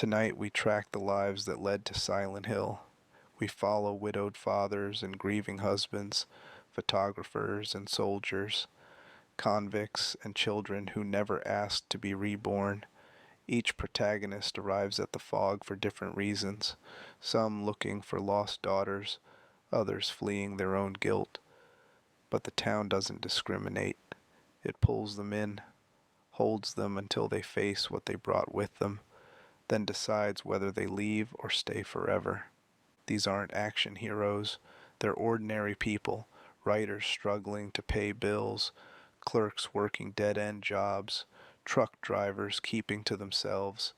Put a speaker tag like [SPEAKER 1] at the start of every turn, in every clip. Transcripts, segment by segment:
[SPEAKER 1] Tonight we track the lives that led to Silent Hill. We follow widowed fathers and grieving husbands, photographers and soldiers, convicts and children who never asked to be reborn. Each protagonist arrives at the fog for different reasons, some looking for lost daughters, others fleeing their own guilt. But the town doesn't discriminate. It pulls them in, holds them until they face what they brought with them, then decides whether they leave or stay forever. These aren't action heroes. They're ordinary people, writers struggling to pay bills, clerks working dead-end jobs, truck drivers keeping to themselves.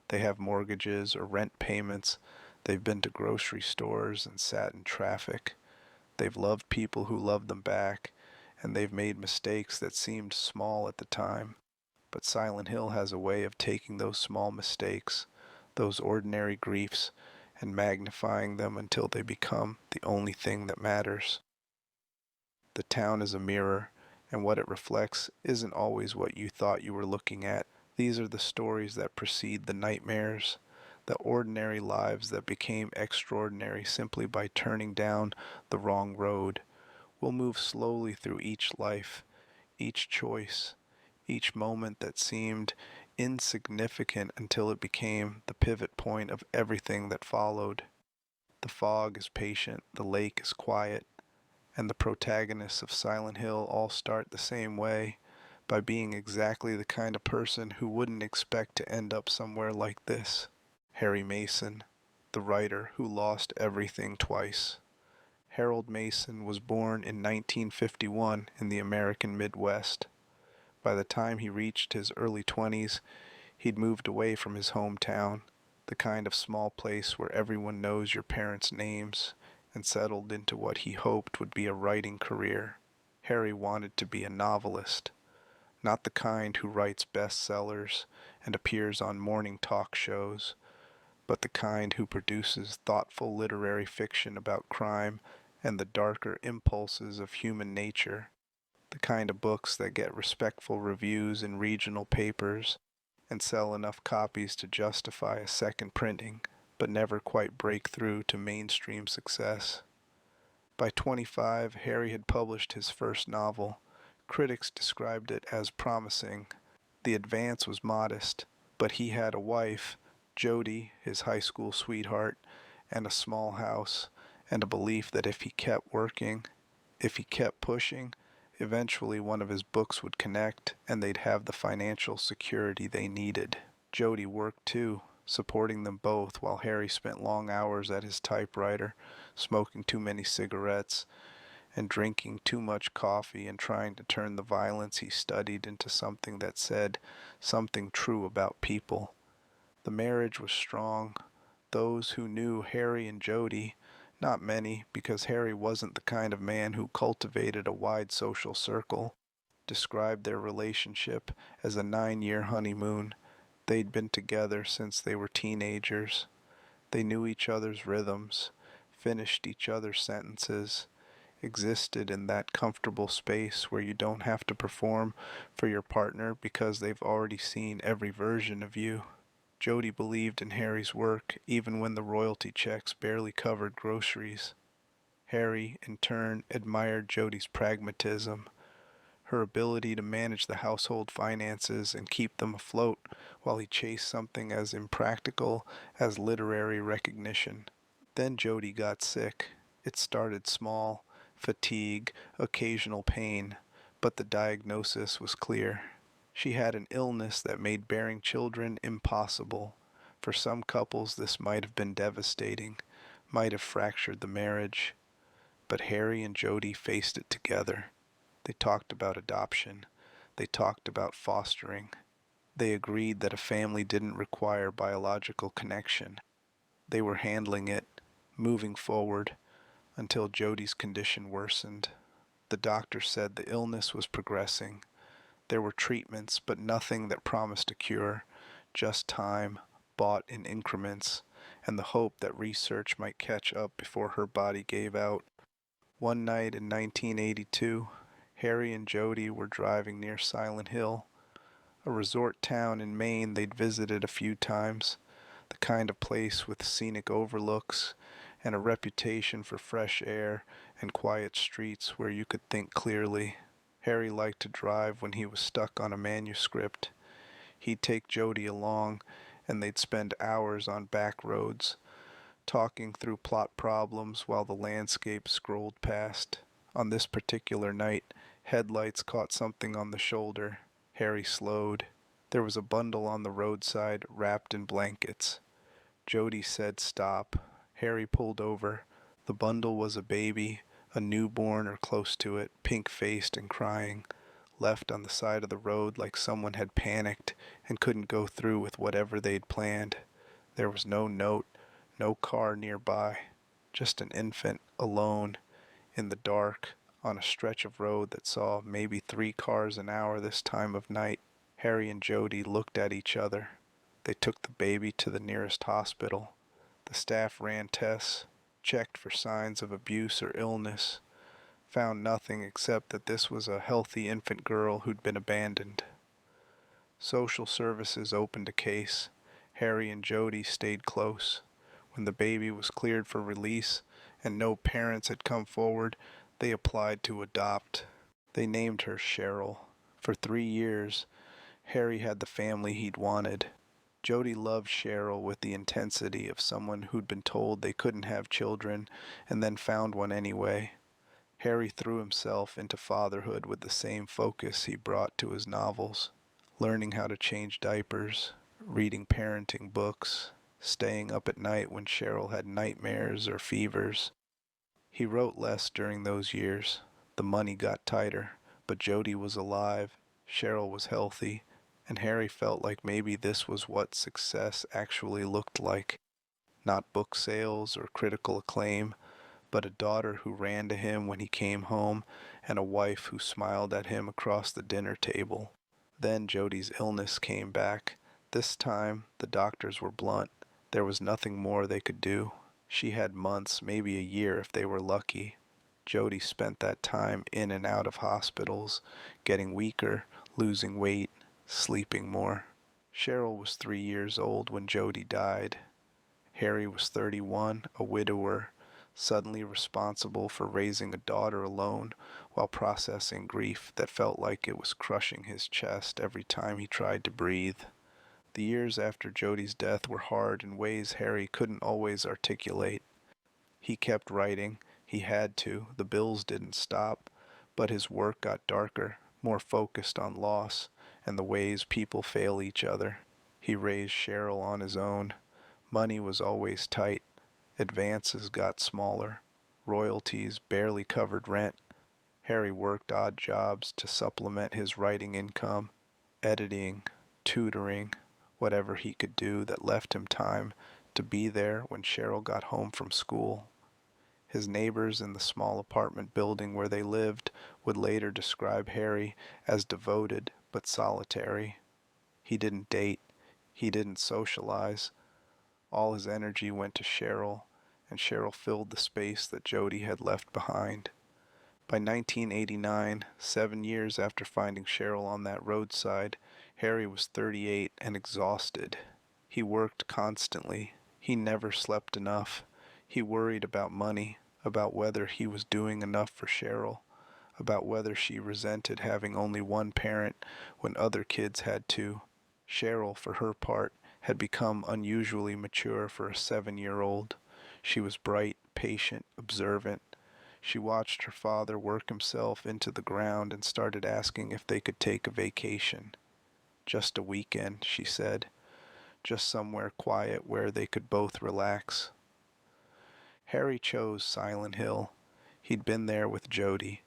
[SPEAKER 1] They have mortgages or rent payments. They've been to grocery stores and sat in traffic. They've loved people who loved them back, and they've made mistakes that seemed small at the time. But Silent Hill has a way of taking those small mistakes, those ordinary griefs, and magnifying them until they become the only thing that matters. The town is a mirror, and what it reflects isn't always what you thought you were looking at. These are the stories that precede the nightmares, the ordinary lives that became extraordinary simply by turning down the wrong road. We'll move slowly through each life, each choice, each moment that seemed insignificant until it became the pivot point of everything that followed. The fog is patient, the lake is quiet, and the protagonists of Silent Hill all start the same way, by being exactly the kind of person who wouldn't expect to end up somewhere like this. Harry Mason, the writer who lost everything twice. Harold Mason was born in 1951 in the American Midwest. By the time he reached his early 20s, he'd moved away from his hometown, the kind of small place where everyone knows your parents' names, and settled into what he hoped would be a writing career. Harry wanted to be a novelist, not the kind who writes bestsellers and appears on morning talk shows, but the kind who produces thoughtful literary fiction about crime and the darker impulses of human nature, the kind of books that get respectful reviews in regional papers and sell enough copies to justify a second printing, but never quite break through to mainstream success. By 25, Harry had published his first novel. Critics described it as promising. The advance was modest, but he had a wife, Jody, his high school sweetheart, and a small house, and a belief that if he kept working, if he kept pushing, eventually one of his books would connect and they'd have the financial security they needed. Jody worked too, supporting them both while Harry spent long hours at his typewriter, smoking too many cigarettes and drinking too much coffee and trying to turn the violence he studied into something that said something true about people. The marriage was strong. Those who knew Harry and Jody, not many, because Harry wasn't the kind of man who cultivated a wide social circle, described their relationship as a 9-year honeymoon. They'd been together since they were teenagers. They knew each other's rhythms, finished each other's sentences, existed in that comfortable space where you don't have to perform for your partner because they've already seen every version of you. Jody believed in Harry's work even when the royalty checks barely covered groceries. Harry, in turn, admired Jody's pragmatism, her ability to manage the household finances and keep them afloat while he chased something as impractical as literary recognition. Then Jody got sick. It started small, fatigue, occasional pain, but the diagnosis was clear. She had an illness that made bearing children impossible. For some couples, this might have been devastating, might have fractured the marriage. But Harry and Jody faced it together. They talked about adoption. They talked about fostering. They agreed that a family didn't require biological connection. They were handling it, moving forward, until Jody's condition worsened. The doctor said the illness was progressing. There were treatments, but nothing that promised a cure, just time, bought in increments, and the hope that research might catch up before her body gave out. One night in 1982, Harry and Jody were driving near Silent Hill, a resort town in Maine they'd visited a few times, the kind of place with scenic overlooks and a reputation for fresh air and quiet streets where you could think clearly. Harry liked to drive when he was stuck on a manuscript. He'd take Jody along, and they'd spend hours on back roads, talking through plot problems while the landscape scrolled past. On this particular night, headlights caught something on the shoulder. Harry slowed. There was a bundle on the roadside, wrapped in blankets. Jody said stop. Harry pulled over. The bundle was a baby, a newborn or close to it, pink-faced and crying, left on the side of the road like someone had panicked and couldn't go through with whatever they'd planned. There was no note, no car nearby, just an infant, alone, in the dark, on a stretch of road that saw maybe 3 cars an hour this time of night. Harry and Jody looked at each other. They took the baby to the nearest hospital. The staff ran tests, checked for signs of abuse or illness, found nothing except that this was a healthy infant girl who'd been abandoned. Social services opened a case. Harry and Jody stayed close. When the baby was cleared for release and no parents had come forward, they applied to adopt. They named her Cheryl. For 3 years, Harry had the family he'd wanted. Jody loved Cheryl with the intensity of someone who'd been told they couldn't have children and then found one anyway. Harry threw himself into fatherhood with the same focus he brought to his novels, learning how to change diapers, reading parenting books, staying up at night when Cheryl had nightmares or fevers. He wrote less during those years. The money got tighter, but Jody was alive, Cheryl was healthy, and Harry felt like maybe this was what success actually looked like. Not book sales or critical acclaim, but a daughter who ran to him when he came home and a wife who smiled at him across the dinner table. Then Jody's illness came back. This time, the doctors were blunt. There was nothing more they could do. She had months, maybe a year if they were lucky. Jody spent that time in and out of hospitals, getting weaker, losing weight, sleeping more. Cheryl was 3 years old when Jody died. Harry was 31, a widower, suddenly responsible for raising a daughter alone while processing grief that felt like it was crushing his chest every time he tried to breathe. The years after Jody's death were hard in ways Harry couldn't always articulate. He kept writing. He had to. The bills didn't stop. But his work got darker, more focused on loss and the ways people fail each other. He raised Cheryl on his own. Money was always tight. Advances got smaller. Royalties barely covered rent. Harry worked odd jobs to supplement his writing income, editing, tutoring, whatever he could do that left him time to be there when Cheryl got home from school. His neighbors in the small apartment building where they lived would later describe Harry as devoted but solitary. He didn't date. He didn't socialize. All his energy went to Cheryl, and Cheryl filled the space that Jody had left behind. By 1989, 7 years after finding Cheryl on that roadside, Harry was 38 and exhausted. He worked constantly. He never slept enough. He worried about money, about whether he was doing enough for Cheryl, about whether she resented having only one parent when other kids had two. Cheryl, for her part, had become unusually mature for a 7-year-old. She was bright, patient, observant. She watched her father work himself into the ground and started asking if they could take a vacation. Just a weekend, she said. Just somewhere quiet where they could both relax. Harry chose Silent Hill. He'd been there with Jody.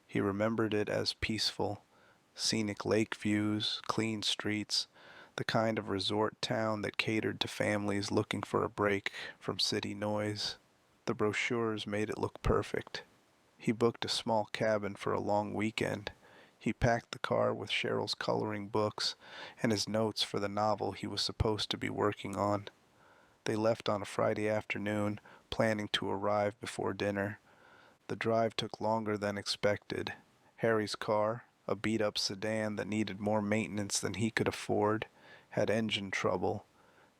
[SPEAKER 1] He remembered it as peaceful. Scenic lake views, clean streets, the kind of resort town that catered to families looking for a break from city noise. The brochures made it look perfect. He booked a small cabin for a long weekend. He packed the car with Cheryl's coloring books and his notes for the novel he was supposed to be working on. They left on a Friday afternoon, planning to arrive before dinner. The drive took longer than expected. Harry's car, a beat-up sedan that needed more maintenance than he could afford, had engine trouble.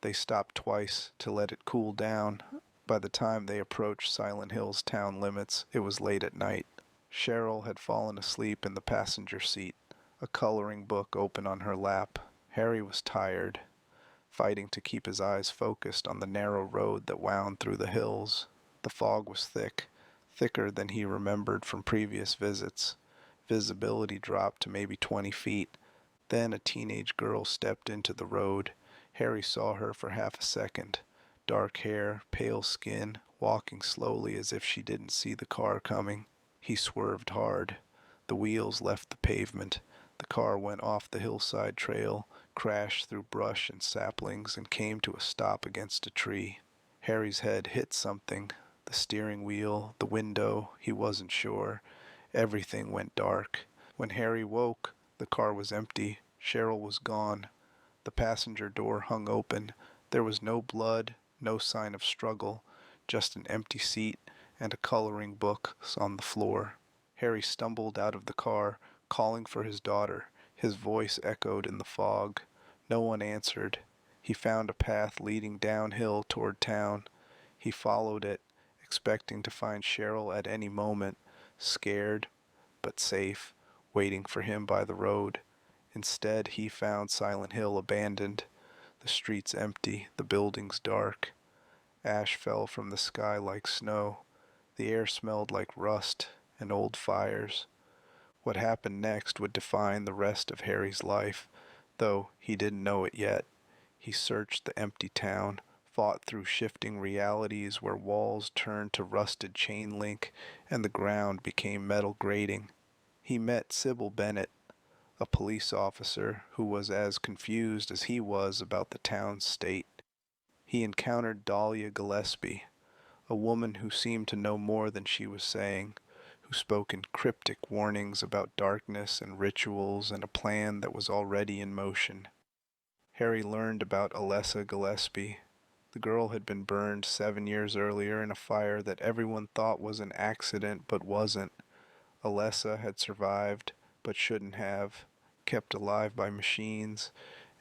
[SPEAKER 1] They stopped twice to let it cool down. By the time they approached Silent Hill's town limits, it was late at night. Cheryl had fallen asleep in the passenger seat, a coloring book open on her lap. Harry was tired, fighting to keep his eyes focused on the narrow road that wound through the hills. The fog was thick, thicker than he remembered from previous visits. Visibility dropped to maybe 20 feet. Then a teenage girl stepped into the road. Harry saw her for half a second. Dark hair, pale skin, walking slowly as if she didn't see the car coming. He swerved hard. The wheels left the pavement. The car went off the hillside trail, crashed through brush and saplings, and came to a stop against a tree. Harry's head hit something. The steering wheel, the window, he wasn't sure. Everything went dark. When Harry woke, the car was empty. Cheryl was gone. The passenger door hung open. There was no blood, no sign of struggle, just an empty seat and a coloring book on the floor. Harry stumbled out of the car, calling for his daughter. His voice echoed in the fog. No one answered. He found a path leading downhill toward town. He followed it, expecting to find Cheryl at any moment, scared but safe, waiting for him by the road. Instead, he found Silent Hill abandoned, the streets empty, the buildings dark. Ash fell from the sky like snow. The air smelled like rust and old fires. What happened next would define the rest of Harry's life, though he didn't know it yet. He searched the empty town, fought through shifting realities where walls turned to rusted chain link and the ground became metal grating. He met Sybil Bennett, a police officer who was as confused as he was about the town's state. He encountered Dahlia Gillespie, a woman who seemed to know more than she was saying, who spoke in cryptic warnings about darkness and rituals and a plan that was already in motion. Harry learned about Alessa Gillespie. The girl had been burned 7 years earlier in a fire that everyone thought was an accident but wasn't. Alessa had survived, but shouldn't have, kept alive by machines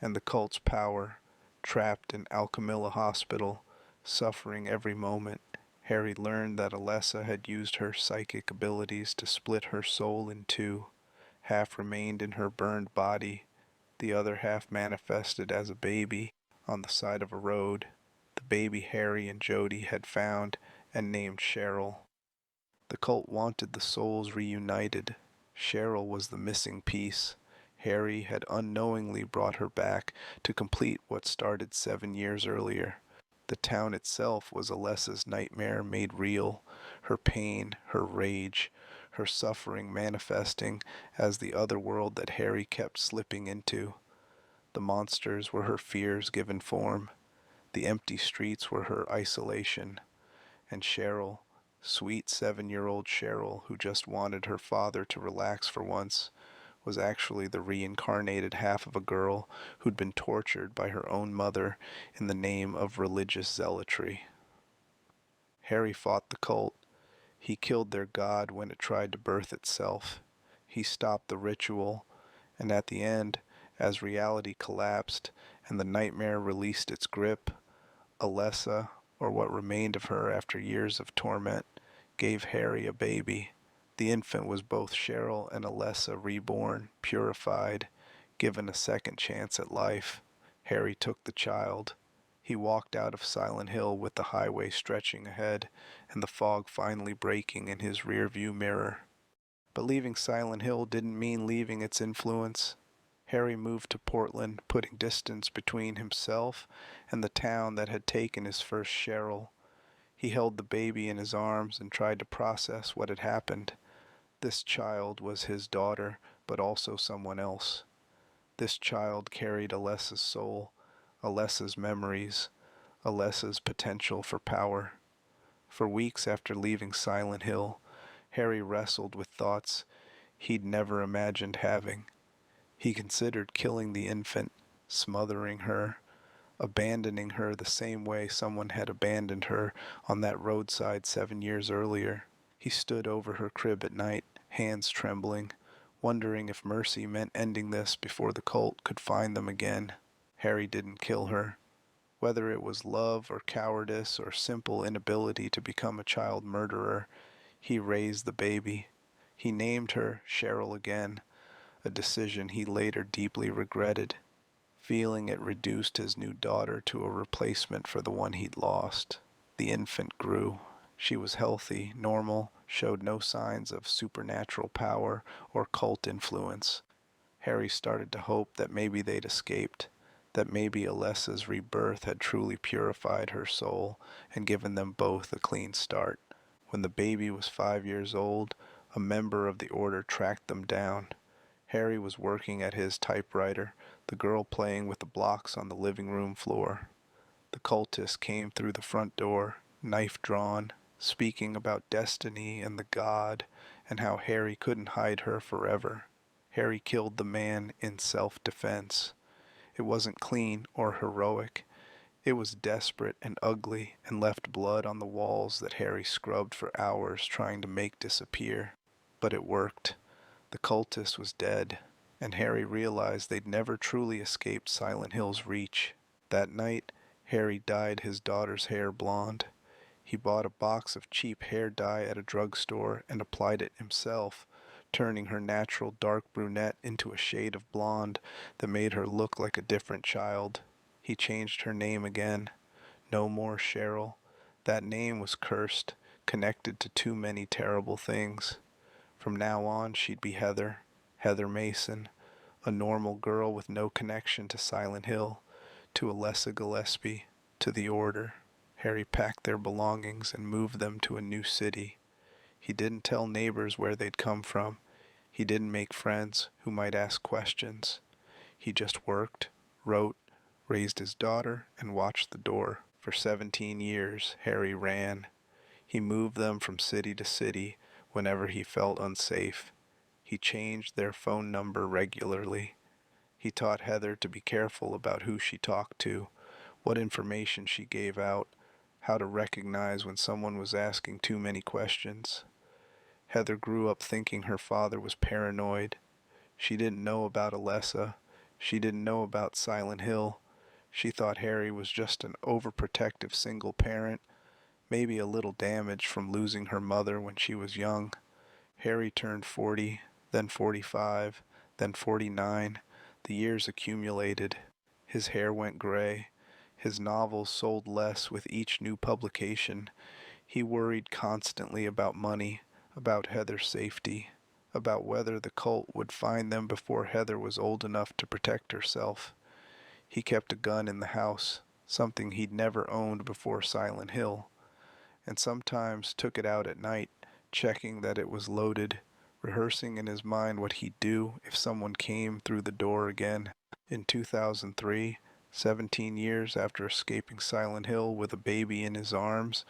[SPEAKER 1] and the cult's power, trapped in Alchemilla Hospital, suffering every moment. Harry learned that Alessa had used her psychic abilities to split her soul in two. Half remained in her burned body, the other half manifested as a baby on the side of a road, the baby Harry and Jody had found and named Cheryl. The cult wanted the souls reunited. Cheryl was the missing piece. Harry had unknowingly brought her back to complete what started 7 years earlier. The town itself was Alessa's nightmare made real, her pain, her rage, her suffering manifesting as the other world that Harry kept slipping into. The monsters were her fears given form. The empty streets were her isolation. And Cheryl, sweet 7-year-old Cheryl, who just wanted her father to relax for once, was actually the reincarnated half of a girl who'd been tortured by her own mother in the name of religious zealotry. Harry fought the cult. He killed their god when it tried to birth itself. He stopped the ritual, and at the end, as reality collapsed and the nightmare released its grip, Alessa, or what remained of her after years of torment, gave Harry a baby. The infant was both Cheryl and Alessa reborn, purified, given a second chance at life. Harry took the child. He walked out of Silent Hill with the highway stretching ahead and the fog finally breaking in his rearview mirror. But leaving Silent Hill didn't mean leaving its influence. Harry moved to Portland, putting distance between himself and the town that had taken his first Cheryl. He held the baby in his arms and tried to process what had happened. This child was his daughter, but also someone else. This child carried Alessa's soul, Alessa's memories, Alessa's potential for power. For weeks after leaving Silent Hill, Harry wrestled with thoughts he'd never imagined having. He considered killing the infant, smothering her, abandoning her the same way someone had abandoned her on that roadside 7 years earlier. He stood over her crib at night, hands trembling, wondering if mercy meant ending this before the cult could find them again. Harry didn't kill her. Whether it was love or cowardice or simple inability to become a child murderer, he raised the baby. He named her Cheryl again, a decision he later deeply regretted, feeling it reduced his new daughter to a replacement for the one he'd lost. The infant grew. She was healthy, normal, showed no signs of supernatural power or cult influence. Harry started to hope that maybe they'd escaped, that maybe Alessa's rebirth had truly purified her soul and given them both a clean start. When the baby was 5 years old, a member of the order tracked them down. Harry was working at his typewriter, the girl playing with the blocks on the living room floor. The cultist came through the front door, knife drawn, speaking about destiny and the god, and how Harry couldn't hide her forever. Harry killed the man in self-defense. It wasn't clean or heroic. It was desperate and ugly and left blood on the walls that Harry scrubbed for hours trying to make disappear. But it worked. The cultist was dead, and Harry realized they'd never truly escaped Silent Hill's reach. That night, Harry dyed his daughter's hair blonde. He bought a box of cheap hair dye at a drugstore and applied it himself, turning her natural dark brunette into a shade of blonde that made her look like a different child. He changed her name again. No more Cheryl. That name was cursed, connected to too many terrible things. From now on, she'd be Heather, Heather Mason, a normal girl with no connection to Silent Hill, to Alessa Gillespie, to the Order. Harry packed their belongings and moved them to a new city. He didn't tell neighbors where they'd come from. He didn't make friends who might ask questions. He just worked, wrote, raised his daughter, and watched the door. For 17 years, Harry ran. He moved them from city to city whenever he felt unsafe. He changed their phone number regularly. He taught Heather to be careful about who she talked to, what information she gave out, how to recognize when someone was asking too many questions. Heather grew up thinking her father was paranoid. She didn't know about Alessa. She didn't know about Silent Hill. She thought Harry was just an overprotective single parent, maybe a little damaged from losing her mother when she was young. Harry turned 40, then 45, then 49. The years accumulated. His hair went gray. His novels sold less with each new publication. He worried constantly about money, about Heather's safety, about whether the cult would find them before Heather was old enough to protect herself. He kept a gun in the house, something he'd never owned before Silent Hill, and sometimes took it out at night, checking that it was loaded, rehearsing in his mind what he'd do if someone came through the door again. In 2003, 17 years after escaping Silent Hill with a baby in his arms,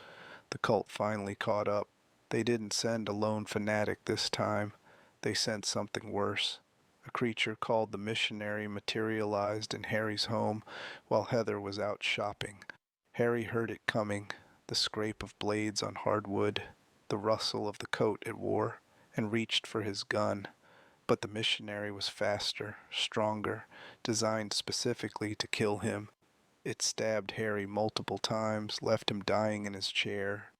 [SPEAKER 1] the cult finally caught up. They didn't send a lone fanatic this time. They sent something worse. A creature called the Missionary materialized in Harry's home while Heather was out shopping. Harry heard it coming, the scrape of blades on hardwood, the rustle of the coat it wore, and reached for his gun. But the missionary was faster, stronger, designed specifically to kill him. It stabbed Harry multiple times, left him dying in his chair,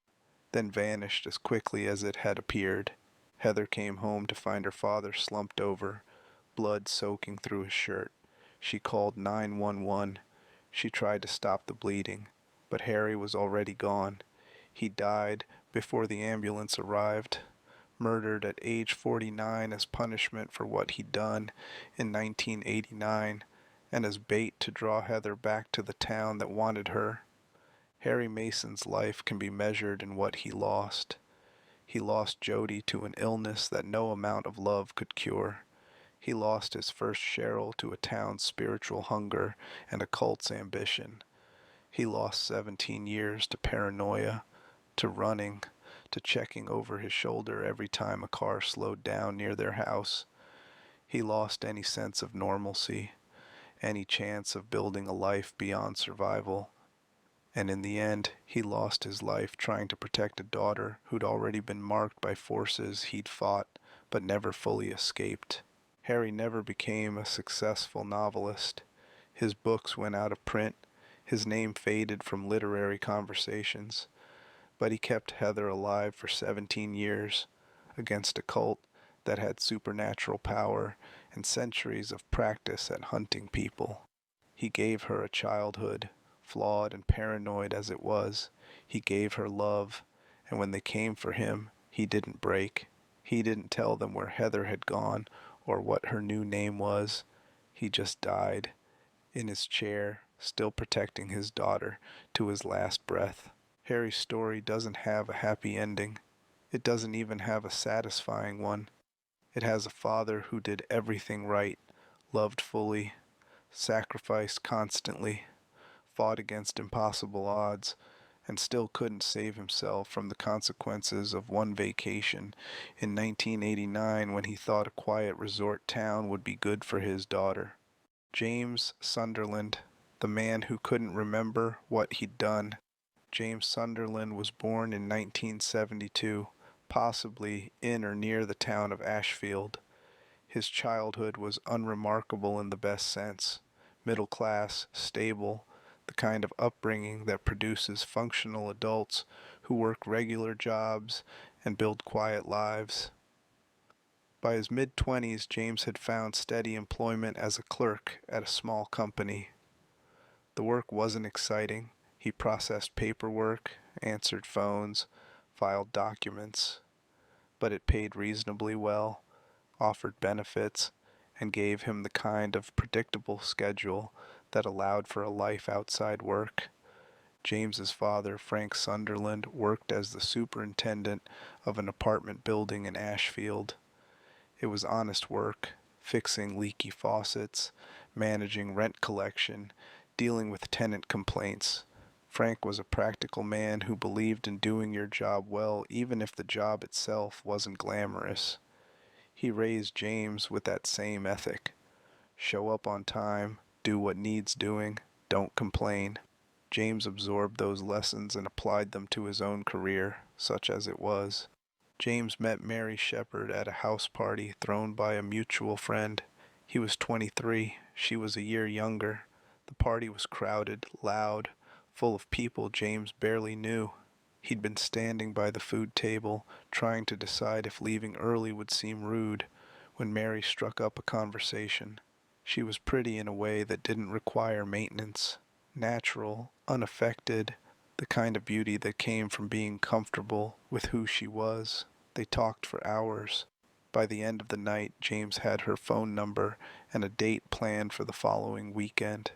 [SPEAKER 1] then vanished as quickly as it had appeared. Heather came home to find her father slumped over, blood soaking through his shirt. She called 911. She tried to stop the bleeding, but Harry was already gone. He died before the ambulance arrived, murdered at age 49 as punishment for what he'd done in 1989 and as bait to draw Heather back to the town that wanted her. Harry Mason's life can be measured in what he lost. He lost Jody to an illness that no amount of love could cure. He lost his first Cheryl to a town's spiritual hunger and a cult's ambition. He lost 17 years to paranoia, to running, to checking over his shoulder every time a car slowed down near their house. He lost any sense of normalcy, any chance of building a life beyond survival. And in the end, he lost his life trying to protect a daughter who'd already been marked by forces he'd fought but never fully escaped. Harry never became a successful novelist. His books went out of print. His name faded from literary conversations, but he kept Heather alive for 17 years against a cult that had supernatural power and centuries of practice at hunting people. He gave her a childhood, flawed and paranoid as it was. He gave her love, and when they came for him, he didn't break. He didn't tell them where Heather had gone or what her new name was. He just died, in his chair, still protecting his daughter to his last breath. Harry's story doesn't have a happy ending. It doesn't even have a satisfying one. It has a father who did everything right, loved fully, sacrificed constantly, fought against impossible odds, and still couldn't save himself from the consequences of one vacation in 1989 when he thought a quiet resort town would be good for his daughter. James Sunderland, the man who couldn't remember what he'd done. James Sunderland was born in 1972, possibly in or near the town of Ashfield. His childhood was unremarkable in the best sense. Middle class, stable, the kind of upbringing that produces functional adults who work regular jobs and build quiet lives. By his mid-20s, James had found steady employment as a clerk at a small company. The work wasn't exciting. He processed paperwork, answered phones, filed documents, but it paid reasonably well, offered benefits, and gave him the kind of predictable schedule that allowed for a life outside work. James's father, Frank Sunderland, worked as the superintendent of an apartment building in Ashfield. It was honest work, fixing leaky faucets, managing rent collection, dealing with tenant complaints. Frank was a practical man who believed in doing your job well even if the job itself wasn't glamorous. He raised James with that same ethic. Show up on time, do what needs doing, don't complain. James absorbed those lessons and applied them to his own career, such as it was. James met Mary Shepherd at a house party thrown by a mutual friend. He was 23, she was a year younger. The party was crowded, loud, full of people James barely knew. He'd been standing by the food table, trying to decide if leaving early would seem rude, when Mary struck up a conversation. She was pretty in a way that didn't require maintenance. Natural, unaffected, the kind of beauty that came from being comfortable with who she was. They talked for hours. By the end of the night, James had her phone number and a date planned for the following weekend.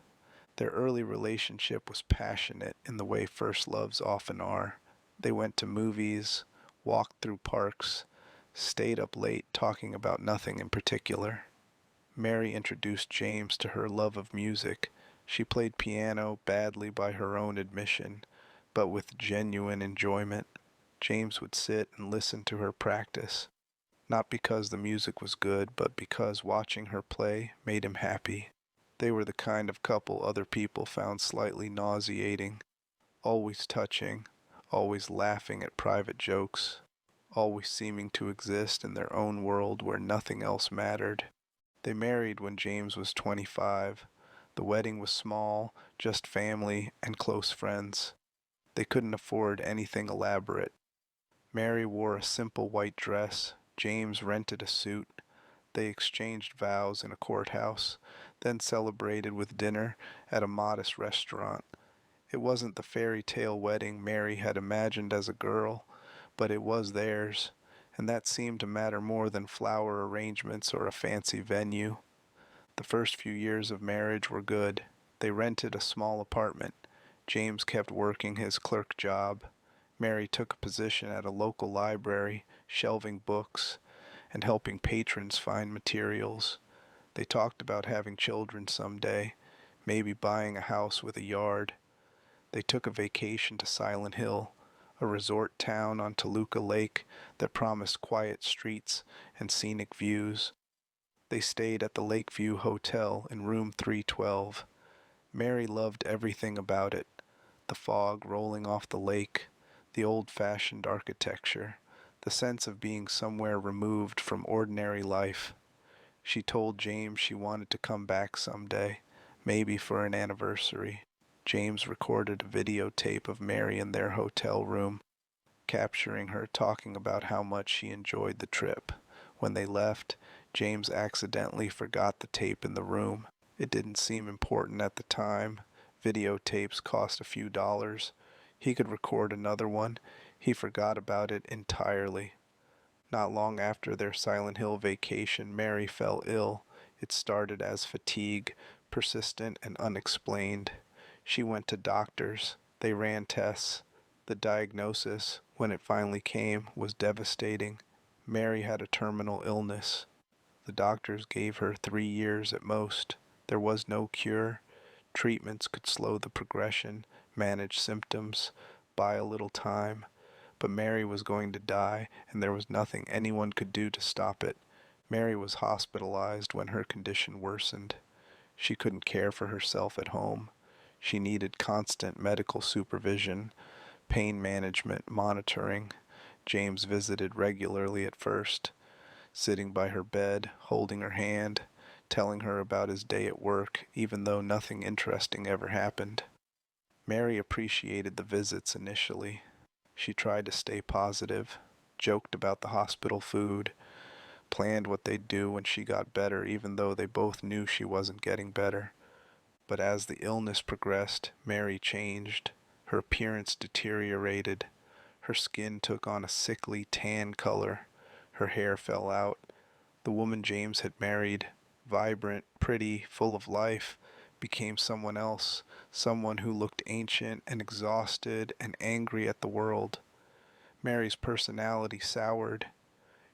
[SPEAKER 1] Their early relationship was passionate in the way first loves often are. They went to movies, walked through parks, stayed up late talking about nothing in particular. Mary introduced James to her love of music. She played piano badly by her own admission, but with genuine enjoyment. James would sit and listen to her practice, not because the music was good, but because watching her play made him happy. They were the kind of couple other people found slightly nauseating, always touching, always laughing at private jokes, always seeming to exist in their own world where nothing else mattered. They married when James was 25. The wedding was small, just family and close friends. They couldn't afford anything elaborate. Mary wore a simple white dress. James rented a suit. They exchanged vows in a courthouse, then celebrated with dinner at a modest restaurant. It wasn't the fairy tale wedding Mary had imagined as a girl, but it was theirs, and that seemed to matter more than flower arrangements or a fancy venue. The first few years of marriage were good. They rented a small apartment. James kept working his clerk job. Mary took a position at a local library, shelving books and helping patrons find materials. They talked about having children someday, maybe buying a house with a yard. They took a vacation to Silent Hill, a resort town on Toluca Lake that promised quiet streets and scenic views. They stayed at the Lakeview Hotel in room 312. Mary loved everything about it: the fog rolling off the lake, the old-fashioned architecture, the sense of being somewhere removed from ordinary life. She told James she wanted to come back someday, maybe for an anniversary. James recorded a videotape of Mary in their hotel room, capturing her talking about how much she enjoyed the trip. When they left, James accidentally forgot the tape in the room. It didn't seem important at the time. Videotapes cost a few dollars. He could record another one. He forgot about it entirely. Not long after their Silent Hill vacation, Mary fell ill. It started as fatigue, persistent and unexplained. She went to doctors. They ran tests. The diagnosis, when it finally came, was devastating. Mary had a terminal illness. The doctors gave her 3 years at most. There was no cure. Treatments could slow the progression, manage symptoms, buy a little time. But Mary was going to die, and there was nothing anyone could do to stop it. Mary was hospitalized when her condition worsened. She couldn't care for herself at home. She needed constant medical supervision, pain management, monitoring. James visited regularly at first, sitting by her bed, holding her hand, telling her about his day at work, even though nothing interesting ever happened. Mary appreciated the visits initially. She tried to stay positive, joked about the hospital food, planned what they'd do when she got better, even though they both knew she wasn't getting better. But as the illness progressed, Mary changed. Her appearance deteriorated. Her skin took on a sickly tan color. Her hair fell out. The woman James had married, vibrant, pretty, full of life, became someone else, someone who looked ancient and exhausted and angry at the world. Mary's personality soured.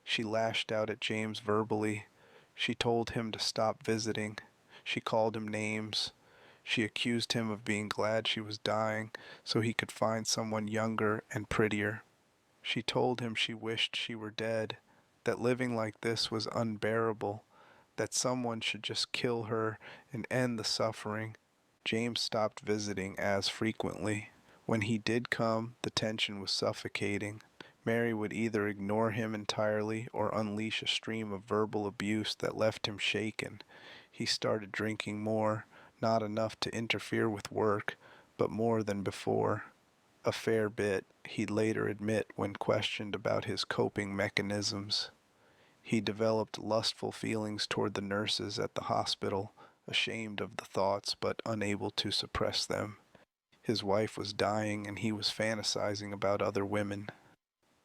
[SPEAKER 1] She lashed out at James verbally. She told him to stop visiting. She called him names. She accused him of being glad she was dying so he could find someone younger and prettier. She told him she wished she were dead, that living like this was unbearable, that someone should just kill her and end the suffering. James stopped visiting as frequently. When he did come, the tension was suffocating. Mary would either ignore him entirely or unleash a stream of verbal abuse that left him shaken. He started drinking more, not enough to interfere with work, but more than before. A fair bit, he'd later admit when questioned about his coping mechanisms. He developed lustful feelings toward the nurses at the hospital, ashamed of the thoughts but unable to suppress them. His wife was dying and he was fantasizing about other women.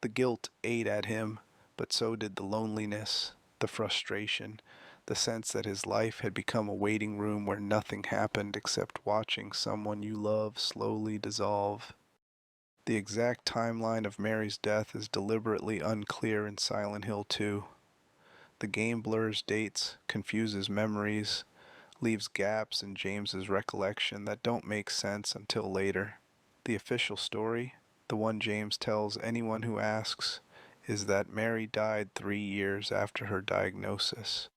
[SPEAKER 1] The guilt ate at him, but so did the loneliness, the frustration, the sense that his life had become a waiting room where nothing happened except watching someone you love slowly dissolve. The exact timeline of Mary's death is deliberately unclear in Silent Hill 2. The game blurs dates, confuses memories, leaves gaps in James's recollection that don't make sense until later. The official story, the one James tells anyone who asks, is that Mary died 3 years after her diagnosis,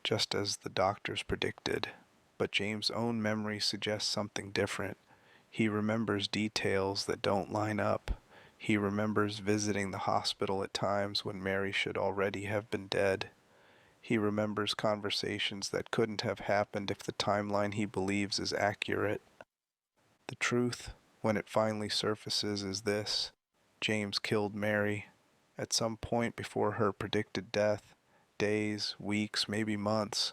[SPEAKER 1] just as the doctors predicted. But James' own memory suggests something different. He remembers details that don't line up. He remembers visiting the hospital at times when Mary should already have been dead. He remembers conversations that couldn't have happened if the timeline he believes is accurate. The truth, when it finally surfaces, is this: James killed Mary. At some point before her predicted death, days, weeks, maybe months,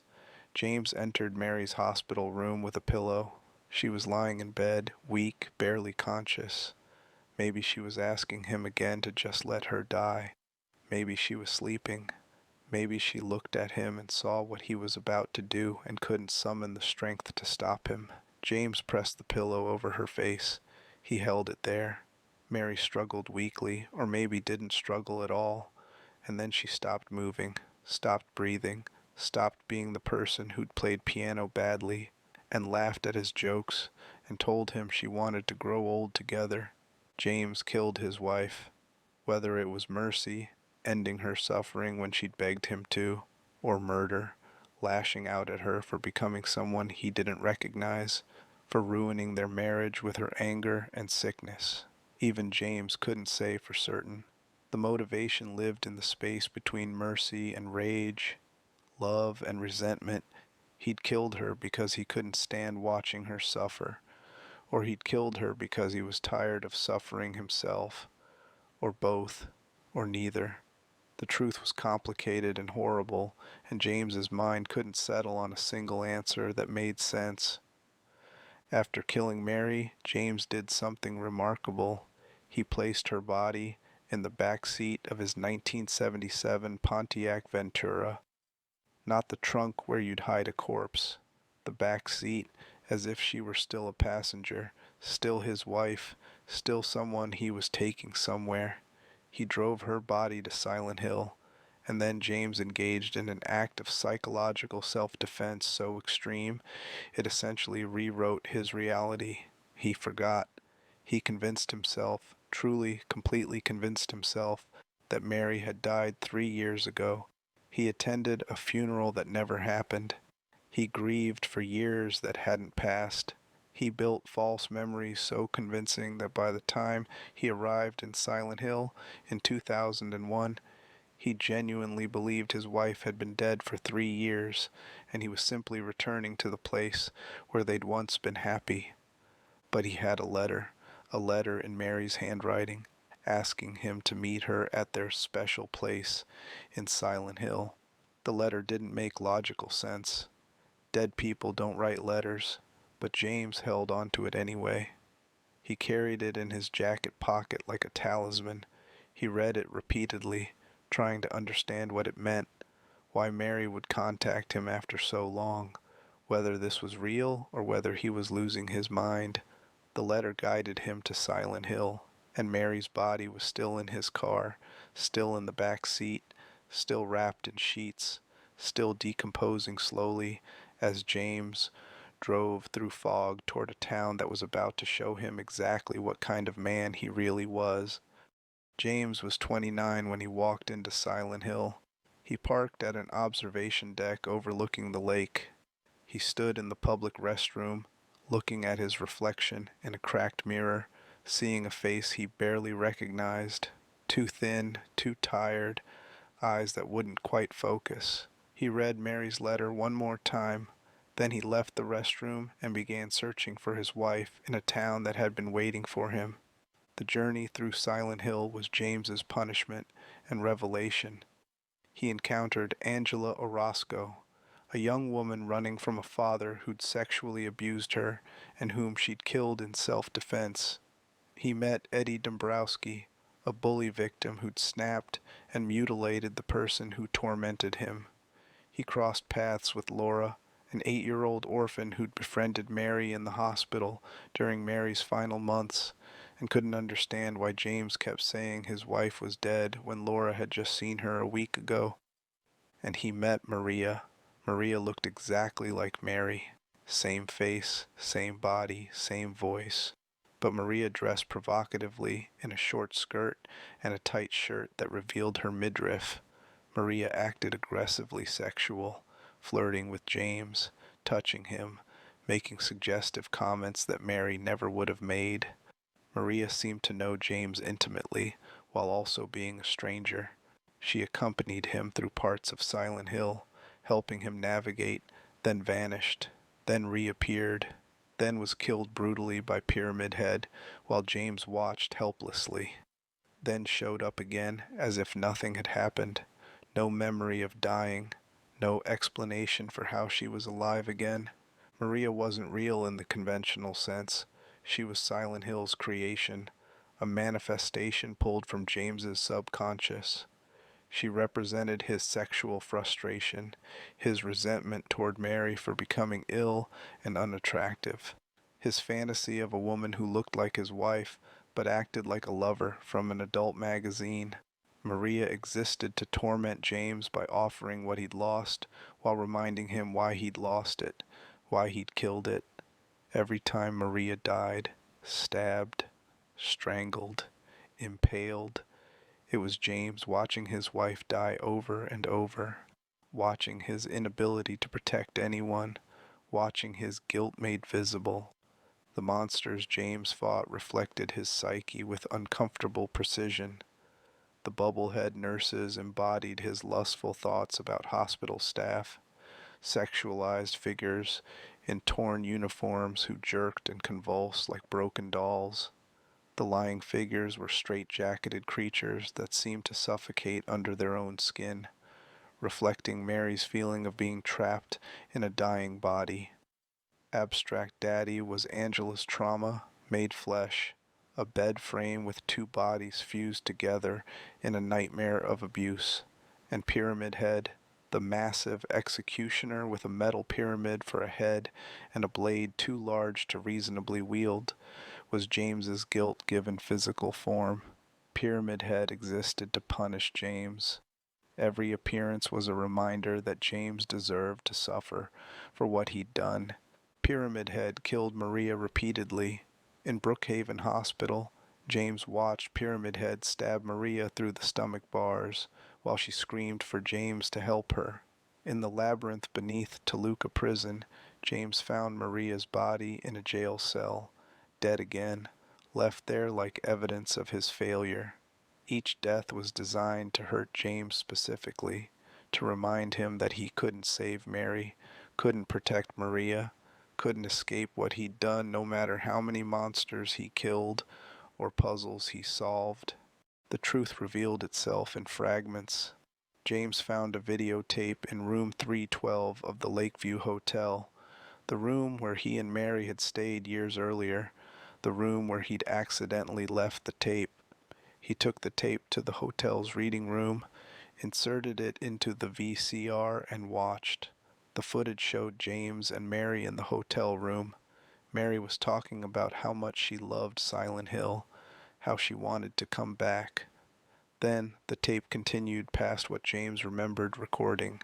[SPEAKER 1] James entered Mary's hospital room with a pillow. She was lying in bed, weak, barely conscious. Maybe she was asking him again to just let her die. Maybe she was sleeping. Maybe she looked at him and saw what he was about to do and couldn't summon the strength to stop him. James pressed the pillow over her face. He held it there. Mary struggled weakly, or maybe didn't struggle at all, and then she stopped moving, stopped breathing, stopped being the person who'd played piano badly, and laughed at his jokes, and told him she wanted to grow old together. James killed his wife. Whether it was mercy, ending her suffering when she'd begged him to, or murder, lashing out at her for becoming someone he didn't recognize, for ruining their marriage with her anger and sickness. Even James couldn't say for certain. The motivation lived in the space between mercy and rage, love and resentment. He'd killed her because he couldn't stand watching her suffer. or he'd killed her because he was tired of suffering himself, or both, or neither. The truth was complicated and horrible, and James's mind couldn't settle on a single answer that made sense. After killing Mary, James did something remarkable. He placed her body in the back seat of his 1977 Pontiac Ventura. Not the trunk where you'd hide a corpse. The back seat, as if she were still a passenger, still his wife, still someone he was taking somewhere. He drove her body to Silent Hill, and then James engaged in an act of psychological self-defense so extreme it essentially rewrote his reality. He forgot. He convinced himself, truly, completely convinced himself, that Mary had died 3 years ago. He attended a funeral that never happened. He grieved for years that hadn't passed. He built false memories so convincing that by the time he arrived in Silent Hill in 2001, he genuinely believed his wife had been dead for 3 years, and he was simply returning to the place where they'd once been happy. But he had a letter in Mary's handwriting, asking him to meet her at their special place in Silent Hill. The letter didn't make logical sense. Dead people don't write letters, but James held onto it anyway. He carried it in his jacket pocket like a talisman. He read it repeatedly, trying to understand what it meant, why Mary would contact him after so long, whether this was real or whether he was losing his mind. The letter guided him to Silent Hill, and Mary's body was still in his car, still in the back seat, still wrapped in sheets, still decomposing slowly as James drove through fog toward a town that was about to show him exactly what kind of man he really was. James was 29 when he walked into Silent Hill. He parked at an observation deck overlooking the lake. He stood in the public restroom, looking at his reflection in a cracked mirror, seeing a face he barely recognized, too thin, too tired, eyes that wouldn't quite focus. He read Mary's letter one more time. Then he left the restroom and began searching for his wife in a town that had been waiting for him. The journey through Silent Hill was James's punishment and revelation. He encountered Angela Orozco, a young woman running from a father who'd sexually abused her and whom she'd killed in self-defense. He met Eddie Dombrowski, a bully victim who'd snapped and mutilated the person who tormented him. He crossed paths with Laura, an 8-year-old orphan who'd befriended Mary in the hospital during Mary's final months, and couldn't understand why James kept saying his wife was dead when Laura had just seen her a week ago. And he met Maria. Maria looked exactly like Mary. Same face, same body, same voice. But Maria dressed provocatively in a short skirt and a tight shirt that revealed her midriff. Maria acted aggressively sexual, flirting with James, touching him, making suggestive comments that Mary never would have made. Maria seemed to know James intimately, while also being a stranger. She accompanied him through parts of Silent Hill, helping him navigate, then vanished, then reappeared, then was killed brutally by Pyramid Head, while James watched helplessly. Then showed up again as if nothing had happened. No memory of dying, no explanation for how she was alive again. Maria wasn't real in the conventional sense. She was Silent Hill's creation, a manifestation pulled from James's subconscious. She represented his sexual frustration, his resentment toward Mary for becoming ill and unattractive, his fantasy of a woman who looked like his wife but acted like a lover from an adult magazine. Maria existed to torment James by offering what he'd lost while reminding him why he'd lost it, why he'd killed it. Every time Maria died, stabbed, strangled, impaled, it was James watching his wife die over and over, watching his inability to protect anyone, watching his guilt made visible. The monsters James fought reflected his psyche with uncomfortable precision. The bubblehead nurses embodied his lustful thoughts about hospital staff, sexualized figures in torn uniforms who jerked and convulsed like broken dolls. The lying figures were straight-jacketed creatures that seemed to suffocate under their own skin, reflecting Mary's feeling of being trapped in a dying body. Abstract Daddy was Angela's trauma, made flesh, a bed frame with two bodies fused together in a nightmare of abuse. And Pyramid Head, the massive executioner with a metal pyramid for a head and a blade too large to reasonably wield, was James's guilt given physical form. Pyramid Head existed to punish James. Every appearance was a reminder that James deserved to suffer for what he'd done. Pyramid Head killed Maria repeatedly. In Brookhaven Hospital, James watched Pyramid Head stab Maria through the stomach bars while she screamed for James to help her. In the labyrinth beneath Toluca Prison, James found Maria's body in a jail cell, dead again, left there like evidence of his failure. Each death was designed to hurt James specifically, to remind him that he couldn't save Mary, couldn't protect Maria, couldn't escape what he'd done no matter how many monsters he killed or puzzles he solved. The truth revealed itself in fragments. James found a videotape in room 312 of the Lakeview Hotel, the room where he and Mary had stayed years earlier, the room where he'd accidentally left the tape. He took the tape to the hotel's reading room, inserted it into the VCR, and watched. The footage showed James and Mary in the hotel room. Mary was talking about how much she loved Silent Hill, how she wanted to come back. Then the tape continued past what James remembered recording.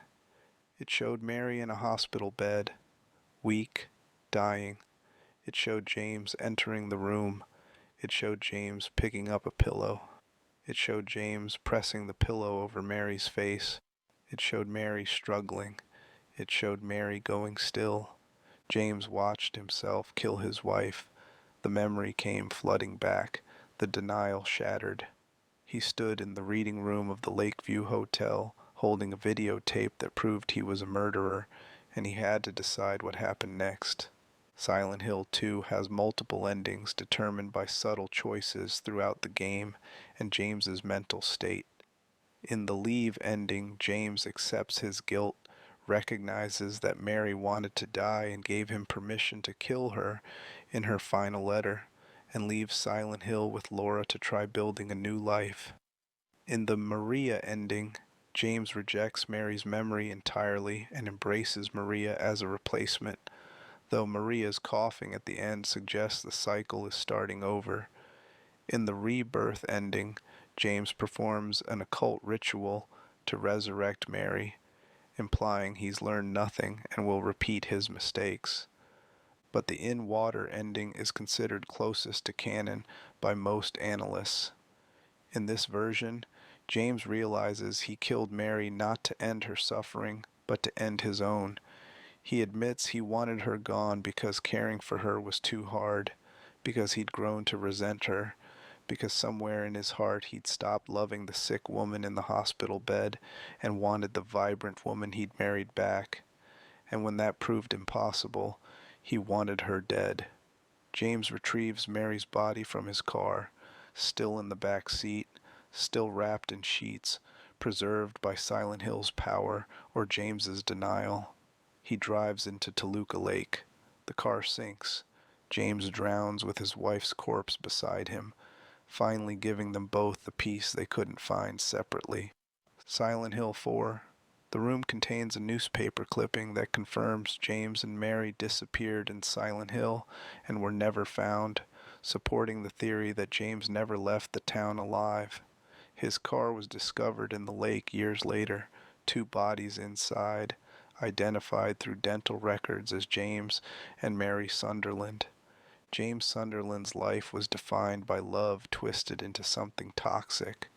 [SPEAKER 1] It showed Mary in a hospital bed, weak, dying. It showed James entering the room. It showed James picking up a pillow. It showed James pressing the pillow over Mary's face. It showed Mary struggling. It showed Mary going still. James watched himself kill his wife. The memory came flooding back. The denial shattered. He stood in the reading room of the Lakeview Hotel, holding a videotape that proved he was a murderer, and he had to decide what happened next. Silent Hill 2 has multiple endings determined by subtle choices throughout the game and James's mental state. In the Leave ending, James accepts his guilt, recognizes that Mary wanted to die and gave him permission to kill her in her final letter, and leaves Silent Hill with Laura to try building a new life. In the Maria ending, James rejects Mary's memory entirely and embraces Maria as a replacement, though Maria's coughing at the end suggests the cycle is starting over. In the Rebirth ending, James performs an occult ritual to resurrect Mary, implying he's learned nothing and will repeat his mistakes. But the In Water ending is considered closest to canon by most analysts. In this version, James realizes he killed Mary not to end her suffering, but to end his own. He admits he wanted her gone because caring for her was too hard, because he'd grown to resent her, because somewhere in his heart he'd stopped loving the sick woman in the hospital bed and wanted the vibrant woman he'd married back. And when that proved impossible, he wanted her dead. James retrieves Mary's body from his car, still in the back seat, still wrapped in sheets, preserved by Silent Hill's power or James's denial. He drives into Toluca Lake. The car sinks. James drowns with his wife's corpse beside him, finally giving them both the peace they couldn't find separately. Silent Hill 4. The room contains a newspaper clipping that confirms James and Mary disappeared in Silent Hill and were never found, supporting the theory that James never left the town alive. His car was discovered in the lake years later, 2 bodies inside, identified through dental records as James and Mary Sunderland. James Sunderland's life was defined by love twisted into something toxic.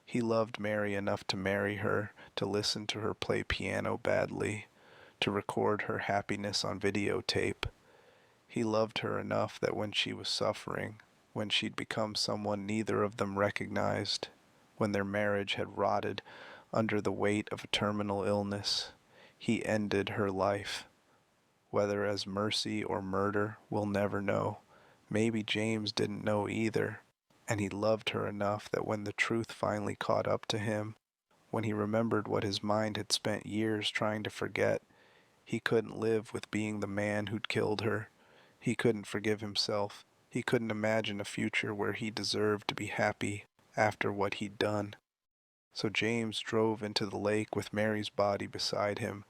[SPEAKER 1] He loved Mary enough to marry her, to listen to her play piano badly, to record her happiness on videotape. He loved her enough that when she was suffering, when she'd become someone neither of them recognized, when their marriage had rotted under the weight of a terminal illness, he ended her life. Whether as mercy or murder, we'll never know. Maybe James didn't know either, and he loved her enough that when the truth finally caught up to him, when he remembered what his mind had spent years trying to forget, he couldn't live with being the man who'd killed her. He couldn't forgive himself. He couldn't imagine a future where he deserved to be happy after what he'd done. So James drove into the lake with Mary's body beside him.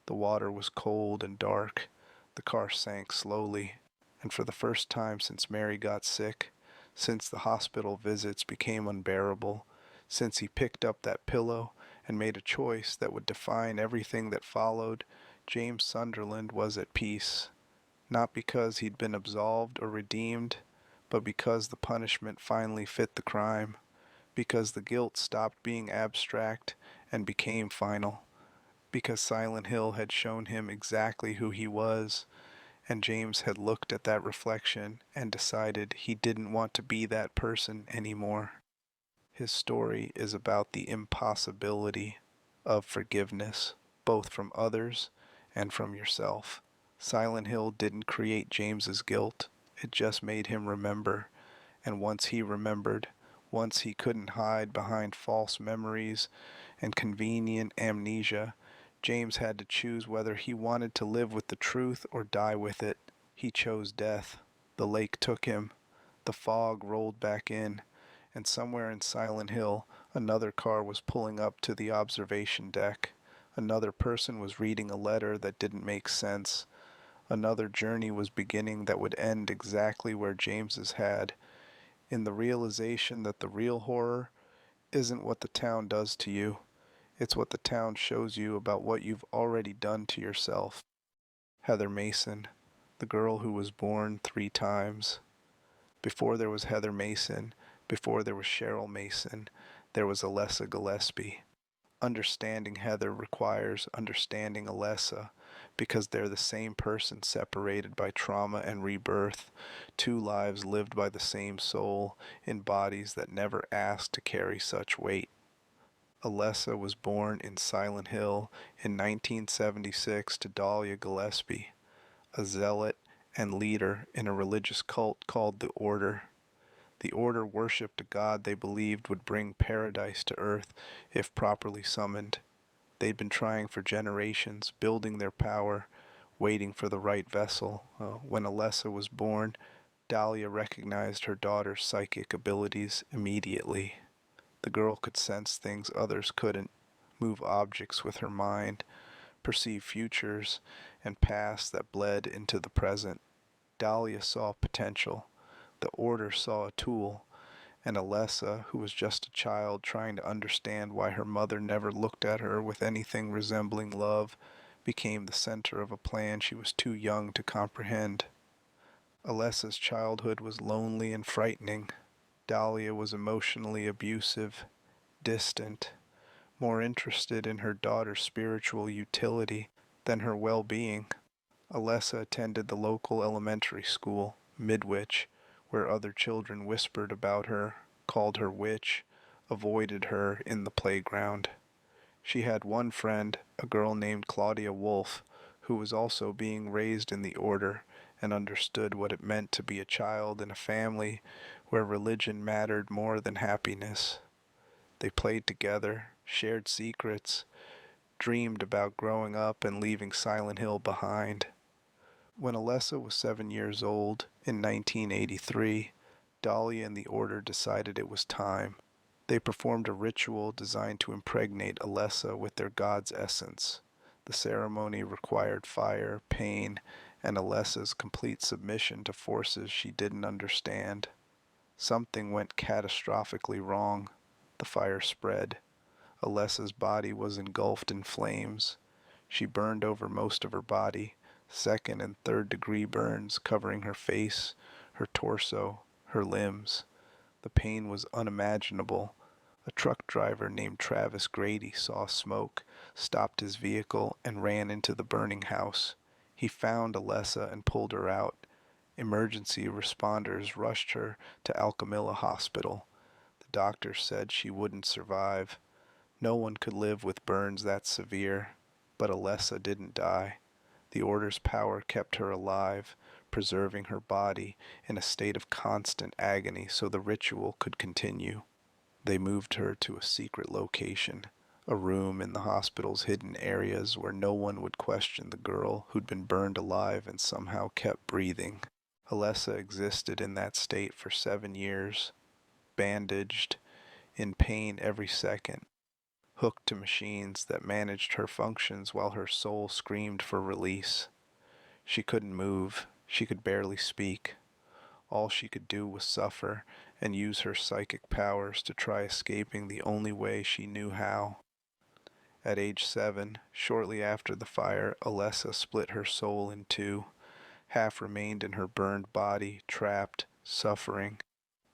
[SPEAKER 1] The water was cold and dark. The car sank slowly, and for the first time since Mary got sick, since the hospital visits became unbearable, since he picked up that pillow and made a choice that would define everything that followed, James Sunderland was at peace. Not because he'd been absolved or redeemed, but because the punishment finally fit the crime, because the guilt stopped being abstract and became final, because Silent Hill had shown him exactly who he was, and James had looked at that reflection and decided he didn't want to be that person anymore. His story is about the impossibility of forgiveness, both from others and from yourself. Silent Hill didn't create James's guilt, it just made him remember, and once he remembered, once he couldn't hide behind false memories and convenient amnesia, James had to choose whether he wanted to live with the truth or die with it. He chose death. The lake took him. The fog rolled back in, and somewhere in Silent Hill, another car was pulling up to the observation deck. Another person was reading a letter that didn't make sense. Another journey was beginning that would end exactly where James's had, in the realization that the real horror isn't what the town does to you. It's what the town shows you about what you've already done to yourself. Heather Mason, the girl who was born 3 times. Before there was Heather Mason, before there was Cheryl Mason, there was Alessa Gillespie. Understanding Heather requires understanding Alessa, because they're the same person separated by trauma and rebirth, 2 lives lived by the same soul in bodies that never asked to carry such weight. Alessa was born in Silent Hill in 1976 to Dahlia Gillespie, a zealot and leader in a religious cult called the Order. The Order worshipped a god they believed would bring paradise to earth if properly summoned. They'd been trying for generations, building their power, waiting for the right vessel. When Alessa was born, Dahlia recognized her daughter's psychic abilities immediately. The girl could sense things others couldn't, move objects with her mind, perceive futures and pasts that bled into the present. Dahlia saw potential. The Order saw a tool, and Alessa, who was just a child trying to understand why her mother never looked at her with anything resembling love, became the center of a plan she was too young to comprehend. Alessa's childhood was lonely and frightening. Dahlia was emotionally abusive, distant, more interested in her daughter's spiritual utility than her well-being. Alessa attended the local elementary school, Midwich, where other children whispered about her, called her witch, avoided her in the playground. She had one friend, a girl named Claudia Wolfe, who was also being raised in the Order and understood what it meant to be a child in a family where religion mattered more than happiness. They played together, shared secrets, dreamed about growing up and leaving Silent Hill behind. When Alessa was 7 years old, in 1983, Dahlia and the Order decided it was time. They performed a ritual designed to impregnate Alessa with their god's essence. The ceremony required fire, pain, and Alessa's complete submission to forces she didn't understand. Something went catastrophically wrong. The fire spread. Alessa's body was engulfed in flames. She burned over most of her body, 2nd and 3rd degree burns covering her face, her torso, her limbs. The pain was unimaginable. A truck driver named Travis Grady saw smoke, stopped his vehicle, and ran into the burning house. He found Alessa and pulled her out. Emergency responders rushed her to Alchemilla Hospital. The doctors said she wouldn't survive. No one could live with burns that severe, but Alessa didn't die. The Order's power kept her alive, preserving her body in a state of constant agony so the ritual could continue. They moved her to a secret location, a room in the hospital's hidden areas where no one would question the girl who'd been burned alive and somehow kept breathing. Alessa existed in that state for 7 years, bandaged, in pain every second, hooked to machines that managed her functions while her soul screamed for release. She couldn't move, she could barely speak. All she could do was suffer and use her psychic powers to try escaping the only way she knew how. At age 7, shortly after the fire, Alessa split her soul in two. Half remained in her burned body, trapped, suffering.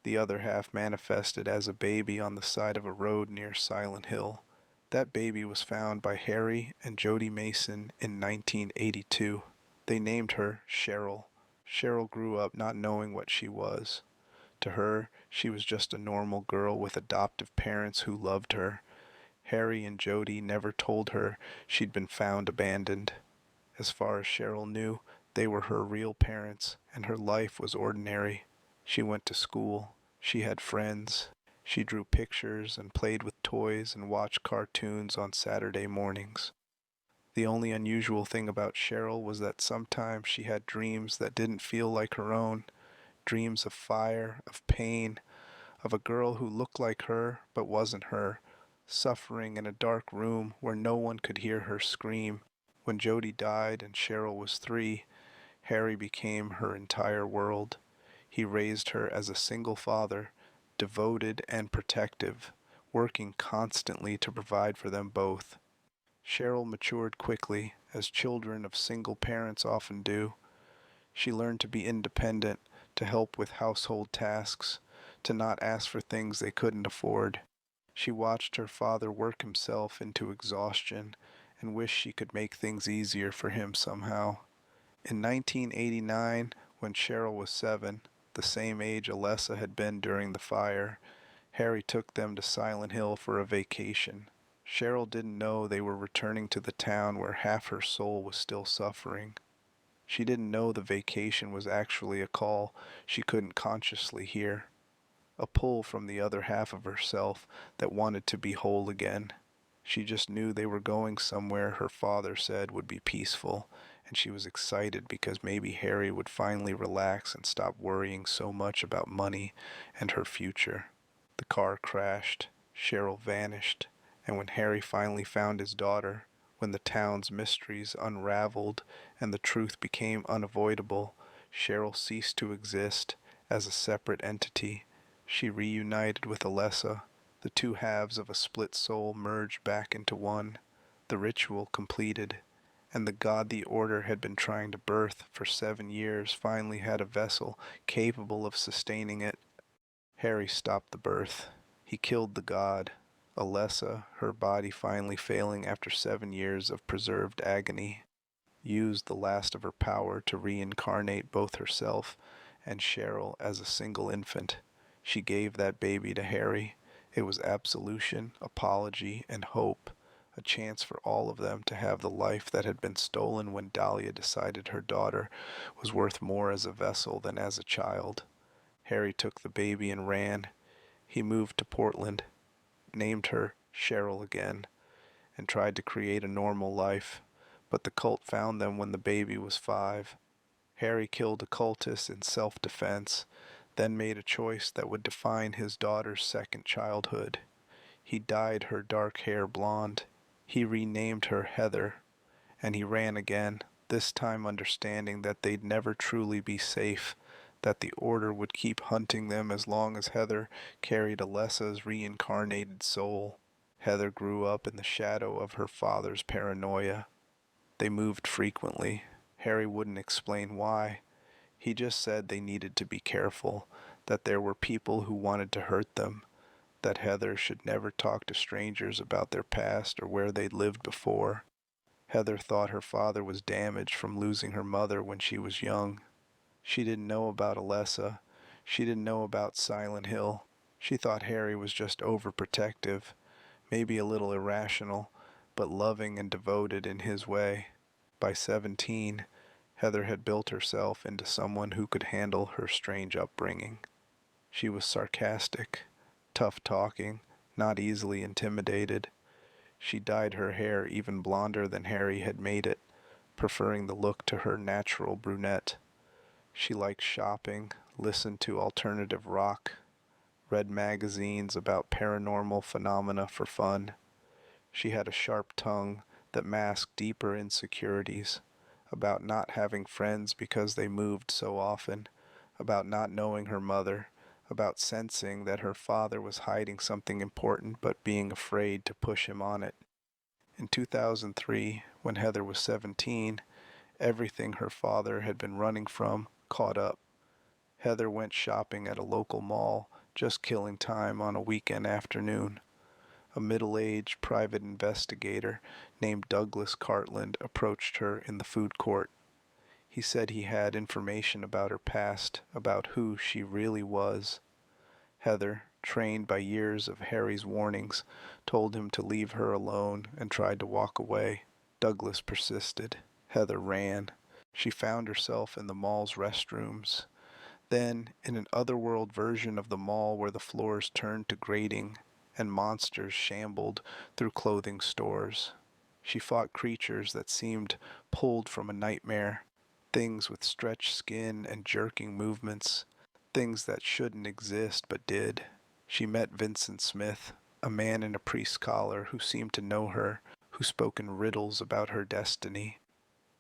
[SPEAKER 1] The other half manifested as a baby on the side of a road near Silent Hill. That baby was found by Harry and Jody Mason in 1982. They named her Cheryl. Cheryl grew up not knowing what she was. To her, she was just a normal girl with adoptive parents who loved her. Harry and Jody never told her she'd been found abandoned. As far as Cheryl knew, they were her real parents, and her life was ordinary. She went to school. She had friends. She drew pictures and played with toys and watched cartoons on Saturday mornings. The only unusual thing about Cheryl was that sometimes she had dreams that didn't feel like her own, dreams of fire, of pain, of a girl who looked like her but wasn't her, suffering in a dark room where no one could hear her scream. When Jody died and Cheryl was 3, Harry became her entire world. He raised her as a single father, devoted and protective, working constantly to provide for them both. Cheryl matured quickly, as children of single parents often do. She learned to be independent, to help with household tasks, to not ask for things they couldn't afford. She watched her father work himself into exhaustion and wished she could make things easier for him somehow. In 1989, when Cheryl was 7, the same age Alessa had been during the fire, Harry took them to Silent Hill for a vacation. Cheryl didn't know they were returning to the town where half her soul was still suffering. She didn't know the vacation was actually a call she couldn't consciously hear, a pull from the other half of herself that wanted to be whole again. She just knew they were going somewhere her father said would be peaceful, and she was excited because maybe Harry would finally relax and stop worrying so much about money and her future. The car crashed, Cheryl vanished, and when Harry finally found his daughter, when the town's mysteries unraveled and the truth became unavoidable, Cheryl ceased to exist as a separate entity. She reunited with Alessa. The two halves of a split soul merged back into one. The ritual completed, and the god the Order had been trying to birth for 7 years finally had a vessel capable of sustaining it. Harry stopped the birth. He killed the god. Alessa, her body finally failing after 7 years of preserved agony, used the last of her power to reincarnate both herself and Cheryl as a single infant. She gave that baby to Harry. It was absolution, apology, and hope, a chance for all of them to have the life that had been stolen when Dahlia decided her daughter was worth more as a vessel than as a child. Harry took the baby and ran. He moved to Portland, named her Cheryl again, and tried to create a normal life, but the cult found them when the baby was 5. Harry killed a cultist in self-defense, then made a choice that would define his daughter's second childhood. He dyed her dark hair blonde. He renamed her Heather, and he ran again, this time understanding that they'd never truly be safe, that the Order would keep hunting them as long as Heather carried Alessa's reincarnated soul. Heather grew up in the shadow of her father's paranoia. They moved frequently. Harry wouldn't explain why. He just said they needed to be careful, that there were people who wanted to hurt them, that Heather should never talk to strangers about their past or where they'd lived before. Heather thought her father was damaged from losing her mother when she was young. She didn't know about Alessa. She didn't know about Silent Hill. She thought Harry was just overprotective, maybe a little irrational, but loving and devoted in his way. By 17, Heather had built herself into someone who could handle her strange upbringing. She was sarcastic, tough-talking, not easily intimidated. She dyed her hair even blonder than Harry had made it, preferring the look to her natural brunette. She liked shopping, listened to alternative rock, read magazines about paranormal phenomena for fun. She had a sharp tongue that masked deeper insecurities, about not having friends because they moved so often, about not knowing her mother, about sensing that her father was hiding something important but being afraid to push him on it. In 2003, when Heather was 17, everything her father had been running from caught up. Heather went shopping at a local mall, just killing time on a weekend afternoon. A middle-aged private investigator named Douglas Cartland approached her in the food court. He said he had information about her past, about who she really was. Heather, trained by years of Harry's warnings, told him to leave her alone and tried to walk away. Douglas persisted. Heather ran. She found herself in the mall's restrooms, then in an otherworld version of the mall where the floors turned to grating and monsters shambled through clothing stores. She fought creatures that seemed pulled from a nightmare, things with stretched skin and jerking movements, things that shouldn't exist but did. She met Vincent Smith, a man in a priest's collar who seemed to know her, who spoke in riddles about her destiny.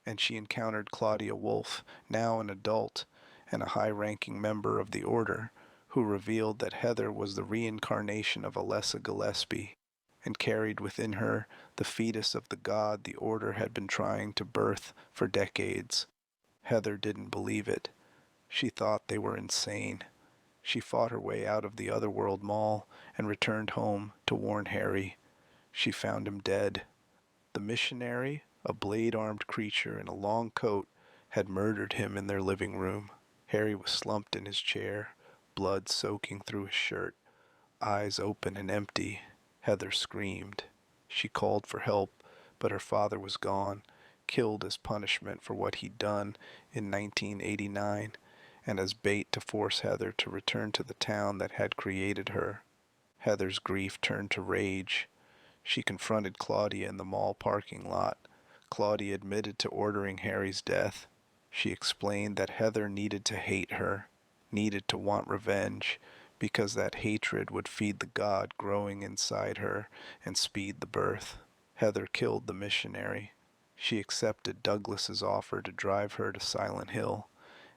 [SPEAKER 1] And she encountered Claudia Wolfe, now an adult and a high-ranking member of the Order, who revealed that Heather was the reincarnation of Alessa Gillespie, and carried within her the fetus of the god the Order had been trying to birth for decades. Heather didn't believe it. She thought they were insane. She fought her way out of the Otherworld Mall and returned home to warn Harry. She found him dead. The missionary, a blade-armed creature in a long coat, had murdered him in their living room. Harry was slumped in his chair, blood soaking through his shirt, eyes open and empty. Heather screamed. She called for help, but her father was gone, killed as punishment for what he'd done in 1989, and as bait to force Heather to return to the town that had created her. Heather's grief turned to rage. She confronted Claudia in the mall parking lot. Claudia admitted to ordering Harry's death. She explained that Heather needed to hate her, needed to want revenge, because that hatred would feed the god growing inside her and speed the birth. Heather killed the missionary. She accepted Douglas's offer to drive her to Silent Hill,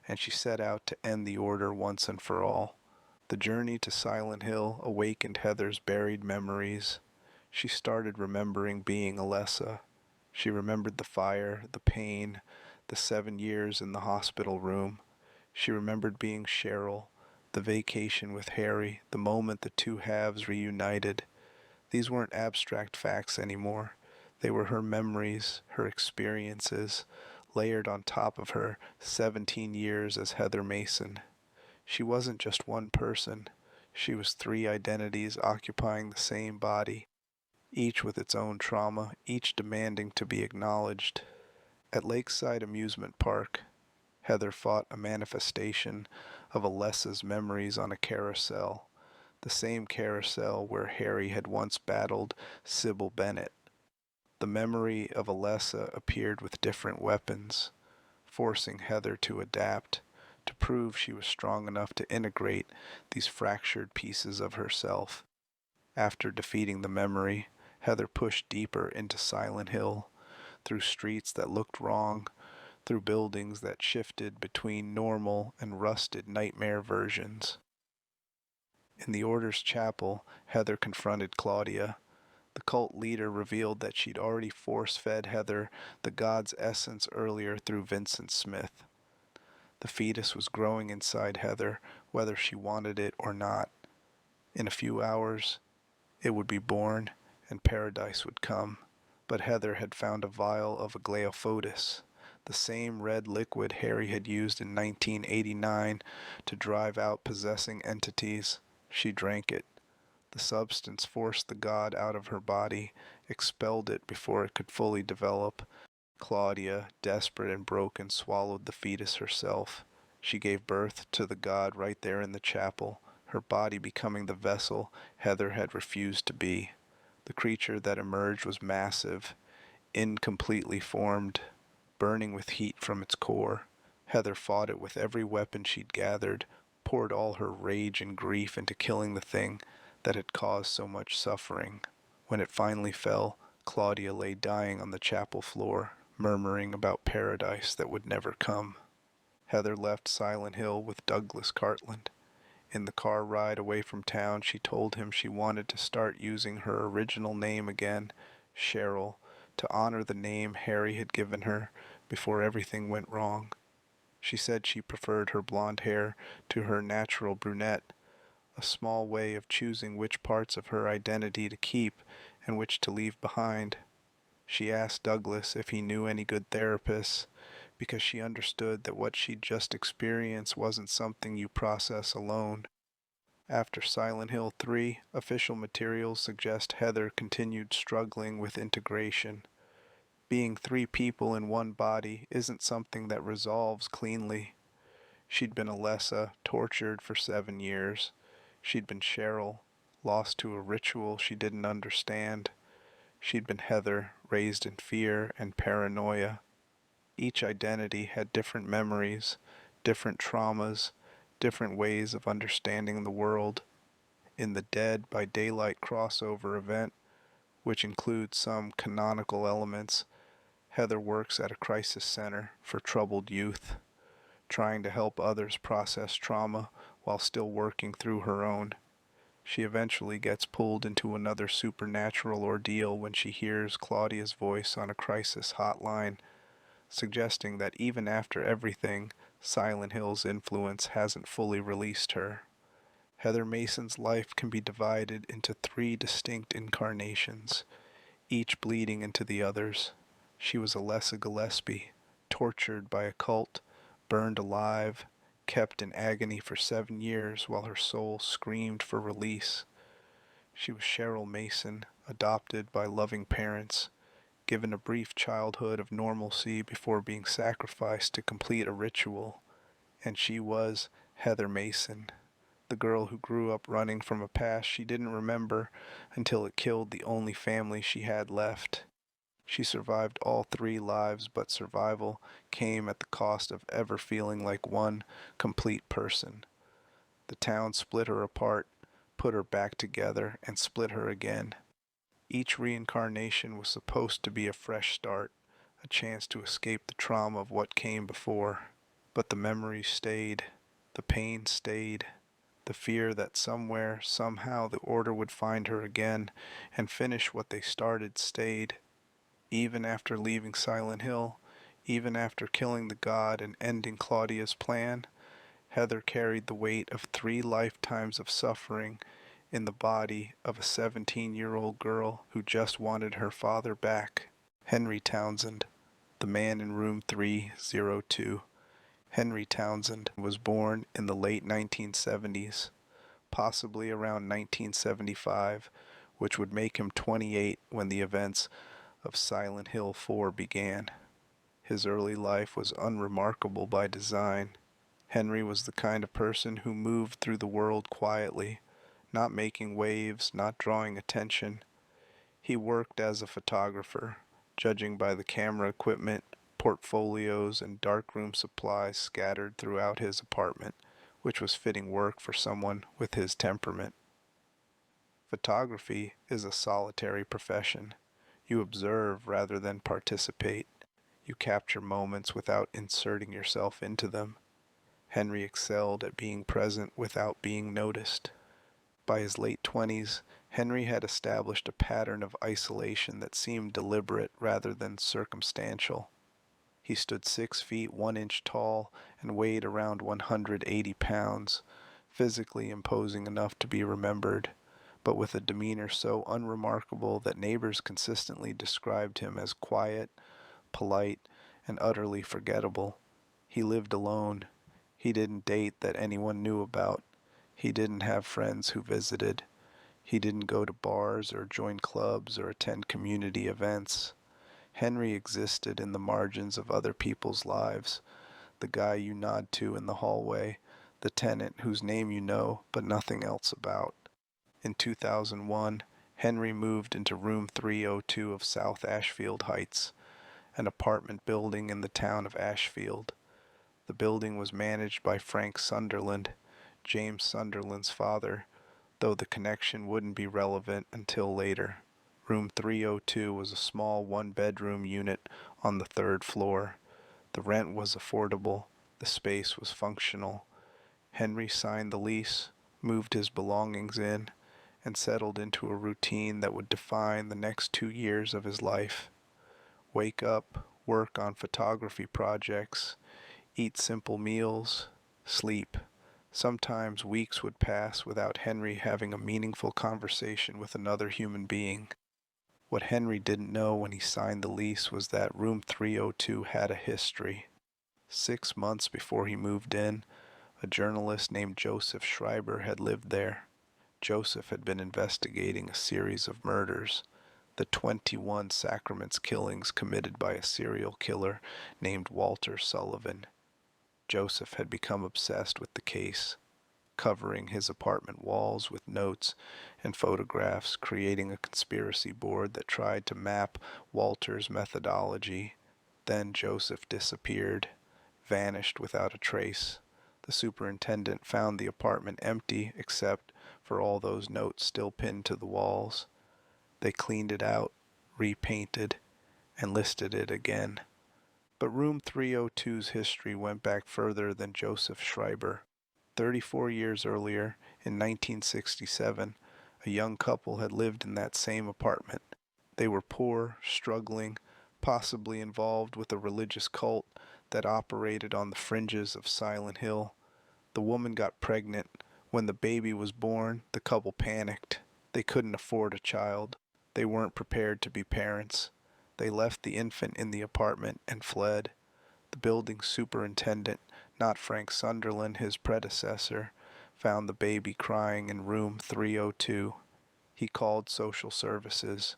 [SPEAKER 1] and she set out to end the Order once and for all. The journey to Silent Hill awakened Heather's buried memories. She started remembering being Alessa. She remembered the fire, the pain, the 7 years in the hospital room. She remembered being Cheryl, the vacation with Harry, the moment the two halves reunited. These weren't abstract facts anymore. They were her memories, her experiences, layered on top of her 17 years as Heather Mason. She wasn't just one person. She was 3 identities occupying the same body, each with its own trauma, each demanding to be acknowledged. At Lakeside Amusement Park, Heather fought a manifestation of Alessa's memories on a carousel, the same carousel where Harry had once battled Sybil Bennett. The memory of Alessa appeared with different weapons, forcing Heather to adapt, to prove she was strong enough to integrate these fractured pieces of herself. After defeating the memory, Heather pushed deeper into Silent Hill, through streets that looked wrong, through buildings that shifted between normal and rusted nightmare versions. In the Order's chapel, Heather confronted Claudia. The cult leader revealed that she'd already force-fed Heather the god's essence earlier through Vincent Smith. The fetus was growing inside Heather, whether she wanted it or not. In a few hours, it would be born, and paradise would come. But Heather had found a vial of aglaophotis, the same red liquid Harry had used in 1989 to drive out possessing entities. She drank it. The substance forced the god out of her body, expelled it before it could fully develop. Claudia, desperate and broken, swallowed the fetus herself. She gave birth to the god right there in the chapel, her body becoming the vessel Heather had refused to be. The creature that emerged was massive, incompletely formed, burning with heat from its core. Heather fought it with every weapon she'd gathered, poured all her rage and grief into killing the thing that had caused so much suffering. When it finally fell, Claudia lay dying on the chapel floor, murmuring about paradise that would never come. Heather left Silent Hill with Douglas Cartland. In the car ride away from town, she told him she wanted to start using her original name again, Cheryl, to honor the name Harry had given her before everything went wrong. She said she preferred her blonde hair to her natural brunette, a small way of choosing which parts of her identity to keep and which to leave behind. She asked Douglas if he knew any good therapists, because she understood that what she'd just experienced wasn't something you process alone. After Silent Hill 3, official materials suggest Heather continued struggling with integration. Being three people in one body isn't something that resolves cleanly. She'd been Alessa, tortured for 7 years. She'd been Cheryl, lost to a ritual she didn't understand. She'd been Heather, raised in fear and paranoia. Each identity had different memories, different traumas, different ways of understanding the world. In the Dead by Daylight crossover event, which includes some canonical elements, Heather works at a crisis center for troubled youth, trying to help others process trauma while still working through her own. She eventually gets pulled into another supernatural ordeal when she hears Claudia's voice on a crisis hotline, suggesting that even after everything, Silent Hill's influence hasn't fully released her. Heather Mason's life can be divided into three distinct incarnations, each bleeding into the others. She was Alessa Gillespie, tortured by a cult, burned alive, kept in agony for 7 years while her soul screamed for release. She was Cheryl Mason, adopted by loving parents, given a brief childhood of normalcy before being sacrificed to complete a ritual. And she was Heather Mason, the girl who grew up running from a past she didn't remember until it killed the only family she had left. She survived all three lives, but survival came at the cost of ever feeling like one complete person. The town split her apart, put her back together, and split her again. Each reincarnation was supposed to be a fresh start, a chance to escape the trauma of what came before. But the memories stayed, the pain stayed, the fear that somewhere, somehow, the Order would find her again and finish what they started stayed. Even after leaving Silent Hill, even after killing the god and ending Claudia's plan, Heather carried the weight of 3 lifetimes of suffering in the body of a 17-year-old girl who just wanted her father back. Henry Townsend, the man in room 302. Henry Townsend was born in the late 1970s, possibly around 1975, which would make him 28 when the events of Silent Hill 4 began. His early life was unremarkable by design. Henry was the kind of person who moved through the world quietly, not making waves, not drawing attention. He worked as a photographer, judging by the camera equipment, portfolios, and darkroom supplies scattered throughout his apartment, which was fitting work for someone with his temperament. Photography is a solitary profession. You observe rather than participate. You capture moments without inserting yourself into them. Henry excelled at being present without being noticed. By his late 20s, Henry had established a pattern of isolation that seemed deliberate rather than circumstantial. He stood 6 feet 1 inch tall and weighed around 180 pounds, physically imposing enough to be remembered, but with a demeanor so unremarkable that neighbors consistently described him as quiet, polite, and utterly forgettable. He lived alone. He didn't date that anyone knew about. He didn't have friends who visited. He didn't go to bars or join clubs or attend community events. Henry existed in the margins of other people's lives, the guy you nod to in the hallway, the tenant whose name you know but nothing else about. In 2001, Henry moved into room 302 of South Ashfield Heights, an apartment building in the town of Ashfield. The building was managed by Frank Sunderland, James Sunderland's father, though the connection wouldn't be relevant until later. Room 302 was a small one-bedroom unit on the third floor. The rent was affordable, the space was functional. Henry signed the lease, moved his belongings in, and settled into a routine that would define the next 2 years of his life. Wake up, work on photography projects, eat simple meals, sleep. Sometimes weeks would pass without Henry having a meaningful conversation with another human being. What Henry didn't know when he signed the lease was that room 302 had a history. 6 months before he moved in, a journalist named Joseph Schreiber had lived there. Joseph had been investigating a series of murders, the 21 Sacraments killings committed by a serial killer named Walter Sullivan. Joseph had become obsessed with the case, covering his apartment walls with notes and photographs, creating a conspiracy board that tried to map Walter's methodology. Then Joseph disappeared, vanished without a trace. The superintendent found the apartment empty except for all those notes still pinned to the walls. They cleaned it out, repainted, and listed it again. But room 302's history went back further than Joseph Schreiber. 34 years earlier, in 1967, a young couple had lived in that same apartment. They were poor, struggling, possibly involved with a religious cult that operated on the fringes of Silent Hill. The woman got pregnant. When the baby was born, the couple panicked. They couldn't afford a child. They weren't prepared to be parents. They left the infant in the apartment and fled. The building superintendent, not Frank Sunderland, his predecessor, found the baby crying in room 302. He called social services.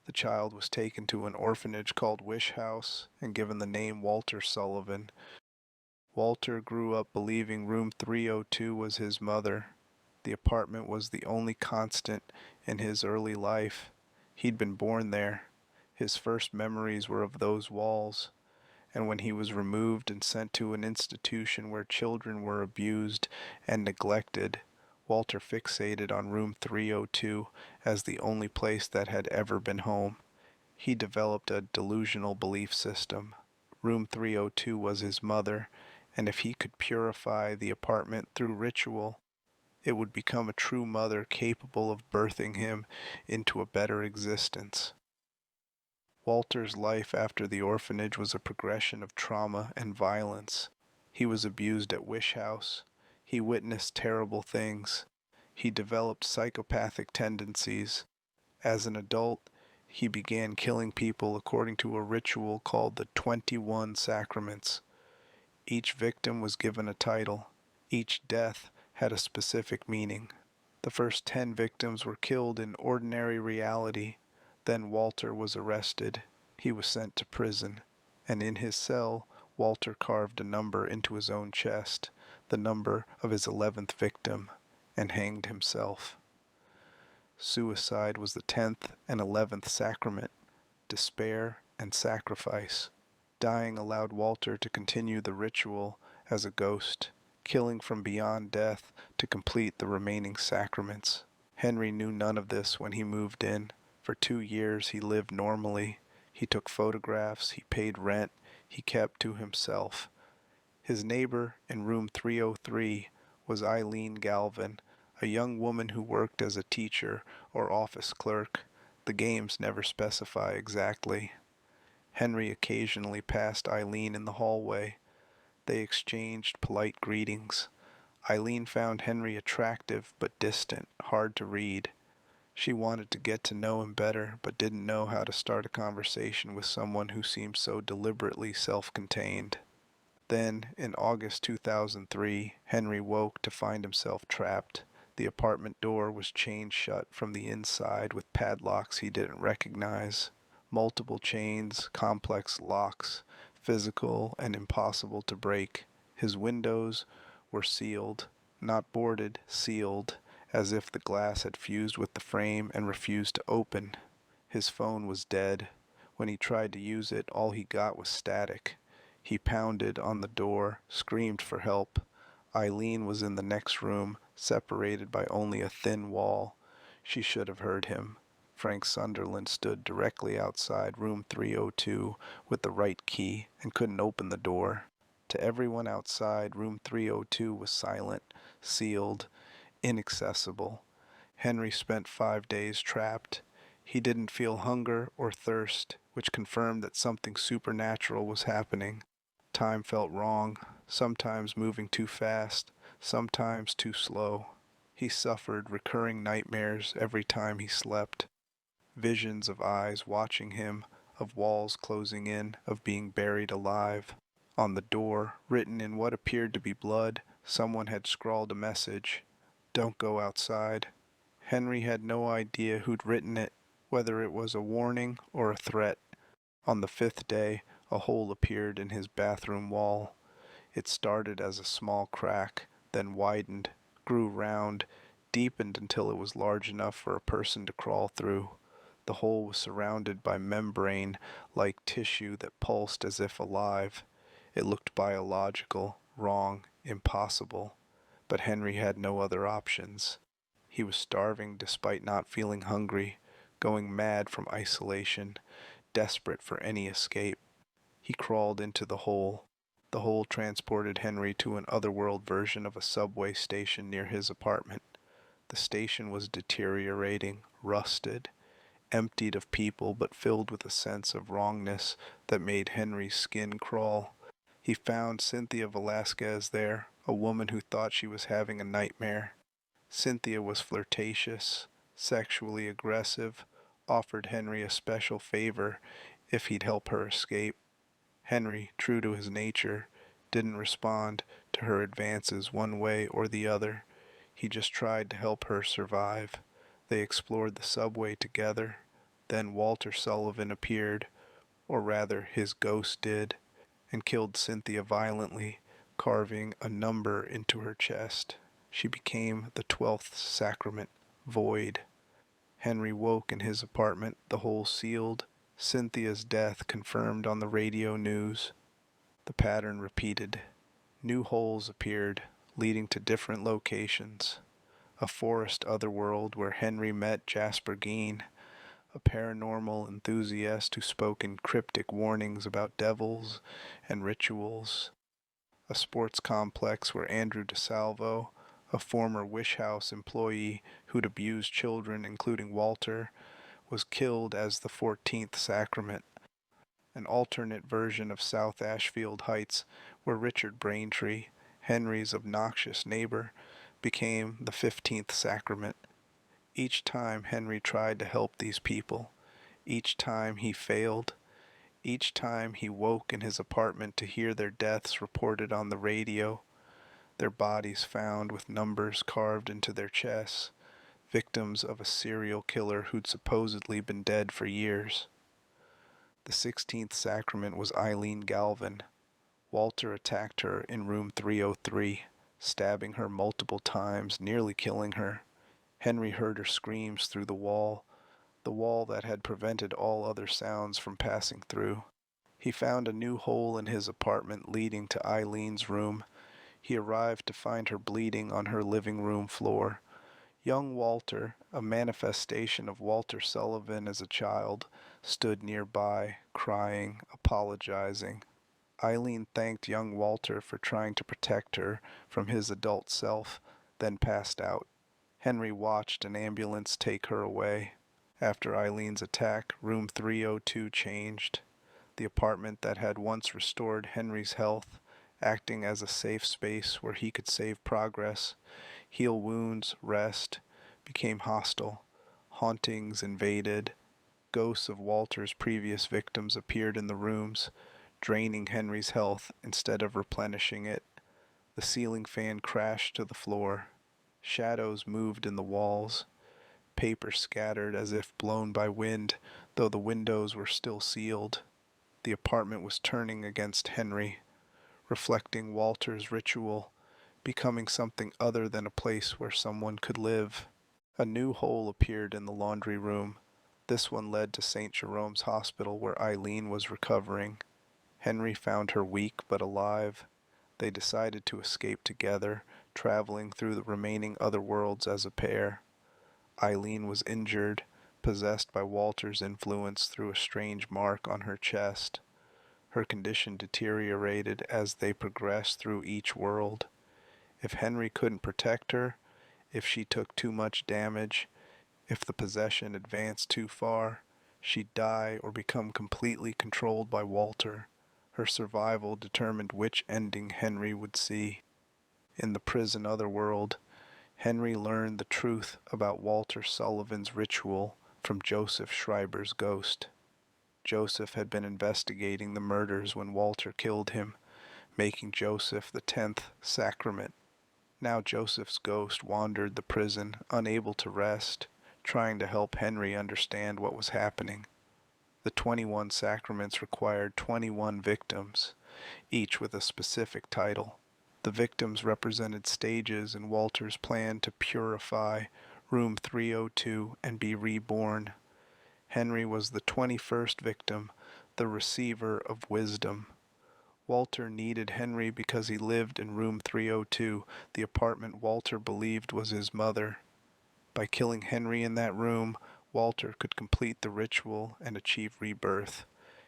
[SPEAKER 1] The child was taken to an orphanage called Wish House and given the name Walter Sullivan. Walter grew up believing room 302 was his mother. The apartment was the only constant in his early life. He'd been born there. His first memories were of those walls. And when he was removed and sent to an institution where children were abused and neglected, Walter fixated on room 302 as the only place that had ever been home. He developed a delusional belief system. Room 302 was his mother, and if he could purify the apartment through ritual, it would become a true mother capable of birthing him into a better existence. Walter's life after the orphanage was a progression of trauma and violence. He was abused at Wish House. He witnessed terrible things. He developed psychopathic tendencies. As an adult, he began killing people according to a ritual called the 21 Sacraments. Each victim was given a title. Each death had a specific meaning. The first 10 victims were killed in ordinary reality. Then Walter was arrested. He was sent to prison, and in his cell, Walter carved a number into his own chest, the number of his 11th victim, and hanged himself. Suicide was the 10th and 11th sacrament, despair and sacrifice. Dying allowed Walter to continue the ritual as a ghost, killing from beyond death to complete the remaining sacraments. Henry knew none of this when he moved in. For 2 years he lived normally. He took photographs, he paid rent, he kept to himself. His neighbor in room 303 was Eileen Galvin, a young woman who worked as a teacher or office clerk. The games never specify exactly. Henry occasionally passed Eileen in the hallway. They exchanged polite greetings. Eileen found Henry attractive but distant, hard to read. She wanted to get to know him better, but didn't know how to start a conversation with someone who seemed so deliberately self-contained. Then, in August 2003, Henry woke to find himself trapped. The apartment door was chained shut from the inside with padlocks he didn't recognize. Multiple chains, complex locks, physical and impossible to break. His windows were sealed, not boarded, sealed, as if the glass had fused with the frame and refused to open. His phone was dead. When he tried to use it, all he got was static. He pounded on the door, screamed for help. Eileen was in the next room, separated by only a thin wall. She should have heard him. Frank Sunderland stood directly outside room 302 with the right key and couldn't open the door. To everyone outside, room 302 was silent, sealed, inaccessible. Henry spent 5 days trapped. He didn't feel hunger or thirst, which confirmed that something supernatural was happening. Time felt wrong, sometimes moving too fast, sometimes too slow. He suffered recurring nightmares every time he slept. Visions of eyes watching him, of walls closing in, of being buried alive. On the door, written in what appeared to be blood, someone had scrawled a message: "Don't go outside." Henry had no idea who'd written it, whether it was a warning or a threat. On the 5th day, a hole appeared in his bathroom wall. It started as a small crack, then widened, grew round, deepened until it was large enough for a person to crawl through. The hole was surrounded by membrane-like tissue that pulsed as if alive. It looked biological, wrong, impossible. But Henry had no other options. He was starving despite not feeling hungry, going mad from isolation, desperate for any escape. He crawled into the hole. The hole transported Henry to an otherworld version of a subway station near his apartment. The station was deteriorating, rusted, emptied of people but filled with a sense of wrongness that made Henry's skin crawl. He found Cynthia Velasquez there, a woman who thought she was having a nightmare. Cynthia was flirtatious, sexually aggressive, offered Henry a special favor if he'd help her escape. Henry, true to his nature, didn't respond to her advances one way or the other. He just tried to help her survive. They explored the subway together. Then Walter Sullivan appeared, or rather his ghost did, and killed Cynthia violently, carving a number into her chest. She became the 12th sacrament, void. Henry woke in his apartment, the hole sealed, Cynthia's death confirmed on the radio news. The pattern repeated. New holes appeared, leading to different locations. A forest otherworld where Henry met Jasper Gein, a paranormal enthusiast who spoke in cryptic warnings about devils and rituals. A sports complex where Andrew DeSalvo, a former Wish House employee who'd abused children, including Walter, was killed as the 14th sacrament. An alternate version of South Ashfield Heights where Richard Braintree, Henry's obnoxious neighbor, became the 15th sacrament. Each time Henry tried to help these people. Each time he failed. Each time he woke in his apartment to hear their deaths reported on the radio, their bodies found with numbers carved into their chests, victims of a serial killer who'd supposedly been dead for years. The 16th sacrament was Eileen Galvin. Walter attacked her in room 303, stabbing her multiple times, nearly killing her. Henry heard her screams through the wall that had prevented all other sounds from passing through. He found a new hole in his apartment leading to Eileen's room. He arrived to find her bleeding on her living room floor. Young Walter, a manifestation of Walter Sullivan as a child, stood nearby, crying, apologizing. Eileen thanked young Walter for trying to protect her from his adult self, then passed out. Henry watched an ambulance take her away. After Eileen's attack, room 302 changed. The apartment that had once restored Henry's health, acting as a safe space where he could save progress, heal wounds, rest, became hostile. Hauntings invaded. Ghosts of Walter's previous victims appeared in the rooms, draining Henry's health instead of replenishing it. The ceiling fan crashed to the floor. Shadows moved in the walls. Paper scattered as if blown by wind. The Though the windows were still sealed, the apartment was turning against Henry, reflecting Walter's ritual, becoming something other than a place where someone could live. A new hole appeared in the laundry room. This one led to St. Jerome's Hospital where Eileen was recovering. Henry found her weak but alive. They decided to escape together, traveling through the remaining other worlds as a pair. Eileen was injured, possessed by Walter's influence through a strange mark on her chest. Her condition deteriorated as they progressed through each world. If Henry couldn't protect her, if she took too much damage, if the possession advanced too far, she'd die or become completely controlled by Walter. Her survival determined which ending Henry would see. In the prison otherworld, Henry learned the truth about Walter Sullivan's ritual from Joseph Schreiber's ghost. Joseph had been investigating the murders when Walter killed him, making Joseph the 10th sacrament. Now Joseph's ghost wandered the prison, unable to rest, trying to help Henry understand what was happening. The 21 sacraments required 21 victims, each with a specific title. The victims represented stages in Walter's plan to purify Room 302 and be reborn. Henry was the 21st victim, the receiver of wisdom. Walter needed Henry because he lived in room 302, the apartment Walter believed was his mother. By killing Henry in that room, Walter could complete the ritual and achieve rebirth.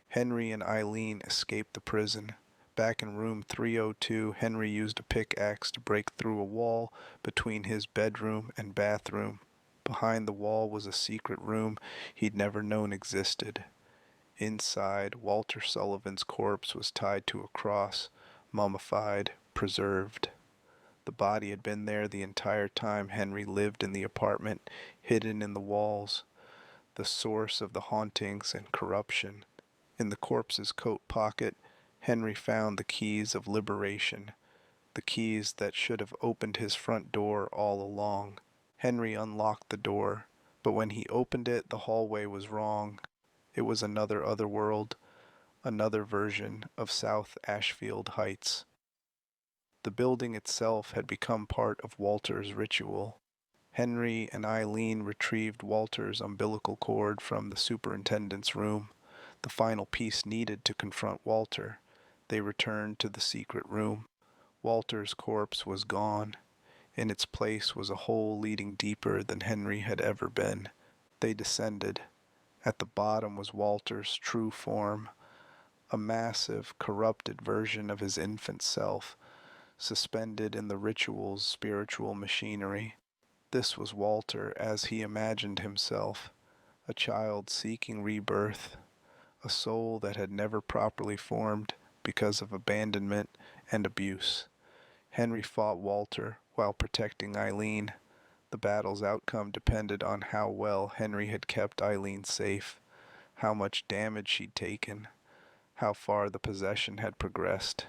[SPEAKER 1] Henry and Eileen escaped the prison. Back in room 302, Henry used a pickaxe to break through a wall between his bedroom and bathroom. Behind the wall was a secret room he'd never known existed. Inside, Walter Sullivan's corpse was tied to a cross, mummified, preserved. The body had been there the entire time Henry lived in the apartment, hidden in the walls, the source of the hauntings and corruption. In the corpse's coat pocket, Henry found the keys of liberation, the keys that should have opened his front door all along. Henry unlocked the door, but when he opened it, the hallway was wrong. It was another otherworld, another version of South Ashfield Heights. The building itself had become part of Walter's ritual. Henry and Eileen retrieved Walter's umbilical cord from the superintendent's room, the final piece needed to confront Walter. They returned to the secret room. Walter's corpse was gone. In its place was a hole leading deeper than Henry had ever been. They descended. At the bottom was Walter's true form, a massive, corrupted version of his infant self, suspended in the ritual's spiritual machinery. This was Walter as he imagined himself, a child seeking rebirth, a soul that had never properly formed because of abandonment and abuse. Henry fought Walter while protecting Eileen. The battle's outcome depended on how well Henry had kept Eileen safe, how much damage she'd taken, how far the possession had progressed.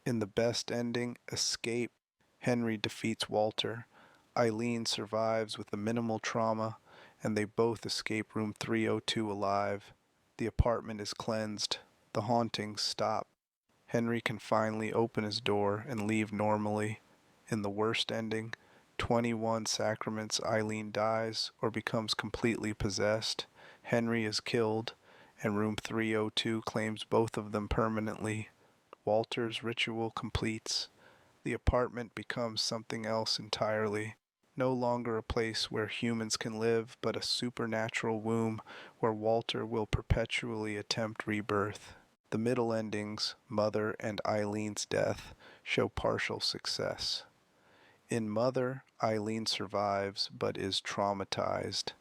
[SPEAKER 1] In the best ending, escape, Henry defeats Walter. Eileen survives with a minimal trauma, and they both escape room 302 alive. The apartment is cleansed. The hauntings stop. Henry can finally open his door and leave normally. In the worst ending, 21 sacraments, Eileen dies or becomes completely possessed. Henry is killed, and room 302 claims both of them permanently. Walter's ritual completes. The apartment becomes something else entirely. No longer a place where humans can live, but a supernatural womb where Walter will perpetually attempt rebirth. The middle endings, Mother and Eileen's death, show partial success. In Mother, Eileen survives but is traumatized.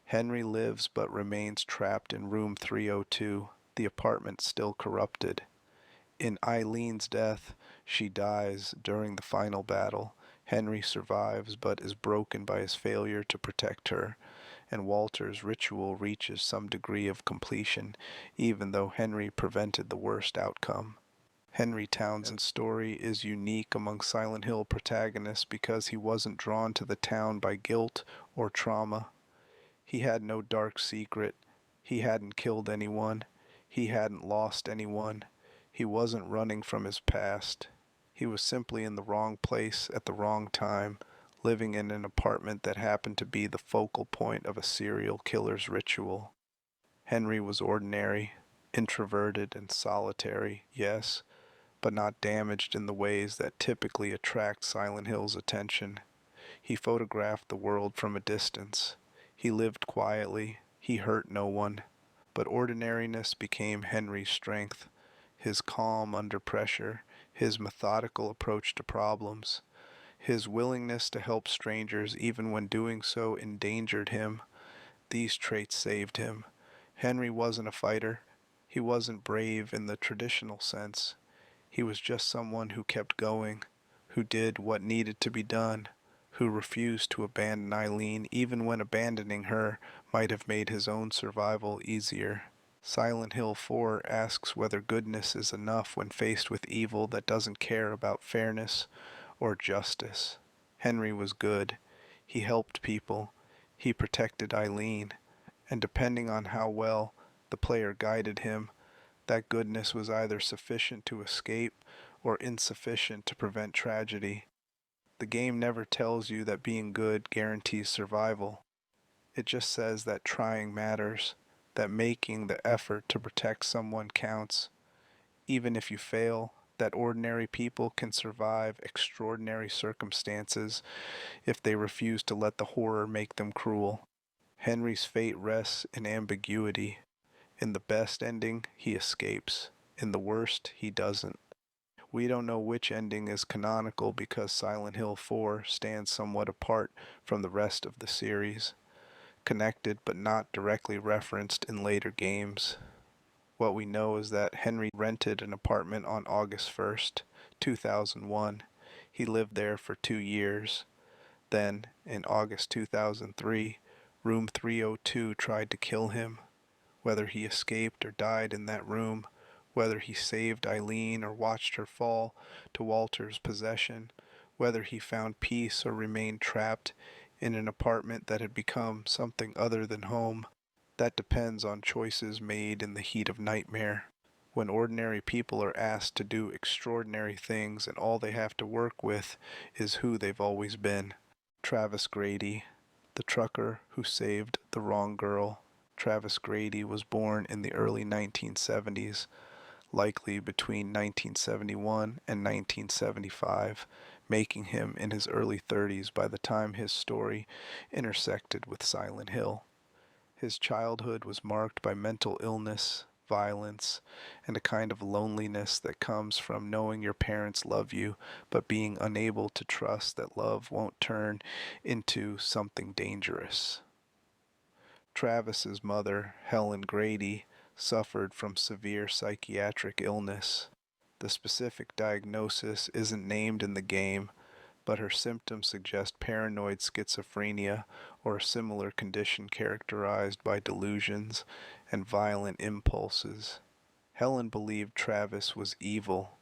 [SPEAKER 1] Henry lives but remains trapped in room 302, the apartment still corrupted. In Eileen's death, she dies during the final battle. Henry survives but is broken by his failure to protect her, and Walter's ritual reaches some degree of completion, even though Henry prevented the worst outcome. Henry Townsend's story is unique among Silent Hill protagonists because he wasn't drawn to the town by guilt or trauma. He had no dark secret. He hadn't killed anyone. He hadn't lost anyone. He wasn't running from his past. He was simply in the wrong place at the wrong time, living in an apartment that happened to be the focal point of a serial killer's ritual. Henry was ordinary, introverted and solitary, yes, but not damaged in the ways that typically attract Silent Hill's attention. He photographed the world from a distance. He lived quietly. He hurt no one. But ordinariness became Henry's strength, his calm under pressure, his methodical approach to problems, his willingness to help strangers even when doing so endangered him. These traits saved him. Henry wasn't a fighter. He wasn't brave in the traditional sense. He was just someone who kept going, who did what needed to be done, who refused to abandon Eileen even when abandoning her might have made his own survival easier. Silent Hill 4 asks whether goodness is enough when faced with evil that doesn't care about fairness or justice. Henry was good. He helped people. He protected Eileen. And depending on how well the player guided him, that goodness was either sufficient to escape or insufficient to prevent tragedy. The game never tells you that being good guarantees survival. It just says that trying matters, that making the effort to protect someone counts. Even if you fail, that ordinary people can survive extraordinary circumstances if they refuse to let the horror make them cruel. Henry's fate rests in ambiguity. In the best ending, he escapes. In the worst, he doesn't. We don't know which ending is canonical because Silent Hill 4 stands somewhat apart from the rest of the series, connected but not directly referenced in later games. What we know is that Henry rented an apartment on August 1st, 2001. He lived there for 2 years. Then, in August 2003, Room 302 tried to kill him. Whether he escaped or died in that room, whether he saved Eileen or watched her fall to Walter's possession, whether he found peace or remained trapped in an apartment that had become something other than home, that depends on choices made in the heat of nightmare. When ordinary people are asked to do extraordinary things and all they have to work with is who they've always been. Travis Grady, the trucker who saved the wrong girl. Travis Grady was born in the early 1970s, likely between 1971 and 1975, making him in his early 30s by the time his story intersected with Silent Hill. His childhood was marked by mental illness, violence, and a kind of loneliness that comes from knowing your parents love you, but being unable to trust that love won't turn into something dangerous. Travis's mother, Helen Grady, suffered from severe psychiatric illness. The specific diagnosis isn't named in the game, but her symptoms suggest paranoid schizophrenia or a similar condition characterized by delusions and violent impulses. Helen believed Travis was evil,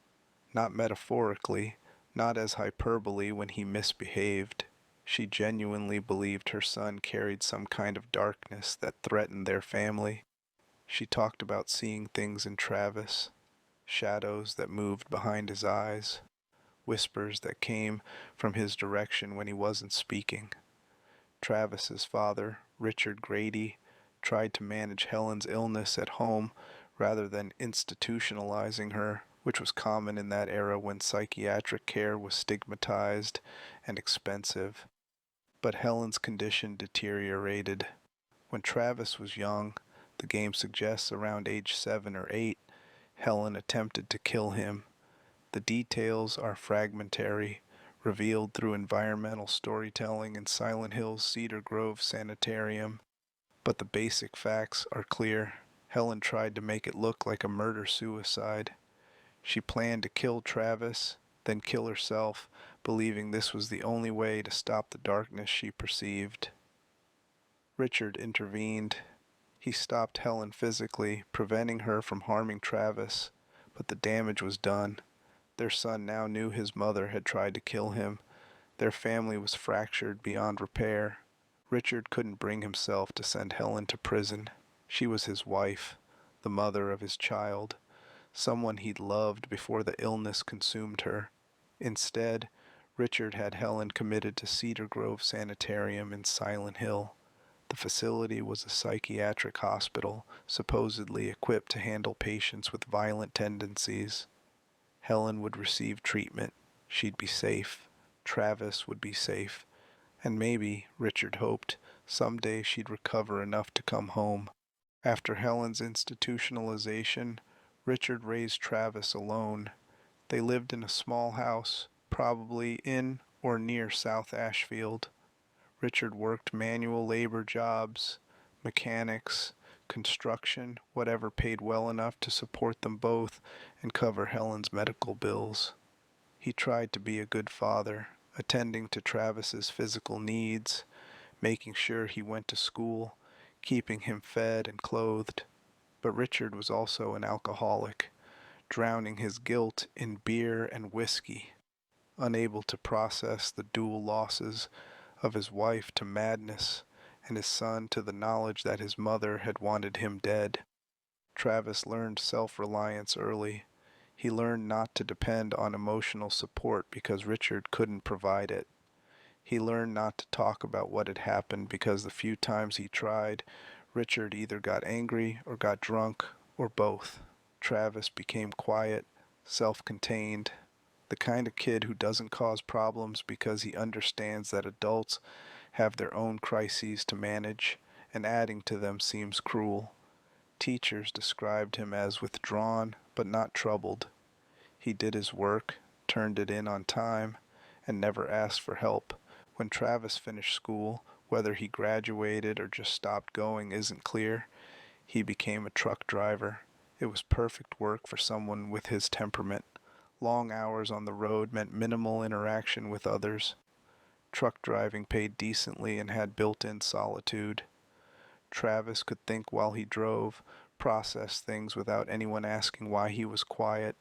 [SPEAKER 1] not metaphorically, not as hyperbole when he misbehaved. She genuinely believed her son carried some kind of darkness that threatened their family. She talked about seeing things in Travis, shadows that moved behind his eyes, whispers that came from his direction when he wasn't speaking. Travis's father, Richard Grady, tried to manage Helen's illness at home rather than institutionalizing her, which was common in that era when psychiatric care was stigmatized and expensive. But Helen's condition deteriorated. When Travis was young, the game suggests around age 7 or 8, Helen attempted to kill him. The details are fragmentary, revealed through environmental storytelling in Silent Hill's Cedar Grove Sanitarium, but the basic facts are clear. Helen tried to make it look like a murder-suicide. She planned to kill Travis, then kill herself, believing this was the only way to stop the darkness she perceived. Richard intervened. He stopped Helen physically, preventing her from harming Travis, but the damage was done. Their son now knew his mother had tried to kill him. Their family was fractured beyond repair. Richard couldn't bring himself to send Helen to prison. She was his wife, the mother of his child, someone he'd loved before the illness consumed her. Instead, Richard had Helen committed to Cedar Grove Sanitarium in Silent Hill. The facility was a psychiatric hospital, supposedly equipped to handle patients with violent tendencies. Helen would receive treatment. She'd be safe. Travis would be safe. And maybe, Richard hoped, someday she'd recover enough to come home. After Helen's institutionalization, Richard raised Travis alone. They lived in a small house, probably in or near South Ashfield. Richard worked manual labor jobs, mechanics, construction, whatever paid well enough to support them both and cover Helen's medical bills. He tried to be a good father, attending to Travis's physical needs, making sure he went to school, keeping him fed and clothed. But Richard was also an alcoholic, drowning his guilt in beer and whiskey, unable to process the dual losses of his wife to madness and his son to the knowledge that his mother had wanted him dead. Travis learned self-reliance early. He learned not to depend on emotional support because Richard couldn't provide it. He learned not to talk about what had happened because the few times he tried, Richard either got angry or got drunk or both. Travis became quiet, self-contained, the kind of kid who doesn't cause problems because he understands that adults have their own crises to manage, and adding to them seems cruel. Teachers described him as withdrawn but not troubled. He did his work, turned it in on time, and never asked for help. When Travis finished school, whether he graduated or just stopped going isn't clear, he became a truck driver. It was perfect work for someone with his temperament. Long hours on the road meant minimal interaction with others. Truck driving paid decently and had built-in solitude. Travis could think while he drove, process things without anyone asking why he was quiet,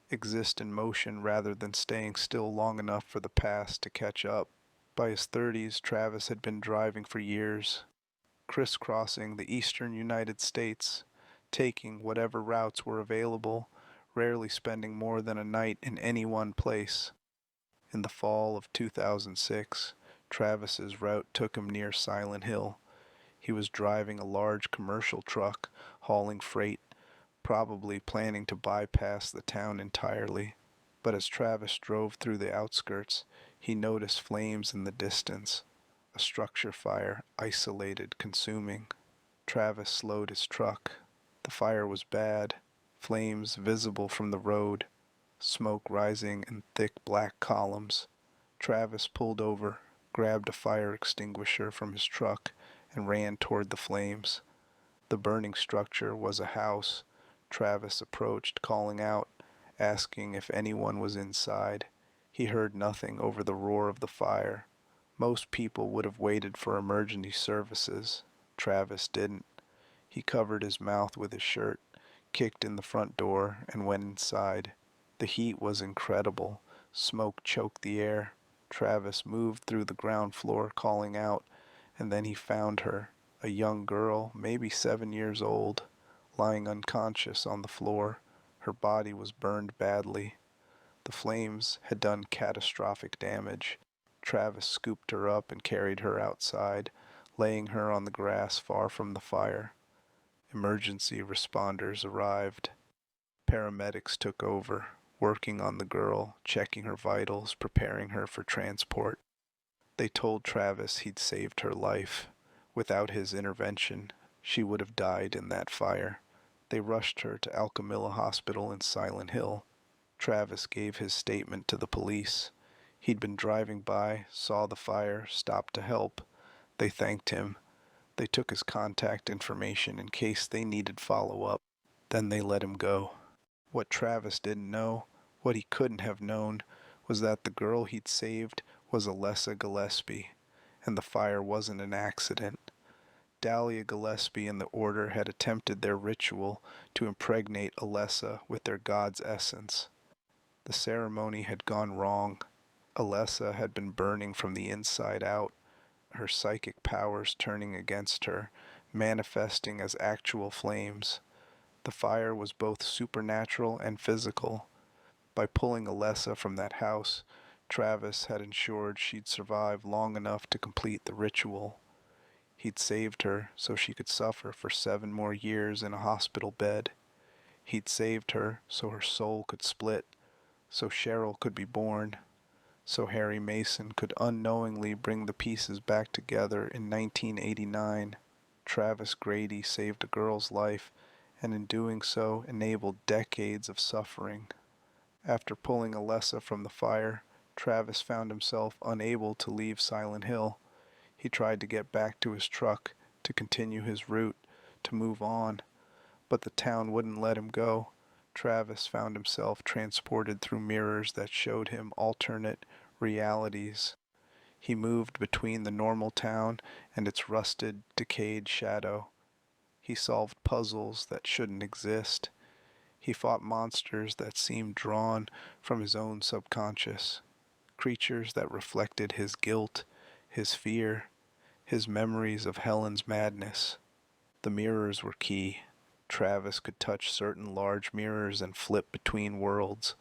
[SPEAKER 1] exist in motion rather than staying still long enough for the past to catch up. By his 30s, Travis had been driving for years, crisscrossing the eastern United States, taking whatever routes were available, rarely spending more than a night in any one place. In the fall of 2006, Travis's route took him near Silent Hill. He was driving a large commercial truck, hauling freight, probably planning to bypass the town entirely. But as Travis drove through the outskirts, he noticed flames in the distance. A structure fire, isolated, consuming. Travis slowed his truck. The fire was bad, flames visible from the road, smoke rising in thick black columns. Travis pulled over, grabbed a fire extinguisher from his truck, and ran toward the flames. The burning structure was a house. Travis approached, calling out, asking if anyone was inside. He heard nothing over the roar of the fire. Most people would have waited for emergency services. Travis didn't. He covered his mouth with his shirt, kicked in the front door, and went inside. The heat was incredible. Smoke choked the air. Travis moved through the ground floor, calling out, and then he found her, a young girl, maybe 7 years old, lying unconscious on the floor. Her body was burned badly. The flames had done catastrophic damage. Travis scooped her up and carried her outside, laying her on the grass far from the fire. Emergency responders arrived. Paramedics took over, working on the girl, checking her vitals, preparing her for transport. They told Travis he'd saved her life. Without his intervention, she would have died in that fire. They rushed her to Alchemilla Hospital in Silent Hill. Travis gave his statement to the police. He'd been driving by, saw the fire, stopped to help. They thanked him. They took his contact information in case they needed follow-up. Then they let him go. What Travis didn't know, what he couldn't have known, was that the girl he'd saved was Alessa Gillespie, and the fire wasn't an accident. Dahlia Gillespie and the Order had attempted their ritual to impregnate Alessa with their god's essence. The ceremony had gone wrong. Alessa had been burning from the inside out, her psychic powers turning against her, manifesting as actual flames. The fire was both supernatural and physical. By pulling Alessa from that house, Travis had ensured she'd survive long enough to complete the ritual. He'd saved her so she could suffer for 7 more years in a hospital bed. He'd saved her so her soul could split, so Cheryl could be born, so Harry Mason could unknowingly bring the pieces back together in 1989. Travis Grady saved a girl's life, and in doing so enabled decades of suffering. After pulling Alessa from the fire, Travis found himself unable to leave Silent Hill. He tried to get back to his truck, to continue his route, to move on, but the town wouldn't let him go. Travis found himself transported through mirrors that showed him alternate realities. He moved between the normal town and its rusted, decayed shadow. He solved puzzles that shouldn't exist. He fought monsters that seemed drawn from his own subconscious, creatures that reflected his guilt, his fear, his memories of Helen's madness. The mirrors were key. Travis could touch certain large mirrors and flip between worlds.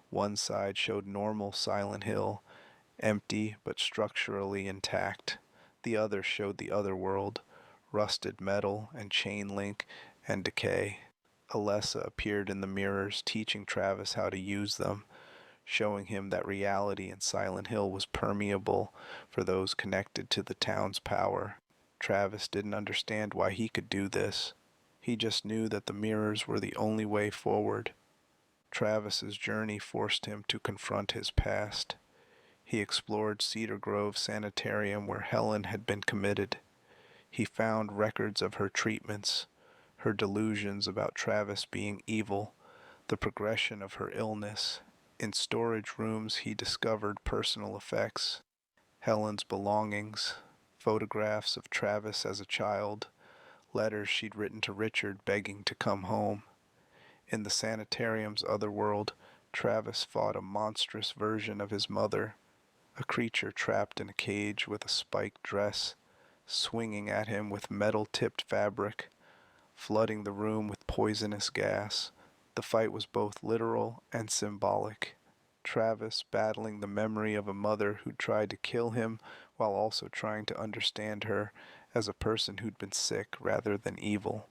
[SPEAKER 1] One side showed normal Silent Hill, empty but structurally intact. The other showed the other world, rusted metal and chain link and decay. Alessa appeared in the mirrors, teaching Travis how to use them, showing him that reality in Silent Hill was permeable for those connected to the town's power. Travis didn't understand why he could do this. He just knew that the mirrors were the only way forward. Travis's journey forced him to confront his past. He explored Cedar Grove Sanitarium where Helen had been committed. He found records of her treatments, her delusions about Travis being evil, the progression of her illness. In storage rooms, he discovered personal effects, Helen's belongings, photographs of Travis as a child, letters she'd written to Richard begging to come home. In the sanitarium's other world, Travis fought a monstrous version of his mother, a creature trapped in a cage with a spiked dress, swinging at him with metal-tipped fabric, flooding the room with poisonous gas. The fight was both literal and symbolic. Travis battling the memory of a mother who tried to kill him while also trying to understand her as a person who'd been sick rather than evil.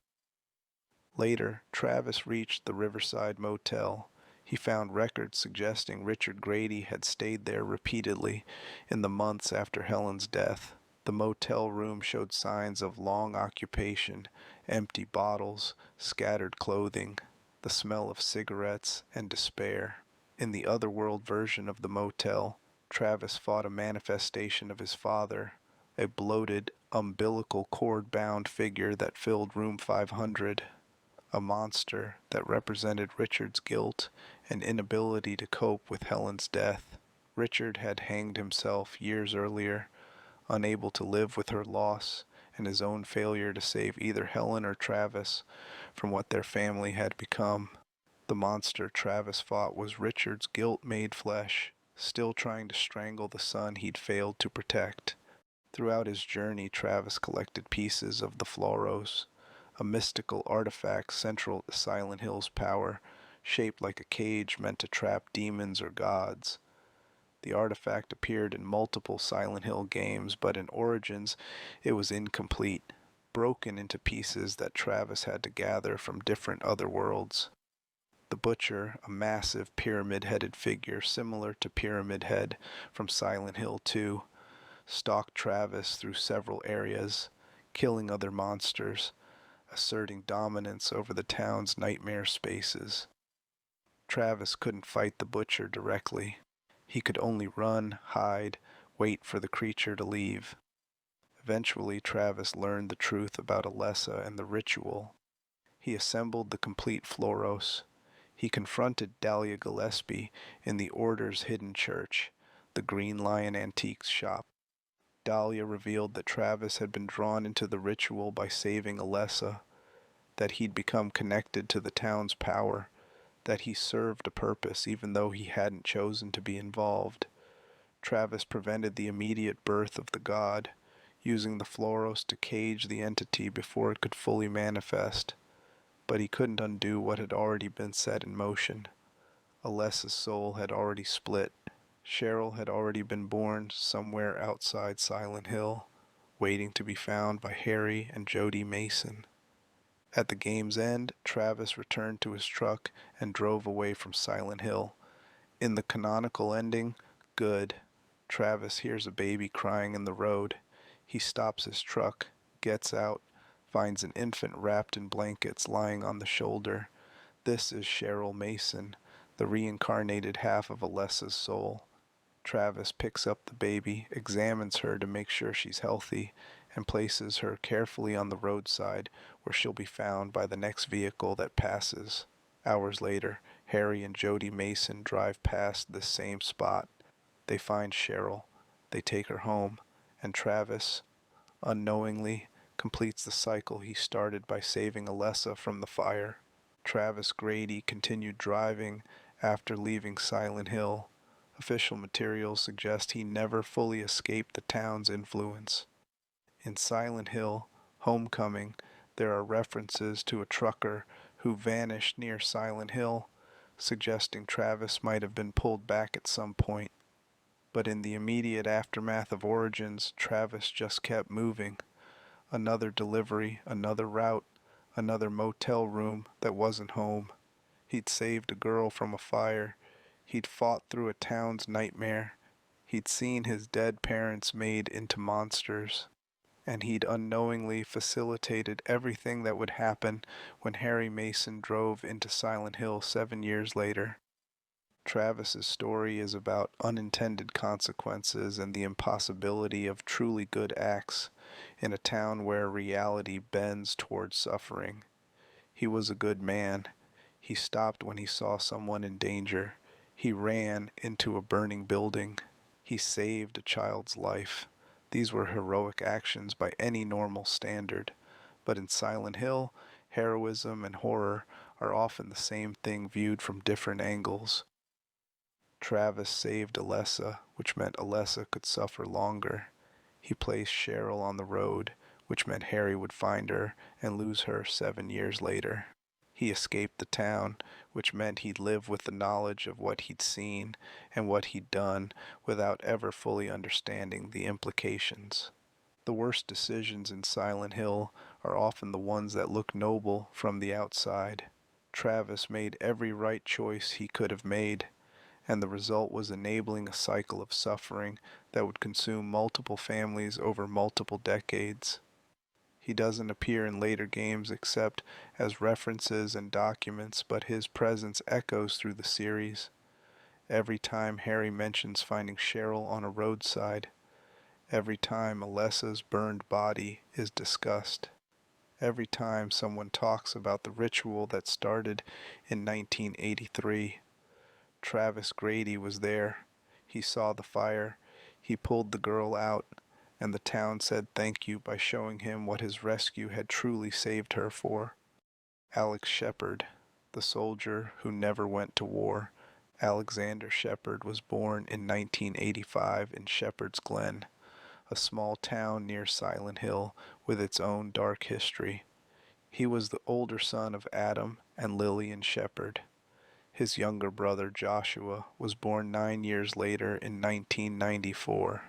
[SPEAKER 1] Later, Travis reached the Riverside Motel. He found records suggesting Richard Grady had stayed there repeatedly in the months after Helen's death. The motel room showed signs of long occupation, empty bottles, scattered clothing, the smell of cigarettes, and despair. In the otherworld version of the motel, Travis fought a manifestation of his father, a bloated, umbilical cord-bound figure that filled room 500. A monster that represented Richard's guilt and inability to cope with Helen's death. Richard had hanged himself years earlier, unable to live with her loss and his own failure to save either Helen or Travis from what their family had become. The monster Travis fought was Richard's guilt made flesh, still trying to strangle the son he'd failed to protect. Throughout his journey, Travis collected pieces of the Floros, a mystical artifact central to Silent Hill's power, shaped like a cage meant to trap demons or gods. The artifact appeared in multiple Silent Hill games, but in Origins it was incomplete, broken into pieces that Travis had to gather from different other worlds. The Butcher, a massive pyramid-headed figure similar to Pyramid Head from Silent Hill 2, stalked Travis through several areas, killing other monsters, asserting dominance over the town's nightmare spaces. Travis couldn't fight the Butcher directly. He could only run, hide, wait for the creature to leave. Eventually, Travis learned the truth about Alessa and the ritual. He assembled the complete Floros. He confronted Dahlia Gillespie in the Order's hidden church, the Green Lion Antiques shop. Dahlia revealed that Travis had been drawn into the ritual by saving Alessa, that he'd become connected to the town's power, that he served a purpose even though he hadn't chosen to be involved. Travis prevented the immediate birth of the god, using the Floros to cage the entity before it could fully manifest. But he couldn't undo what had already been set in motion. Alessa's soul had already split. Cheryl had already been born somewhere outside Silent Hill, waiting to be found by Harry and Jody Mason. At the game's end, Travis returned to his truck and drove away from Silent Hill. In the canonical ending, good. Travis hears a baby crying in the road. He stops his truck, gets out, finds an infant wrapped in blankets lying on the shoulder. This is Cheryl Mason, the reincarnated half of Alessa's soul. Travis picks up the baby, examines her to make sure she's healthy, and places her carefully on the roadside where she'll be found by the next vehicle that passes. Hours later, Harry and Jody Mason drive past this same spot. They find Cheryl. They take her home, and Travis, unknowingly, completes the cycle he started by saving Alessa from the fire. Travis Grady continued driving after leaving Silent Hill. Official materials suggest he never fully escaped the town's influence. In Silent Hill, Homecoming, there are references to a trucker who vanished near Silent Hill, suggesting Travis might have been pulled back at some point. But in the immediate aftermath of Origins, Travis just kept moving. Another delivery, another route, another motel room that wasn't home. He'd saved a girl from a fire. He'd fought through a town's nightmare. He'd seen his dead parents made into monsters. And he'd unknowingly facilitated everything that would happen when Harry Mason drove into Silent Hill 7 years later. Travis's story is about unintended consequences and the impossibility of truly good acts in a town where reality bends towards suffering. He was a good man. He stopped when he saw someone in danger. He ran into a burning building. He saved a child's life. These were heroic actions by any normal standard. But in Silent Hill, heroism and horror are often the same thing viewed from different angles. Travis saved Alessa, which meant Alessa could suffer longer. He placed Cheryl on the road, which meant Harry would find her and lose her 7 years later. He escaped the town, which meant he'd live with the knowledge of what he'd seen and what he'd done without ever fully understanding the implications. The worst decisions in Silent Hill are often the ones that look noble from the outside. Travis made every right choice he could have made, and the result was enabling a cycle of suffering that would consume multiple families over multiple decades. He doesn't appear in later games except as references and documents, but his presence echoes through the series. Every time Harry mentions finding Cheryl on a roadside, every time Alessa's burned body is discussed, every time someone talks about the ritual that started in 1983, Travis Grady was there. He saw the fire. He pulled the girl out, and the town said thank you by showing him what his rescue had truly saved her for. Alex Shepard, the soldier who never went to war. Alexander Shepard was born in 1985 in Shepherd's Glen, a small town near Silent Hill with its own dark history. He was the older son of Adam and Lillian Shepard. His younger brother Joshua was born 9 years later in 1994.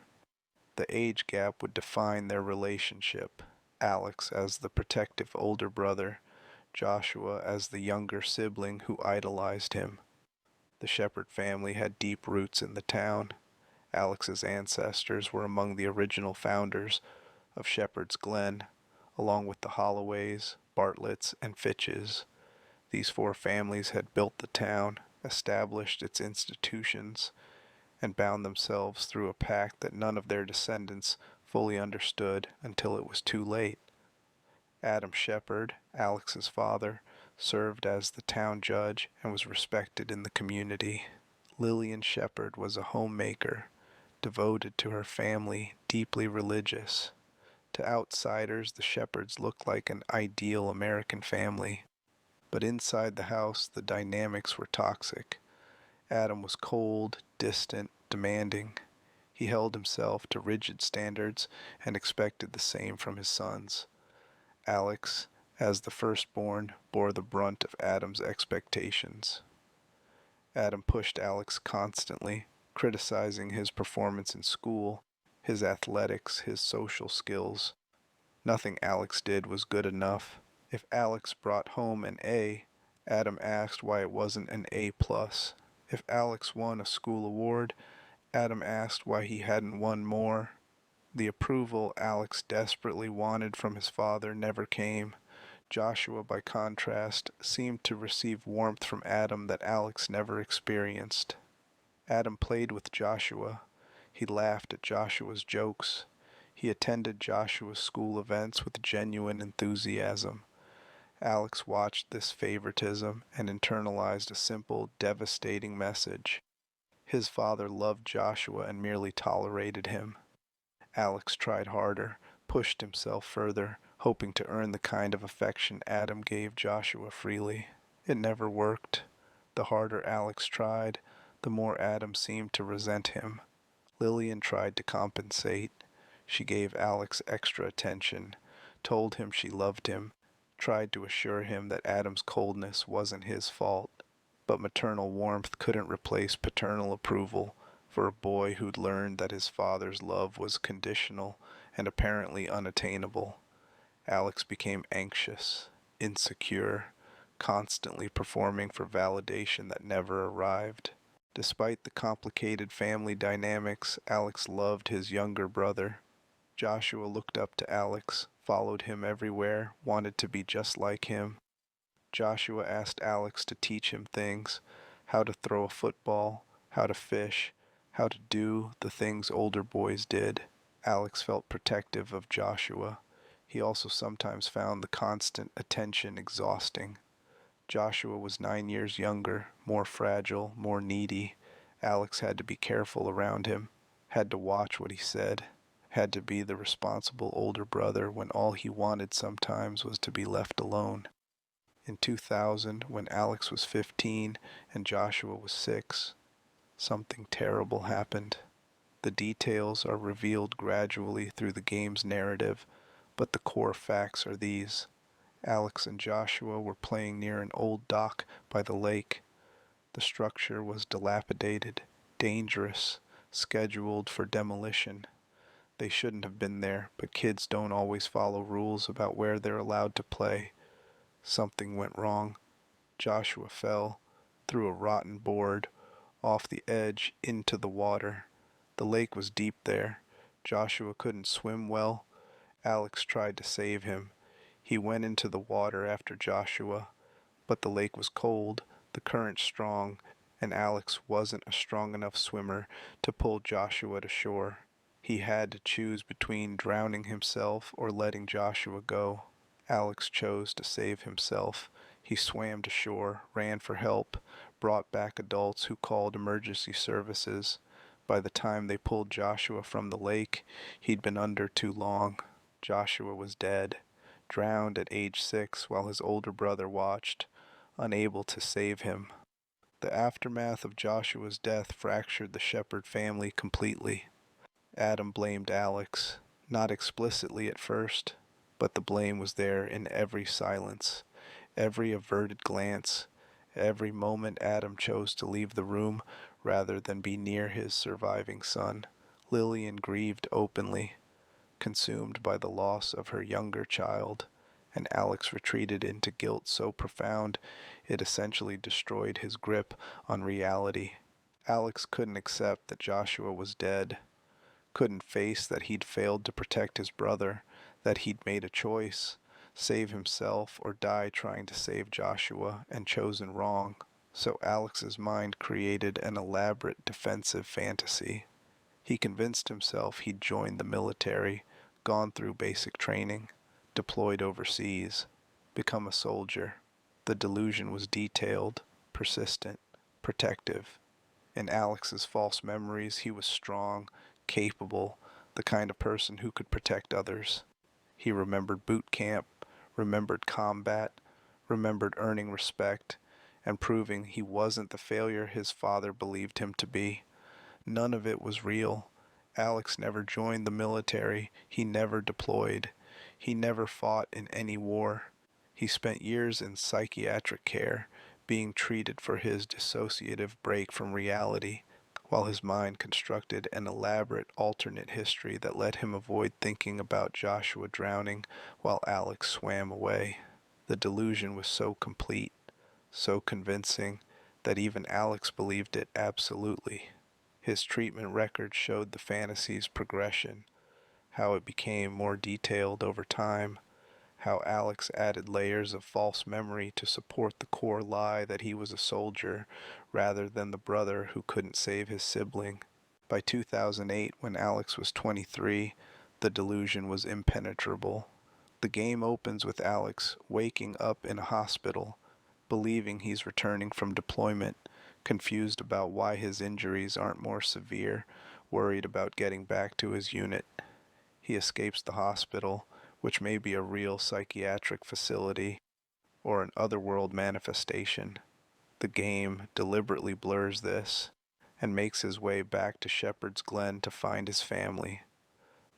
[SPEAKER 1] The age gap would define their relationship, Alex as the protective older brother, Joshua as the younger sibling who idolized him. The Shepard family had deep roots in the town. Alex's ancestors were among the original founders of Shepherd's Glen, along with the Holloways, Bartletts, and Fitches. These 4 families had built the town, established its institutions, and bound themselves through a pact that none of their descendants fully understood until it was too late. Adam Shepard, Alex's father, served as the town judge and was respected in the community. Lillian Shepard was a homemaker, devoted to her family, deeply religious. To outsiders, the Shepards looked like an ideal American family. But inside the house, the dynamics were toxic. Adam was cold, distant, demanding. He held himself to rigid standards and expected the same from his sons. Alex, as the firstborn, bore the brunt of Adam's expectations. Adam pushed Alex constantly, criticizing his performance in school, his athletics, his social skills. Nothing Alex did was good enough. If Alex brought home an A, Adam asked why it wasn't an A+. If Alex won a school award, Adam asked why he hadn't won more. The approval Alex desperately wanted from his father never came. Joshua, by contrast, seemed to receive warmth from Adam that Alex never experienced. Adam played with Joshua. He laughed at Joshua's jokes. He attended Joshua's school events with genuine enthusiasm. Alex watched this favoritism and internalized a simple, devastating message. His father loved Joshua and merely tolerated him. Alex tried harder, pushed himself further, hoping to earn the kind of affection Adam gave Joshua freely. It never worked. The harder Alex tried, the more Adam seemed to resent him. Lillian tried to compensate. She gave Alex extra attention, told him she loved him, tried to assure him that Adam's coldness wasn't his fault. But maternal warmth couldn't replace paternal approval for a boy who'd learned that his father's love was conditional and apparently unattainable. Alex became anxious, insecure, constantly performing for validation that never arrived. Despite the complicated family dynamics, Alex loved his younger brother. Joshua looked up to Alex, followed him everywhere, wanted to be just like him. Joshua asked Alex to teach him things, how to throw a football, how to fish, how to do the things older boys did. Alex felt protective of Joshua. He also sometimes found the constant attention exhausting. Joshua was 9 years younger, more fragile, more needy. Alex had to be careful around him, had to watch what he said, had to be the responsible older brother when all he wanted sometimes was to be left alone. In 2000, when Alex was 15 and Joshua was 6, something terrible happened. The details are revealed gradually through the game's narrative, but the core facts are these. Alex and Joshua were playing near an old dock by the lake. The structure was dilapidated, dangerous, scheduled for demolition. They shouldn't have been there, but kids don't always follow rules about where they're allowed to play. Something went wrong. Joshua fell, through a rotten board, off the edge into the water. The lake was deep there. Joshua couldn't swim well. Alex tried to save him. He went into the water after Joshua, but the lake was cold, the current strong, and Alex wasn't a strong enough swimmer to pull Joshua to shore. He had to choose between drowning himself or letting Joshua go. Alex chose to save himself. He swam to shore, ran for help, brought back adults who called emergency services. By the time they pulled Joshua from the lake, he'd been under too long. Joshua was dead, drowned at age 6 while his older brother watched, unable to save him. The aftermath of Joshua's death fractured the Shepherd family completely. Adam blamed Alex, not explicitly at first, but the blame was there in every silence, every averted glance, every moment Adam chose to leave the room rather than be near his surviving son. Lillian grieved openly, consumed by the loss of her younger child, and Alex retreated into guilt so profound it essentially destroyed his grip on reality. Alex couldn't accept that Joshua was dead, couldn't face that he'd failed to protect his brother, that he'd made a choice, save himself or die trying to save Joshua, and chosen wrong. So Alex's mind created an elaborate defensive fantasy. He convinced himself he'd joined the military, gone through basic training, deployed overseas, become a soldier. The delusion was detailed, persistent, protective. In Alex's false memories, he was strong, capable, the kind of person who could protect others. He remembered boot camp, remembered combat, remembered earning respect, and proving he wasn't the failure his father believed him to be. None of it was real. Alex never joined the military. He never deployed. He never fought in any war. He spent years in psychiatric care, being treated for his dissociative break from reality, while his mind constructed an elaborate alternate history that let him avoid thinking about Joshua drowning while Alex swam away. The delusion was so complete, so convincing, that even Alex believed it absolutely. His treatment record showed the fantasy's progression, how it became more detailed over time, how Alex added layers of false memory to support the core lie that he was a soldier rather than the brother who couldn't save his sibling. By 2008, when Alex was 23, the delusion was impenetrable. The game opens with Alex waking up in a hospital, believing he's returning from deployment, confused about why his injuries aren't more severe, worried about getting back to his unit. He escapes the hospital, which may be a real psychiatric facility or an otherworld manifestation. The game deliberately blurs this and makes his way back to Shepherd's Glen to find his family.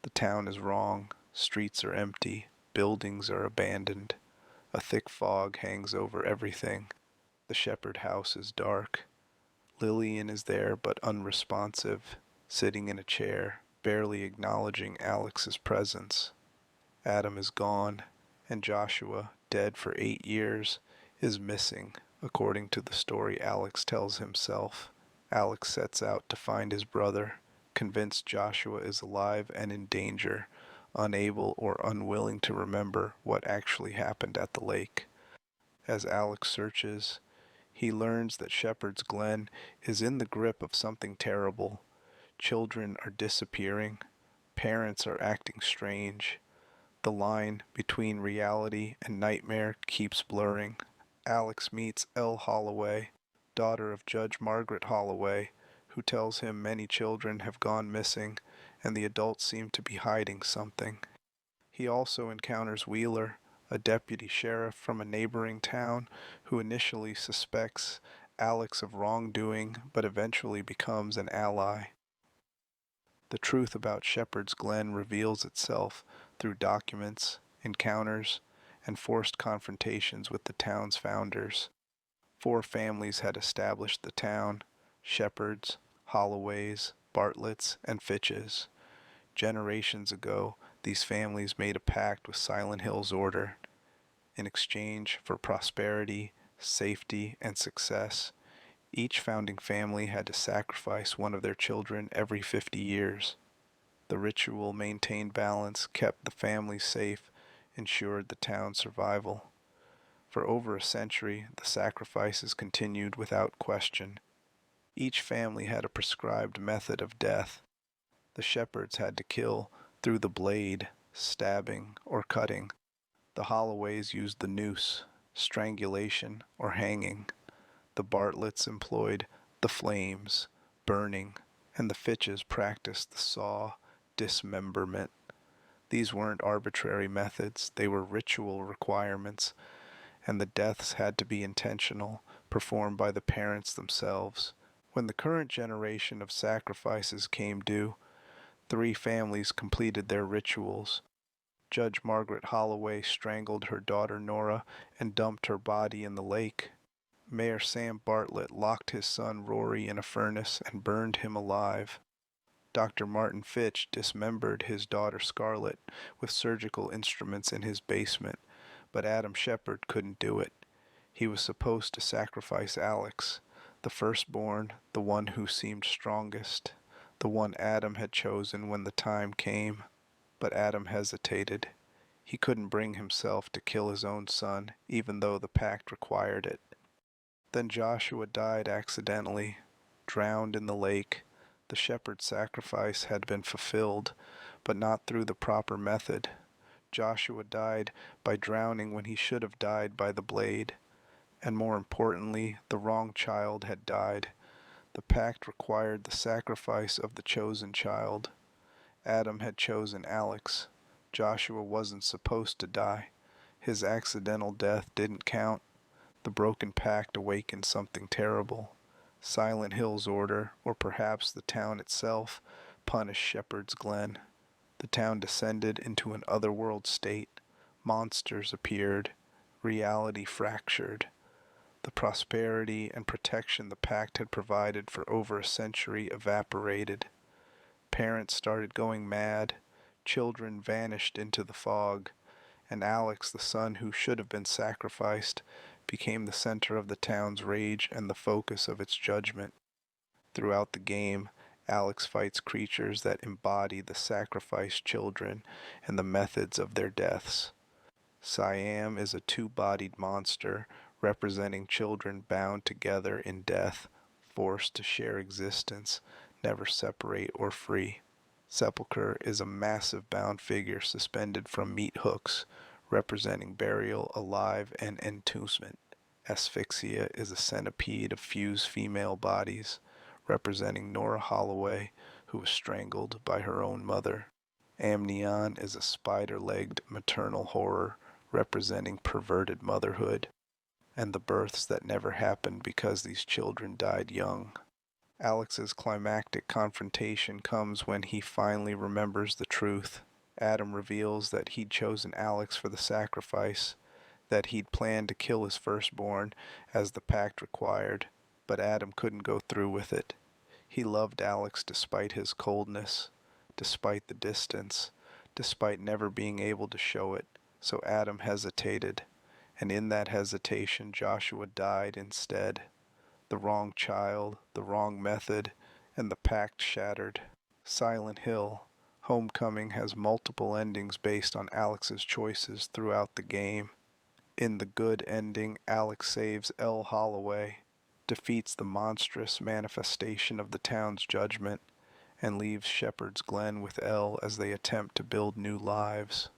[SPEAKER 1] The town is wrong, streets are empty, buildings are abandoned. A thick fog hangs over everything. The Shepherd house is dark. Lillian is there but unresponsive, sitting in a chair, barely acknowledging Alex's presence. Adam is gone, and Joshua, dead for 8 years, is missing, according to the story Alex tells himself. Alex sets out to find his brother, convinced Joshua is alive and in danger, unable or unwilling to remember what actually happened at the lake. As Alex searches, he learns that Shepherd's Glen is in the grip of something terrible. Children are disappearing. Parents are acting strange. The line between reality and nightmare keeps blurring. Alex meets Elle Holloway, daughter of Judge Margaret Holloway, who tells him many children have gone missing and the adults seem to be hiding something. He also encounters Wheeler, a deputy sheriff from a neighboring town who initially suspects Alex of wrongdoing but eventually becomes an ally. The truth about Shepherd's Glen reveals itself through documents, encounters, and forced confrontations with the town's founders. 4 families had established the town: Shepherds, Holloways, Bartletts, and Fitches. Generations ago, these families made a pact with Silent Hill's order. In exchange for prosperity, safety, and success, each founding family had to sacrifice one of their children every 50 years. The ritual maintained balance, kept the family safe, ensured the town's survival. For over a century, the sacrifices continued without question. Each family had a prescribed method of death. The Shepherds had to kill through the blade, stabbing, or cutting. The Holloways used the noose, strangulation, or hanging. The Bartletts employed the flames, burning, and the Fitches practiced the saw, dismemberment. These weren't arbitrary methods, they were ritual requirements, and the deaths had to be intentional, performed by the parents themselves. When the current generation of sacrifices came due, 3 families completed their rituals. Judge Margaret Holloway strangled her daughter Nora and dumped her body in the lake. Mayor Sam Bartlett locked his son Rory in a furnace and burned him alive. Dr. Martin Fitch dismembered his daughter Scarlett with surgical instruments in his basement, but Adam Shepherd couldn't do it. He was supposed to sacrifice Alex, the firstborn, the one who seemed strongest, the one Adam had chosen when the time came. But Adam hesitated. He couldn't bring himself to kill his own son, even though the pact required it. Then Joshua died accidentally, drowned in the lake. The shepherd's sacrifice had been fulfilled, but not through the proper method. Joshua died by drowning when he should have died by the blade. And more importantly, the wrong child had died. The pact required the sacrifice of the chosen child. Adam had chosen Alex. Joshua wasn't supposed to die. His accidental death didn't count. The broken pact awakened something terrible. Silent Hill's order, or perhaps the town itself, punish Shepherd's Glen. The town descended into an otherworld state. Monsters appeared. Reality fractured. The prosperity and protection the pact had provided for over a century evaporated. Parents started going mad. Children vanished into the fog. And Alex, the son who should have been sacrificed, became the center of the town's rage and the focus of its judgment. Throughout the game, Alex fights creatures that embody the sacrificed children and the methods of their deaths. Siam is a two-bodied monster representing children bound together in death, forced to share existence, never separate or free. Sepulchre is a massive bound figure suspended from meat hooks, representing burial alive and entombment. Asphyxia is a centipede of fused female bodies, representing Nora Holloway, who was strangled by her own mother. Amnion is a spider-legged maternal horror, representing perverted motherhood, and the births that never happened because these children died young. Alex's climactic confrontation comes when he finally remembers the truth. Adam reveals that he'd chosen Alex for the sacrifice, that he'd planned to kill his firstborn as the pact required, but Adam couldn't go through with it. He loved Alex despite his coldness, despite the distance, despite never being able to show it, so Adam hesitated, and in that hesitation Joshua died instead. The wrong child, the wrong method, and the pact shattered. Silent Hill, Homecoming has multiple endings based on Alex's choices throughout the game. In the good ending, Alex saves Elle Holloway, defeats the monstrous manifestation of the town's judgment, and leaves Shepherd's Glen with Elle as they attempt to build new lives.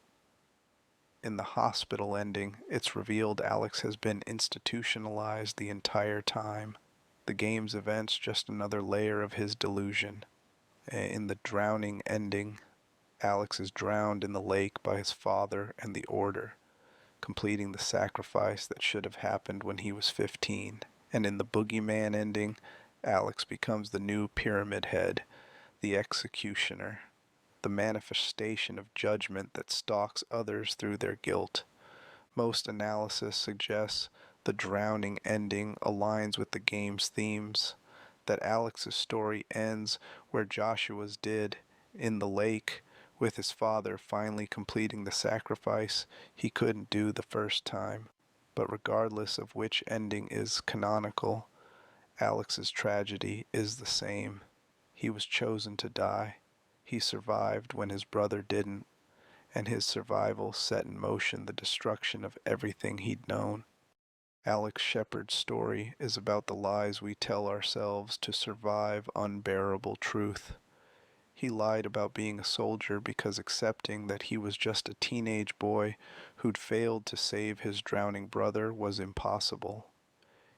[SPEAKER 1] In the hospital ending, it's revealed Alex has been institutionalized the entire time. The game's events just another layer of his delusion. In the drowning ending, Alex is drowned in the lake by his father and the Order, completing the sacrifice that should have happened when he was 15. And in the Boogeyman ending, Alex becomes the new Pyramid Head, the executioner, the manifestation of judgment that stalks others through their guilt. Most analysis suggests the drowning ending aligns with the game's themes, that Alex's story ends where Joshua's did, in the lake, with his father finally completing the sacrifice he couldn't do the first time. But regardless of which ending is canonical, Alex's tragedy is the same. He was chosen to die. He survived when his brother didn't, and his survival set in motion the destruction of everything he'd known. Alex Shepard's story is about the lies we tell ourselves to survive unbearable truth. He lied about being a soldier because accepting that he was just a teenage boy who'd failed to save his drowning brother was impossible.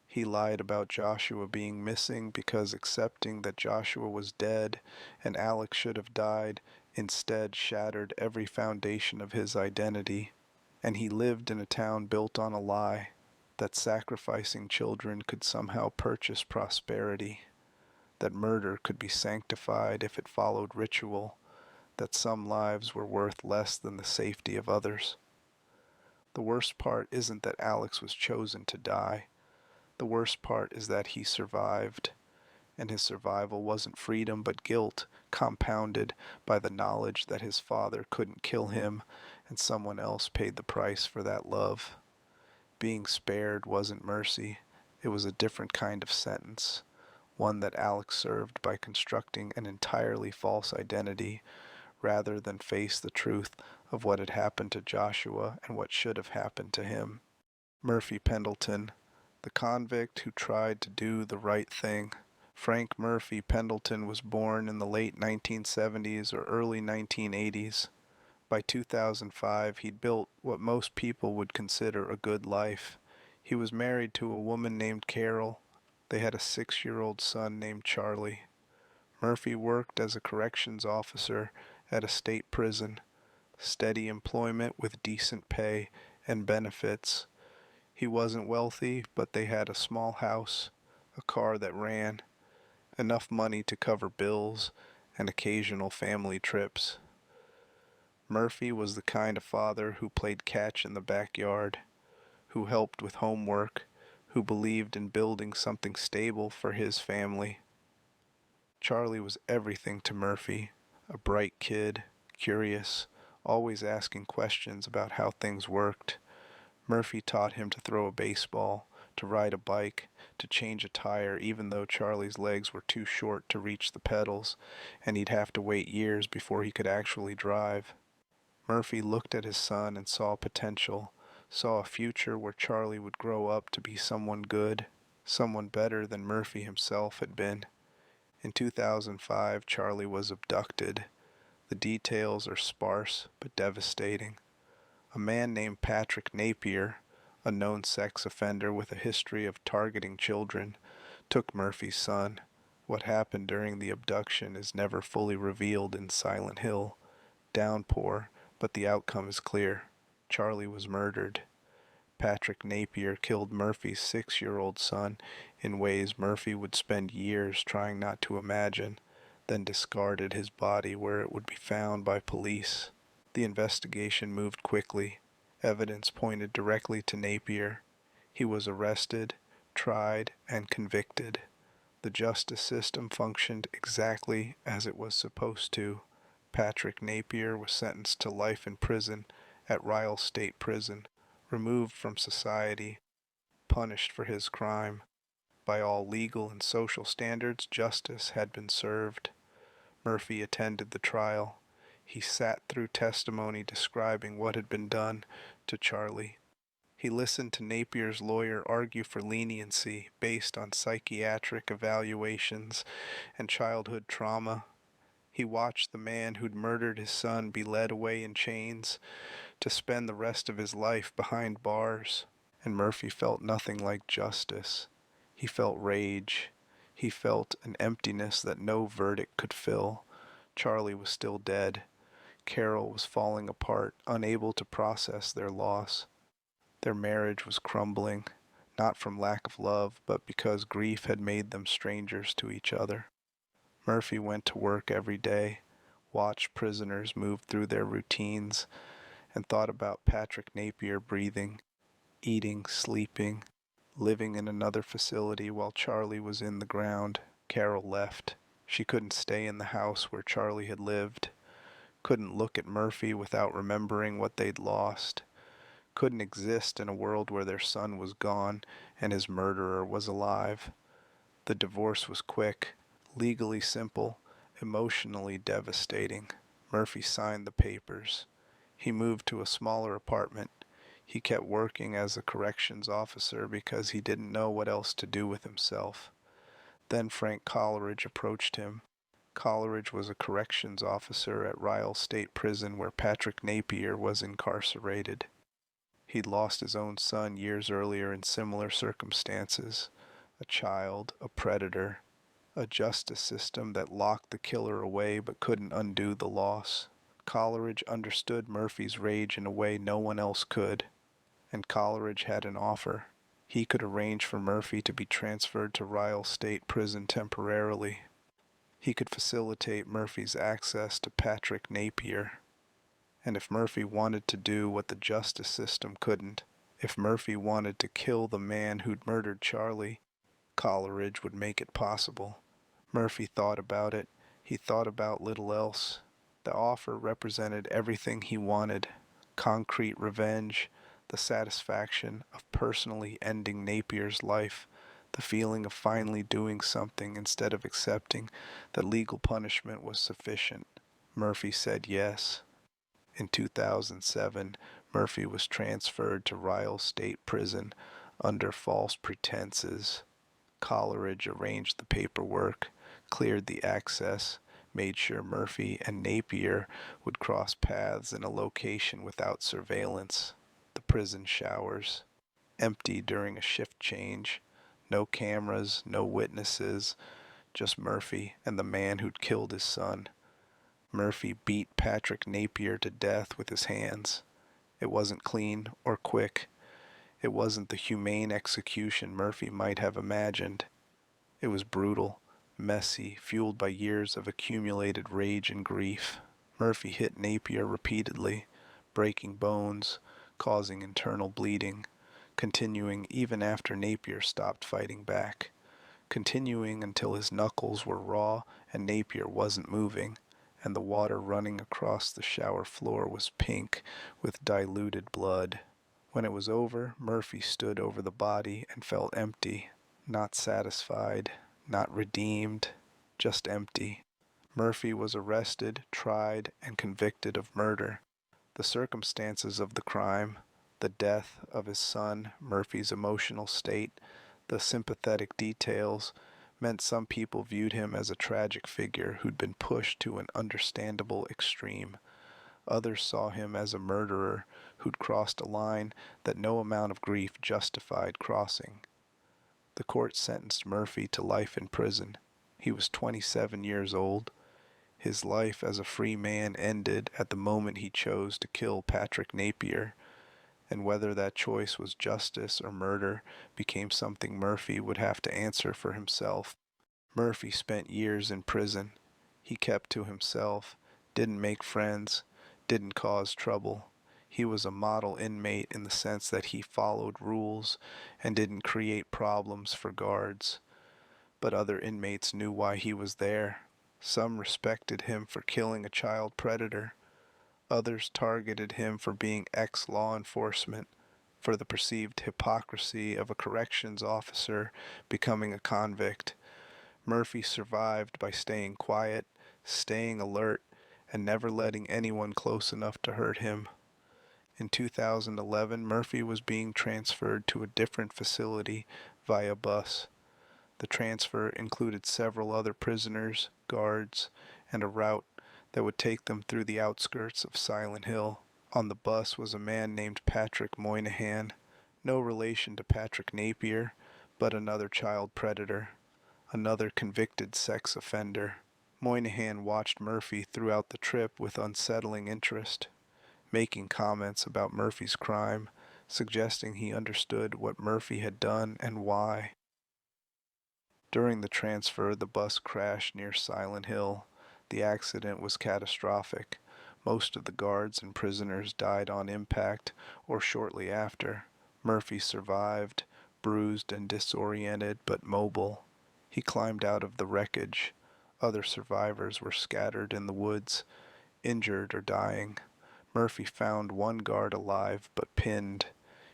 [SPEAKER 1] He lied about Joshua being missing because accepting that Joshua was dead and Alex should have died instead shattered every foundation of his identity. And he lived in a town built on a lie, that sacrificing children could somehow purchase prosperity, that murder could be sanctified if it followed ritual, that some lives were worth less than the safety of others. The worst part isn't that Alex was chosen to die. The worst part is that he survived, and his survival wasn't freedom but guilt, compounded by the knowledge that his father couldn't kill him and someone else paid the price for that love. Being spared wasn't mercy, it was a different kind of sentence, one that Alex served by constructing an entirely false identity rather than face the truth of what had happened to Joshua and what should have happened to him. Murphy Pendleton, the convict who tried to do the right thing. Frank Murphy Pendleton was born in the late 1970s or early 1980s. By 2005, he'd built what most people would consider a good life. He was married to a woman named Carol. They had a 6-year-old son named Charlie. Murphy worked as a corrections officer at a state prison. Steady employment with decent pay and benefits. He wasn't wealthy, but they had a small house, a car that ran, enough money to cover bills, and occasional family trips. Murphy was the kind of father who played catch in the backyard, who helped with homework, who believed in building something stable for his family. Charlie was everything to Murphy, a bright kid, curious, always asking questions about how things worked. Murphy taught him to throw a baseball, to ride a bike, to change a tire even though Charlie's legs were too short to reach the pedals, and he'd have to wait years before he could actually drive. Murphy looked at his son and saw potential, saw a future where Charlie would grow up to be someone good, someone better than Murphy himself had been. In 2005, Charlie was abducted. The details are sparse but devastating. A man named Patrick Napier, a known sex offender with a history of targeting children, took Murphy's son. What happened during the abduction is never fully revealed in Silent Hill. Downpour, but the outcome is clear. Charlie was murdered. Patrick Napier killed Murphy's 6-year-old son in ways Murphy would spend years trying not to imagine, then discarded his body where it would be found by police. The investigation moved quickly. Evidence pointed directly to Napier. He was arrested, tried, and convicted. The justice system functioned exactly as it was supposed to. Patrick Napier was sentenced to life in prison at Ryle State Prison, removed from society, punished for his crime. By all legal and social standards, justice had been served. Murphy attended the trial. He sat through testimony describing what had been done to Charlie. He listened to Napier's lawyer argue for leniency based on psychiatric evaluations and childhood trauma. He watched the man who'd murdered his son be led away in chains to spend the rest of his life behind bars, and Murphy felt nothing like justice. He felt rage. He felt an emptiness that no verdict could fill. Charlie was still dead. Carol was falling apart, unable to process their loss. Their marriage was crumbling, not from lack of love, but because grief had made them strangers to each other. Murphy went to work every day, watched prisoners move through their routines, and thought about Patrick Napier breathing, eating, sleeping, living in another facility while Charlie was in the ground. Carol left. She couldn't stay in the house where Charlie had lived, couldn't look at Murphy without remembering what they'd lost, couldn't exist in a world where their son was gone and his murderer was alive. The divorce was quick, legally simple, emotionally devastating. Murphy signed the papers. He moved to a smaller apartment. He kept working as a corrections officer because he didn't know what else to do with himself. Then Frank Coleridge approached him. Coleridge was a corrections officer at Ryle State Prison where Patrick Napier was incarcerated. He'd lost his own son years earlier in similar circumstances. A child, a predator, a justice system that locked the killer away but couldn't undo the loss. Coleridge understood Murphy's rage in a way no one else could, and Coleridge had an offer. He could arrange for Murphy to be transferred to Ryle State Prison temporarily. He could facilitate Murphy's access to Patrick Napier. And if Murphy wanted to do what the justice system couldn't, if Murphy wanted to kill the man who'd murdered Charlie, Coleridge would make it possible. Murphy thought about it. He thought about little else. The offer represented everything he wanted: concrete revenge, the satisfaction of personally ending Napier's life, the feeling of finally doing something instead of accepting that legal punishment was sufficient. Murphy said yes. In 2007, Murphy was transferred to Ryle State Prison under false pretenses. Coleridge arranged the paperwork, cleared the access, made sure Murphy and Napier would cross paths in a location without surveillance. The prison showers, empty during a shift change. No cameras, no witnesses, just Murphy and the man who'd killed his son. Murphy beat Patrick Napier to death with his hands. It wasn't clean or quick. It wasn't the humane execution Murphy might have imagined. It was brutal, messy, fueled by years of accumulated rage and grief. Murphy hit Napier repeatedly, breaking bones, causing internal bleeding, continuing even after Napier stopped fighting back, continuing until his knuckles were raw and Napier wasn't moving, and the water running across the shower floor was pink with diluted blood. When it was over, Murphy stood over the body and felt empty, not satisfied, not redeemed, just empty. Murphy was arrested, tried, and convicted of murder. The circumstances of the crime, the death of his son, Murphy's emotional state, the sympathetic details, meant some people viewed him as a tragic figure who'd been pushed to an understandable extreme. Others saw him as a murderer who'd crossed a line that no amount of grief justified crossing. The court sentenced Murphy to life in prison. He was 27 years old. His life as a free man ended at the moment he chose to kill Patrick Napier, and whether that choice was justice or murder became something Murphy would have to answer for himself. Murphy spent years in prison. He kept to himself, didn't make friends, didn't cause trouble. He was a model inmate in the sense that he followed rules and didn't create problems for guards. But other inmates knew why he was there. Some respected him for killing a child predator. Others targeted him for being ex-law enforcement, for the perceived hypocrisy of a corrections officer becoming a convict. Murphy survived by staying quiet, staying alert, and never letting anyone close enough to hurt him. In 2011, Murphy was being transferred to a different facility via bus. The transfer included several other prisoners, guards, and a route that would take them through the outskirts of Silent Hill. On the bus was a man named Patrick Moynihan, no relation to Patrick Napier, but another child predator, another convicted sex offender. Moynihan watched Murphy throughout the trip with unsettling interest, making comments about Murphy's crime, suggesting he understood what Murphy had done and why. During the transfer, the bus crashed near Silent Hill. The accident was catastrophic. Most of the guards and prisoners died on impact or shortly after. Murphy survived, bruised and disoriented but mobile. He climbed out of the wreckage. Other survivors were scattered in the woods, injured or dying. Murphy found one guard alive but pinned.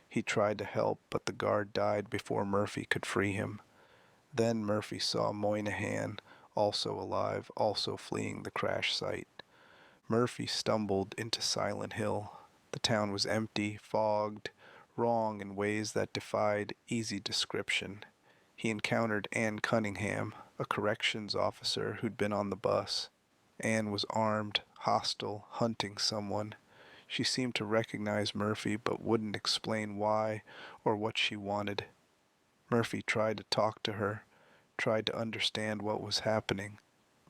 [SPEAKER 1] He tried to help, but the guard died before Murphy could free him. Then Murphy saw Moynihan, also alive, also fleeing the crash site. Murphy stumbled into Silent Hill. The town was empty, fogged, wrong in ways that defied easy description. He encountered Ann Cunningham, a corrections officer who'd been on the bus. Ann was armed, hostile, hunting someone. She seemed to recognize Murphy but wouldn't explain why or what she wanted. Murphy tried to talk to her, tried to understand what was happening,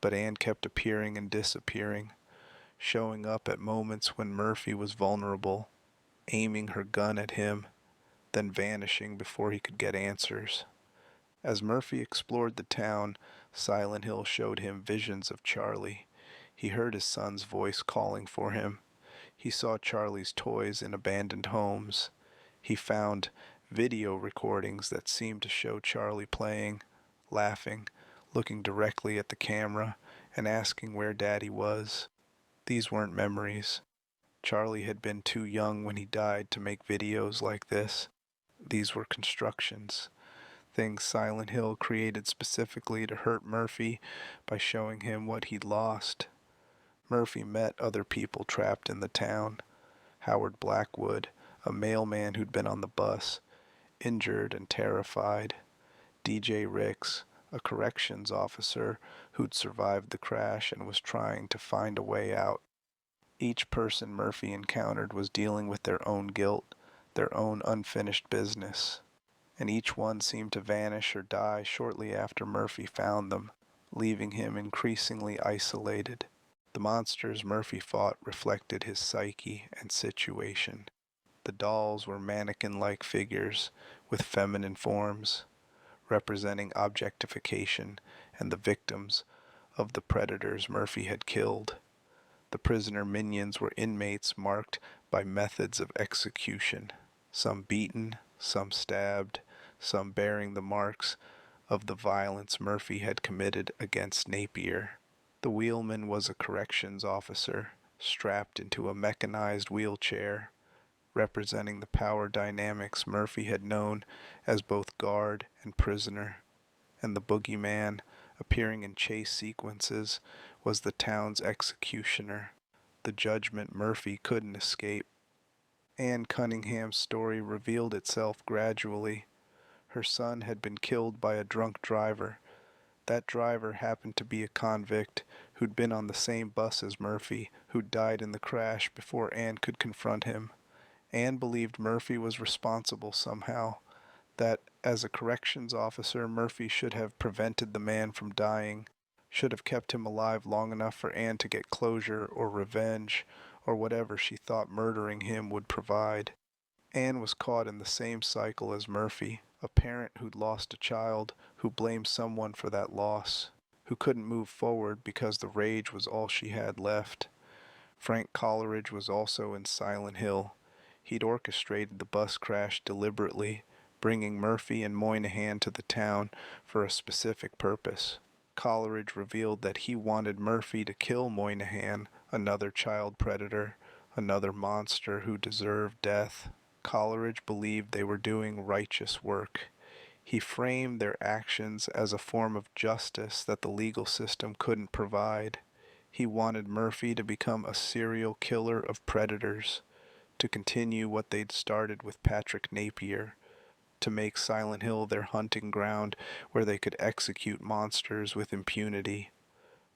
[SPEAKER 1] but Ann kept appearing and disappearing, showing up at moments when Murphy was vulnerable, aiming her gun at him, then vanishing before he could get answers. As Murphy explored the town, Silent Hill showed him visions of Charlie. He heard his son's voice calling for him. He saw Charlie's toys in abandoned homes. He found video recordings that seemed to show Charlie playing, laughing, looking directly at the camera, and asking where Daddy was. These weren't memories. Charlie had been too young when he died to make videos like this. These were constructions, things Silent Hill created specifically to hurt Murphy by showing him what he'd lost. Murphy met other people trapped in the town. Howard Blackwood, a mailman who'd been on the bus, injured and terrified. DJ Ricks, a corrections officer who'd survived the crash and was trying to find a way out. Each person Murphy encountered was dealing with their own guilt, their own unfinished business, and each one seemed to vanish or die shortly after Murphy found them, leaving him increasingly isolated. The monsters Murphy fought reflected his psyche and situation. The dolls were mannequin-like figures with feminine forms, representing objectification and the victims of the predators Murphy had killed. The prisoner minions were inmates marked by methods of execution, some beaten, some stabbed, some bearing the marks of the violence Murphy had committed against Napier. The wheelman was a corrections officer, strapped into a mechanized wheelchair, representing the power dynamics Murphy had known as both guard and prisoner. And the boogeyman, appearing in chase sequences, was the town's executioner, the judgment Murphy couldn't escape. Anne Cunningham's story revealed itself gradually. Her son had been killed by a drunk driver. That driver happened to be a convict who'd been on the same bus as Murphy, who'd died in the crash before Anne could confront him. Anne believed Murphy was responsible somehow, that as a corrections officer Murphy should have prevented the man from dying, should have kept him alive long enough for Anne to get closure or revenge, or whatever she thought murdering him would provide. Anne was caught in the same cycle as Murphy, a parent who'd lost a child, who blamed someone for that loss, who couldn't move forward because the rage was all she had left. Frank Coleridge was also in Silent Hill. He'd orchestrated the bus crash deliberately, bringing Murphy and Moynihan to the town for a specific purpose. Coleridge revealed that he wanted Murphy to kill Moynihan, another child predator, another monster who deserved death. Coleridge believed they were doing righteous work. He framed their actions as a form of justice that the legal system couldn't provide. He wanted Murphy to become a serial killer of predators, to continue what they'd started with Patrick Napier, to make Silent Hill their hunting ground where they could execute monsters with impunity.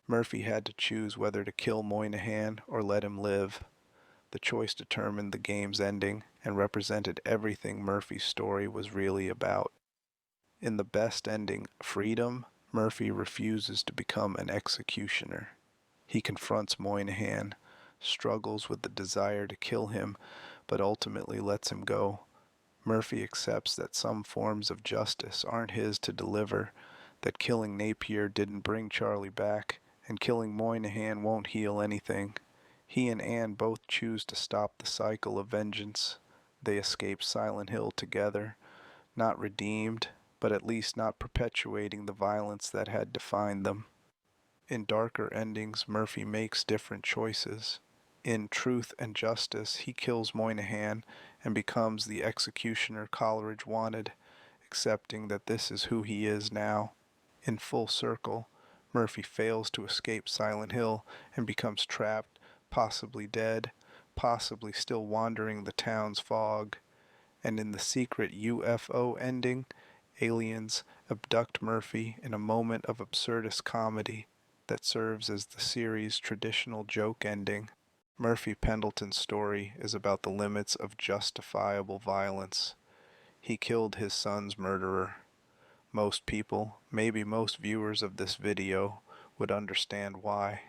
[SPEAKER 1] Murphy had to choose whether to kill Moynihan or let him live. The choice determined the game's ending and represented everything Murphy's story was really about. In the best ending, Freedom, Murphy refuses to become an executioner. He confronts Moynihan, struggles with the desire to kill him, but ultimately lets him go. Murphy accepts that some forms of justice aren't his to deliver, that killing Napier didn't bring Charlie back, and killing Moynihan won't heal anything. He and Anne both choose to stop the cycle of vengeance. They escape Silent Hill together, not redeemed, but at least not perpetuating the violence that had defined them. In darker endings, Murphy makes different choices. In Truth and Justice, he kills Moynihan and becomes the executioner Coleridge wanted, accepting that this is who he is now. In Full Circle, Murphy fails to escape Silent Hill and becomes trapped, possibly dead, possibly still wandering the town's fog. And in the secret UFO ending, aliens abduct Murphy in a moment of absurdist comedy that serves as the series' traditional joke ending. Murphy Pendleton's story is about the limits of justifiable violence. He killed his son's murderer. Most people, maybe most viewers of this video, would understand why.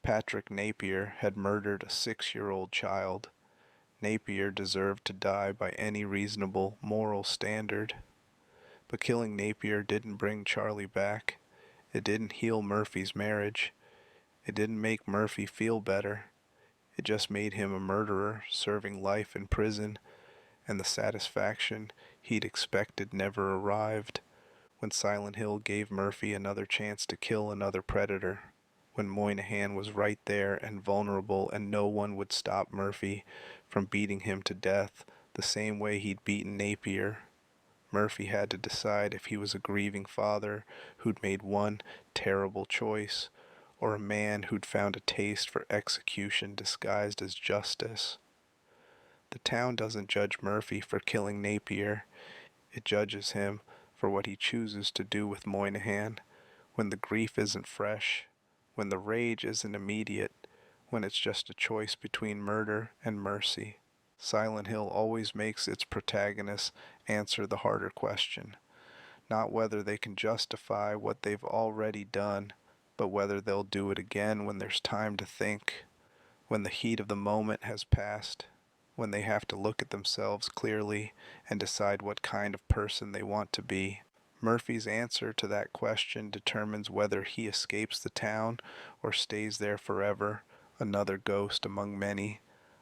[SPEAKER 1] Patrick Napier had murdered a 6-year-old child. Napier deserved to die by any reasonable moral standard. But killing Napier didn't bring Charlie back. It didn't heal Murphy's marriage. It didn't make Murphy feel better. It just made him a murderer, serving life in prison, and the satisfaction he'd expected never arrived. When Silent Hill gave Murphy another chance to kill another predator, when Moynihan was right there and vulnerable and no one would stop Murphy from beating him to death the same way he'd beaten Napier, Murphy had to decide if he was a grieving father who'd made one terrible choice, or a man who'd found a taste for execution disguised as justice. The town doesn't judge Murphy for killing Napier. It judges him for what he chooses to do with Moynihan, when the grief isn't fresh, when the rage isn't immediate, when it's just a choice between murder and mercy. Silent Hill always makes its protagonists answer the harder question, not whether they can justify what they've already done, but whether they'll do it again when there's time to think, when the heat of the moment has passed, when they have to look at themselves clearly and decide what kind of person they want to be. Murphy's answer to that question determines whether he escapes the town or stays there forever, another ghost among many,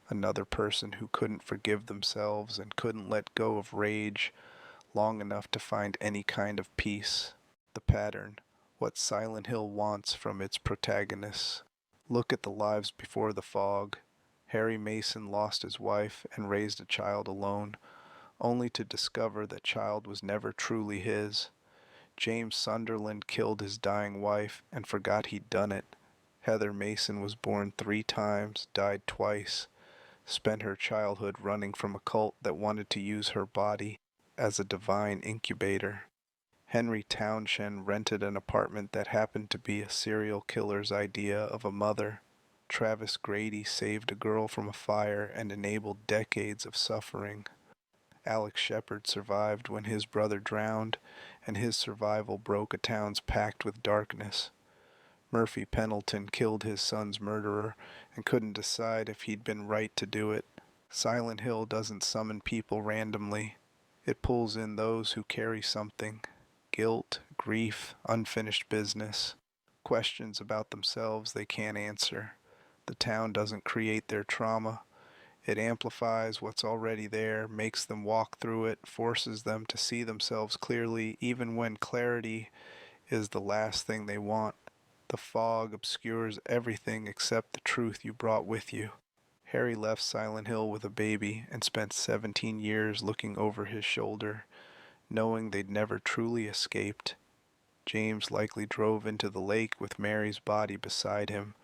[SPEAKER 1] another person who couldn't forgive themselves and couldn't let go of rage long enough to find any kind of peace. The pattern, what Silent Hill wants from its protagonists. Look at the lives before the fog. Harry Mason lost his wife and raised a child alone, only to discover that child was never truly his. James Sunderland killed his dying wife and forgot he'd done it. Heather Mason was born 3 times, died twice, spent her childhood running from a cult that wanted to use her body as a divine incubator. Henry Townshend rented an apartment that happened to be a serial killer's idea of a mother. Travis Grady saved a girl from a fire and enabled decades of suffering. Alex Shepard survived when his brother drowned, and his survival broke a town's pact with darkness. Murphy Pendleton killed his son's murderer and couldn't decide if he'd been right to do it. Silent Hill doesn't summon people randomly. It pulls in those who carry something: guilt, grief, unfinished business, questions about themselves they can't answer. The town doesn't create their trauma. It amplifies what's already there, makes them walk through it, forces them to see themselves clearly, even when clarity is the last thing they want. The fog obscures everything except the truth you brought with you. Harry left Silent Hill with a baby and spent 17 years looking over his shoulder, knowing they'd never truly escaped. James likely drove into the lake with Mary's body beside him,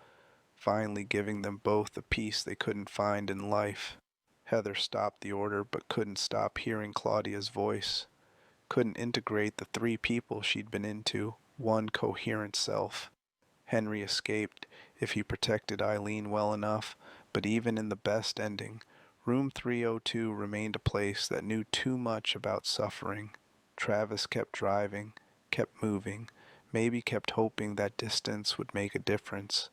[SPEAKER 1] finally giving them both the peace they couldn't find in life. Heather stopped the order but couldn't stop hearing Claudia's voice, couldn't integrate the 3 people she'd been into, one coherent self. Henry escaped if he protected Eileen well enough, but even in the best ending, Room 302 remained a place that knew too much about suffering. Travis kept driving, kept moving, maybe kept hoping that distance would make a difference.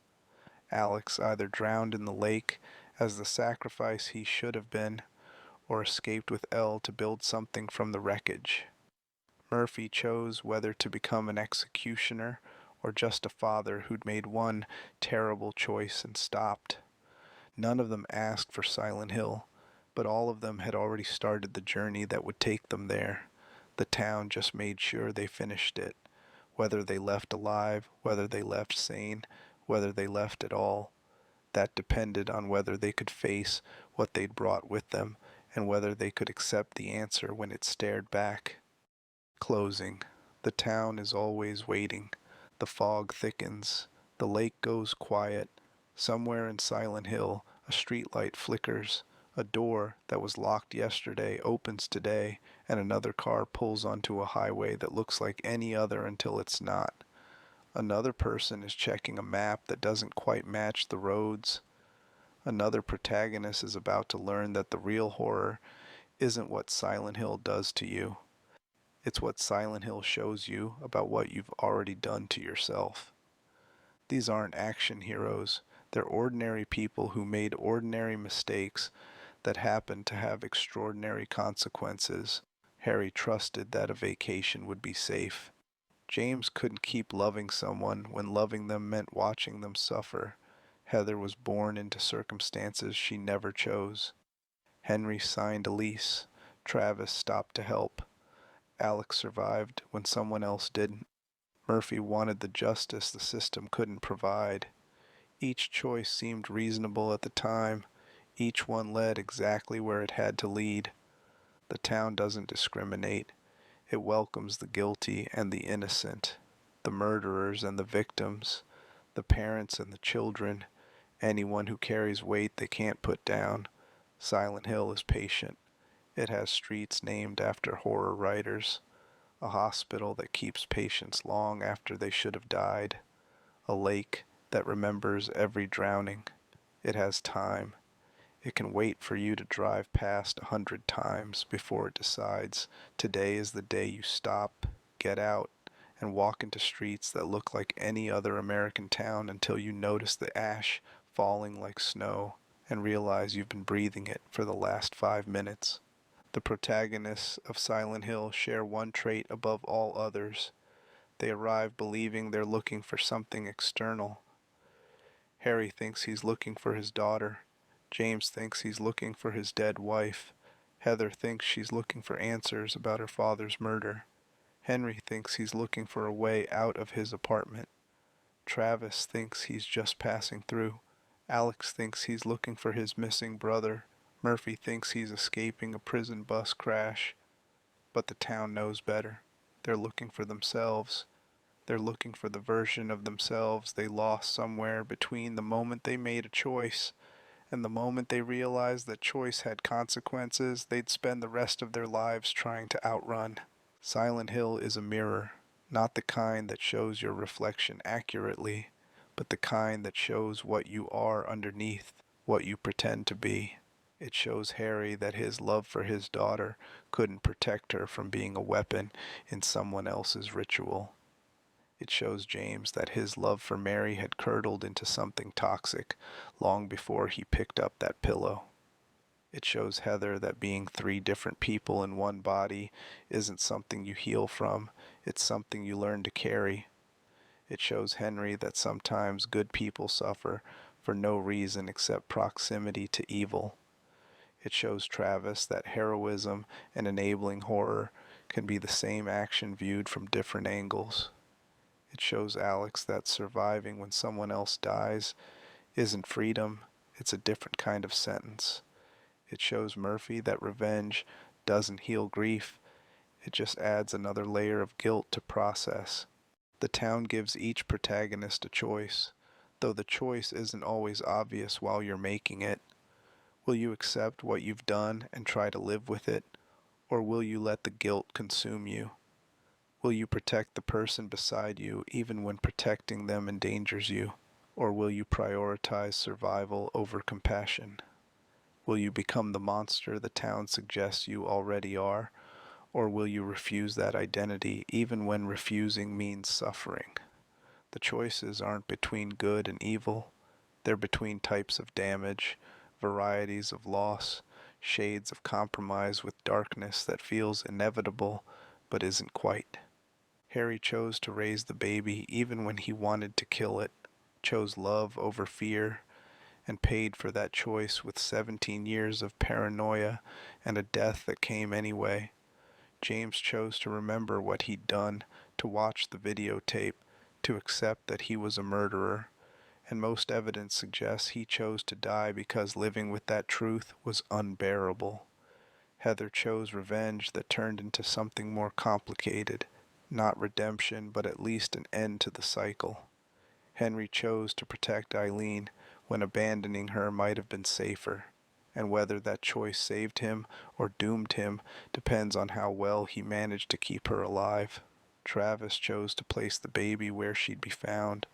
[SPEAKER 1] Alex either drowned in the lake as the sacrifice he should have been, or escaped with Elle to build something from the wreckage. Murphy chose whether to become an executioner or just a father who'd made one terrible choice and stopped. None of them asked for Silent Hill, but all of them had already started the journey that would take them there. The town just made sure they finished it, whether they left alive, whether they left sane, whether they left at all. That depended on whether they could face what they'd brought with them and whether they could accept the answer when it stared back. Closing. The town is always waiting. The fog thickens. The lake goes quiet. Somewhere in Silent Hill, a streetlight flickers. A door that was locked yesterday opens today, and another car pulls onto a highway that looks like any other until it's not. Another person is checking a map that doesn't quite match the roads. Another protagonist is about to learn that the real horror isn't what Silent Hill does to you. It's what Silent Hill shows you about what you've already done to yourself. These aren't action heroes. They're ordinary people who made ordinary mistakes that happened to have extraordinary consequences. Harry trusted that a vacation would be safe. James couldn't keep loving someone when loving them meant watching them suffer. Heather was born into circumstances she never chose. Henry signed a lease. Travis stopped to help. Alex survived when someone else didn't. Murphy wanted the justice the system couldn't provide. Each choice seemed reasonable at the time. Each one led exactly where it had to lead. The town doesn't discriminate. It welcomes the guilty and the innocent, the murderers and the victims, the parents and the children, anyone who carries weight they can't put down. Silent Hill is patient. It has streets named after horror writers, a hospital that keeps patients long after they should have died, a lake that remembers every drowning. It has time. It can wait for you to drive past 100 times before it decides today is the day you stop, get out, and walk into streets that look like any other American town until you notice the ash falling like snow and realize you've been breathing it for the last 5 minutes. The protagonists of Silent Hill share one trait above all others. They arrive believing they're looking for something external. Harry thinks he's looking for his daughter. James thinks he's looking for his dead wife. Heather thinks she's looking for answers about her father's murder. Henry thinks he's looking for a way out of his apartment. Travis thinks he's just passing through. Alex thinks he's looking for his missing brother. Murphy thinks he's escaping a prison bus crash. But the town knows better. They're looking for themselves. They're looking for the version of themselves they lost somewhere between the moment they made a choice and the moment they realized that choice had consequences they'd spend the rest of their lives trying to outrun. Silent Hill is a mirror, not the kind that shows your reflection accurately, but the kind that shows what you are underneath, what you pretend to be. It shows Harry that his love for his daughter couldn't protect her from being a weapon in someone else's ritual. It shows James that his love for Mary had curdled into something toxic long before he picked up that pillow. It shows Heather that being three different people in one body isn't something you heal from, it's something you learn to carry. It shows Henry that sometimes good people suffer for no reason except proximity to evil. It shows Travis that heroism and enabling horror can be the same action viewed from different angles. It shows Alex that surviving when someone else dies isn't freedom, it's a different kind of sentence. It shows Murphy that revenge doesn't heal grief, it just adds another layer of guilt to process. The town gives each protagonist a choice, though the choice isn't always obvious while you're making it. Will you accept what you've done and try to live with it, or will you let the guilt consume you? Will you protect the person beside you even when protecting them endangers you? Or will you prioritize survival over compassion? Will you become the monster the town suggests you already are? Or will you refuse that identity even when refusing means suffering? The choices aren't between good and evil. They're between types of damage, varieties of loss, shades of compromise with darkness that feels inevitable but isn't quite. Harry chose to raise the baby even when he wanted to kill it, chose love over fear, and paid for that choice with 17 years of paranoia and a death that came anyway. James chose to remember what he'd done, to watch the videotape, to accept that he was a murderer, and most evidence suggests he chose to die because living with that truth was unbearable. Heather chose revenge that turned into something more complicated, not redemption, but at least an end to the cycle. Henry chose to protect Eileen when abandoning her might have been safer, and whether that choice saved him or doomed him depends on how well he managed to keep her alive. Travis chose to place the baby where she'd be found,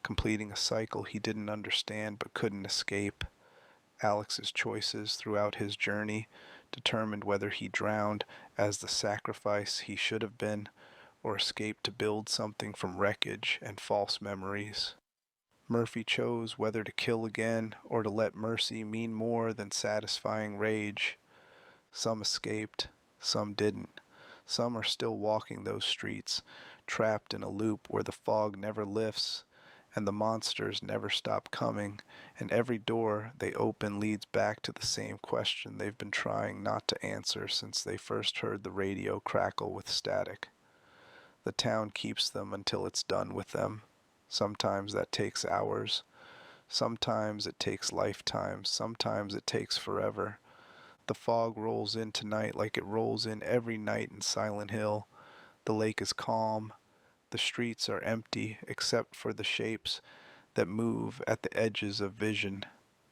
[SPEAKER 1] completing a cycle he didn't understand but couldn't escape. Alex's choices throughout his journey determined whether he drowned as the sacrifice he should have been or escaped to build something from wreckage and false memories. Murphy chose whether to kill again or to let mercy mean more than satisfying rage. Some escaped, some didn't. Some are still walking those streets, trapped in a loop where the fog never lifts and the monsters never stop coming, and every door they open leads back to the same question they've been trying not to answer since they first heard the radio crackle with static. The town keeps them until it's done with them. Sometimes that takes hours. Sometimes it takes lifetimes. Sometimes it takes forever. The fog rolls in tonight like it rolls in every night in Silent Hill. The lake is calm. The streets are empty except for the shapes that move at the edges of vision,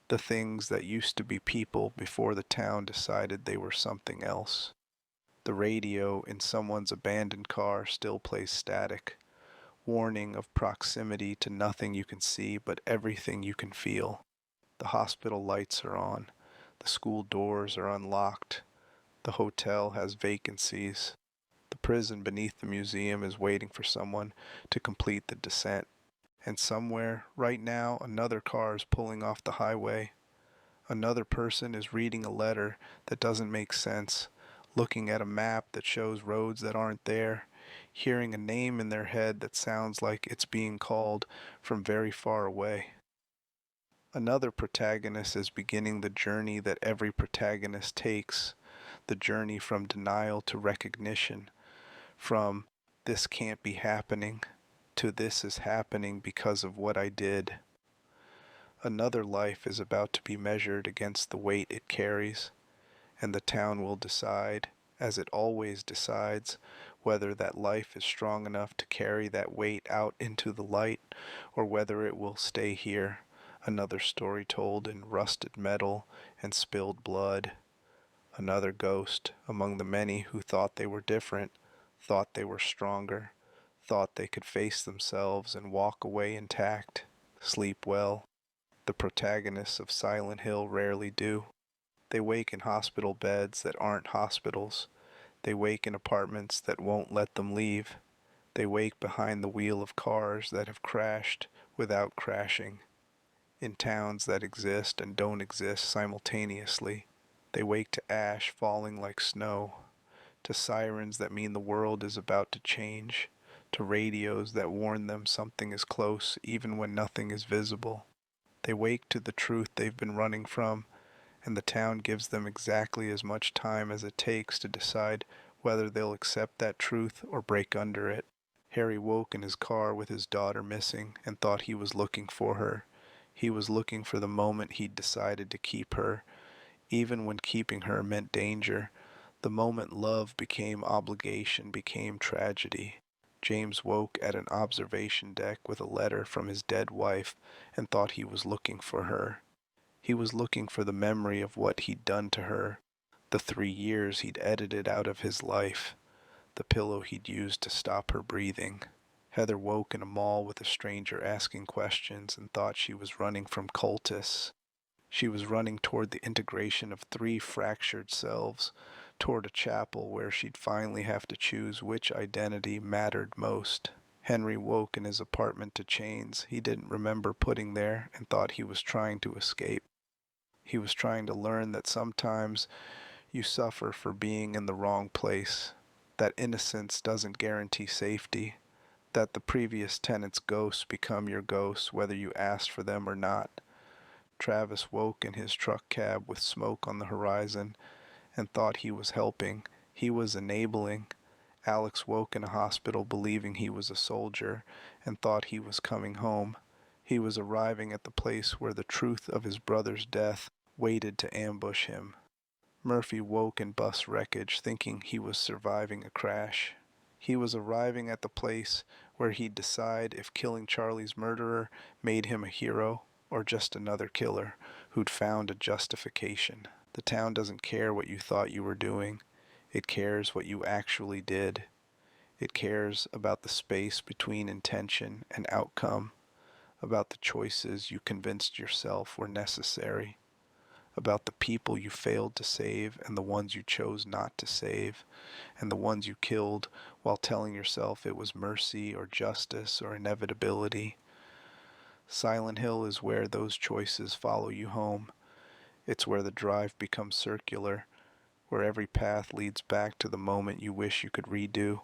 [SPEAKER 1] the things that used to be people before the town decided they were something else. The radio in someone's abandoned car still plays static, warning of proximity to nothing you can see but everything you can feel. The hospital lights are on. The school doors are unlocked. The hotel has vacancies. The prison beneath the museum is waiting for someone to complete the descent. And somewhere, right now, another car is pulling off the highway. Another person is reading a letter that doesn't make sense, looking at a map that shows roads that aren't there, hearing a name in their head that sounds like it's being called from very far away. Another protagonist is beginning the journey that every protagonist takes, the journey from denial to recognition, from this can't be happening to this is happening because of what I did. Another life is about to be measured against the weight it carries, and the town will decide, as it always decides, whether that life is strong enough to carry that weight out into the light, or whether it will stay here, another story told in rusted metal and spilled blood. Another ghost among the many who thought they were different, thought they were stronger, thought they could face themselves and walk away intact, sleep well. The protagonists of Silent Hill rarely do. They wake in hospital beds that aren't hospitals. They wake in apartments that won't let them leave. They wake behind the wheel of cars that have crashed without crashing. In towns that exist and don't exist simultaneously. They wake to ash falling like snow, to sirens that mean the world is about to change, to radios that warn them something is close even when nothing is visible. They wake to the truth they've been running from, and the town gives them exactly as much time as it takes to decide whether they'll accept that truth or break under it. Harry woke in his car with his daughter missing and thought he was looking for her. He was looking for the moment he'd decided to keep her, even when keeping her meant danger. The moment love became obligation became tragedy. James woke at an observation deck with a letter from his dead wife and thought he was looking for her. He was looking for the memory of what he'd done to her, the 3 years he'd edited out of his life, the pillow he'd used to stop her breathing. Heather woke in a mall with a stranger asking questions and thought she was running from cultists. She was running toward the integration of 3 fractured selves, toward a chapel where she'd finally have to choose which identity mattered most. Henry woke in his apartment to chains he didn't remember putting there and thought he was trying to escape. He was trying to learn that sometimes you suffer for being in the wrong place, that innocence doesn't guarantee safety, that the previous tenant's ghosts become your ghosts whether you asked for them or not. Travis woke in his truck cab with smoke on the horizon and thought he was helping. He was enabling. Alex woke in a hospital believing he was a soldier and thought he was coming home. He was arriving at the place where the truth of his brother's death waited to ambush him. Murphy woke in bus wreckage thinking he was surviving a crash. He was arriving at the place where he'd decide if killing Charlie's murderer made him a hero or just another killer who'd found a justification. The town doesn't care what you thought you were doing. It cares what you actually did. It cares about the space between intention and outcome, about the choices you convinced yourself were necessary, about the people you failed to save and the ones you chose not to save, and the ones you killed while telling yourself it was mercy or justice or inevitability. Silent Hill is where those choices follow you home. It's where the drive becomes circular, where every path leads back to the moment you wish you could redo,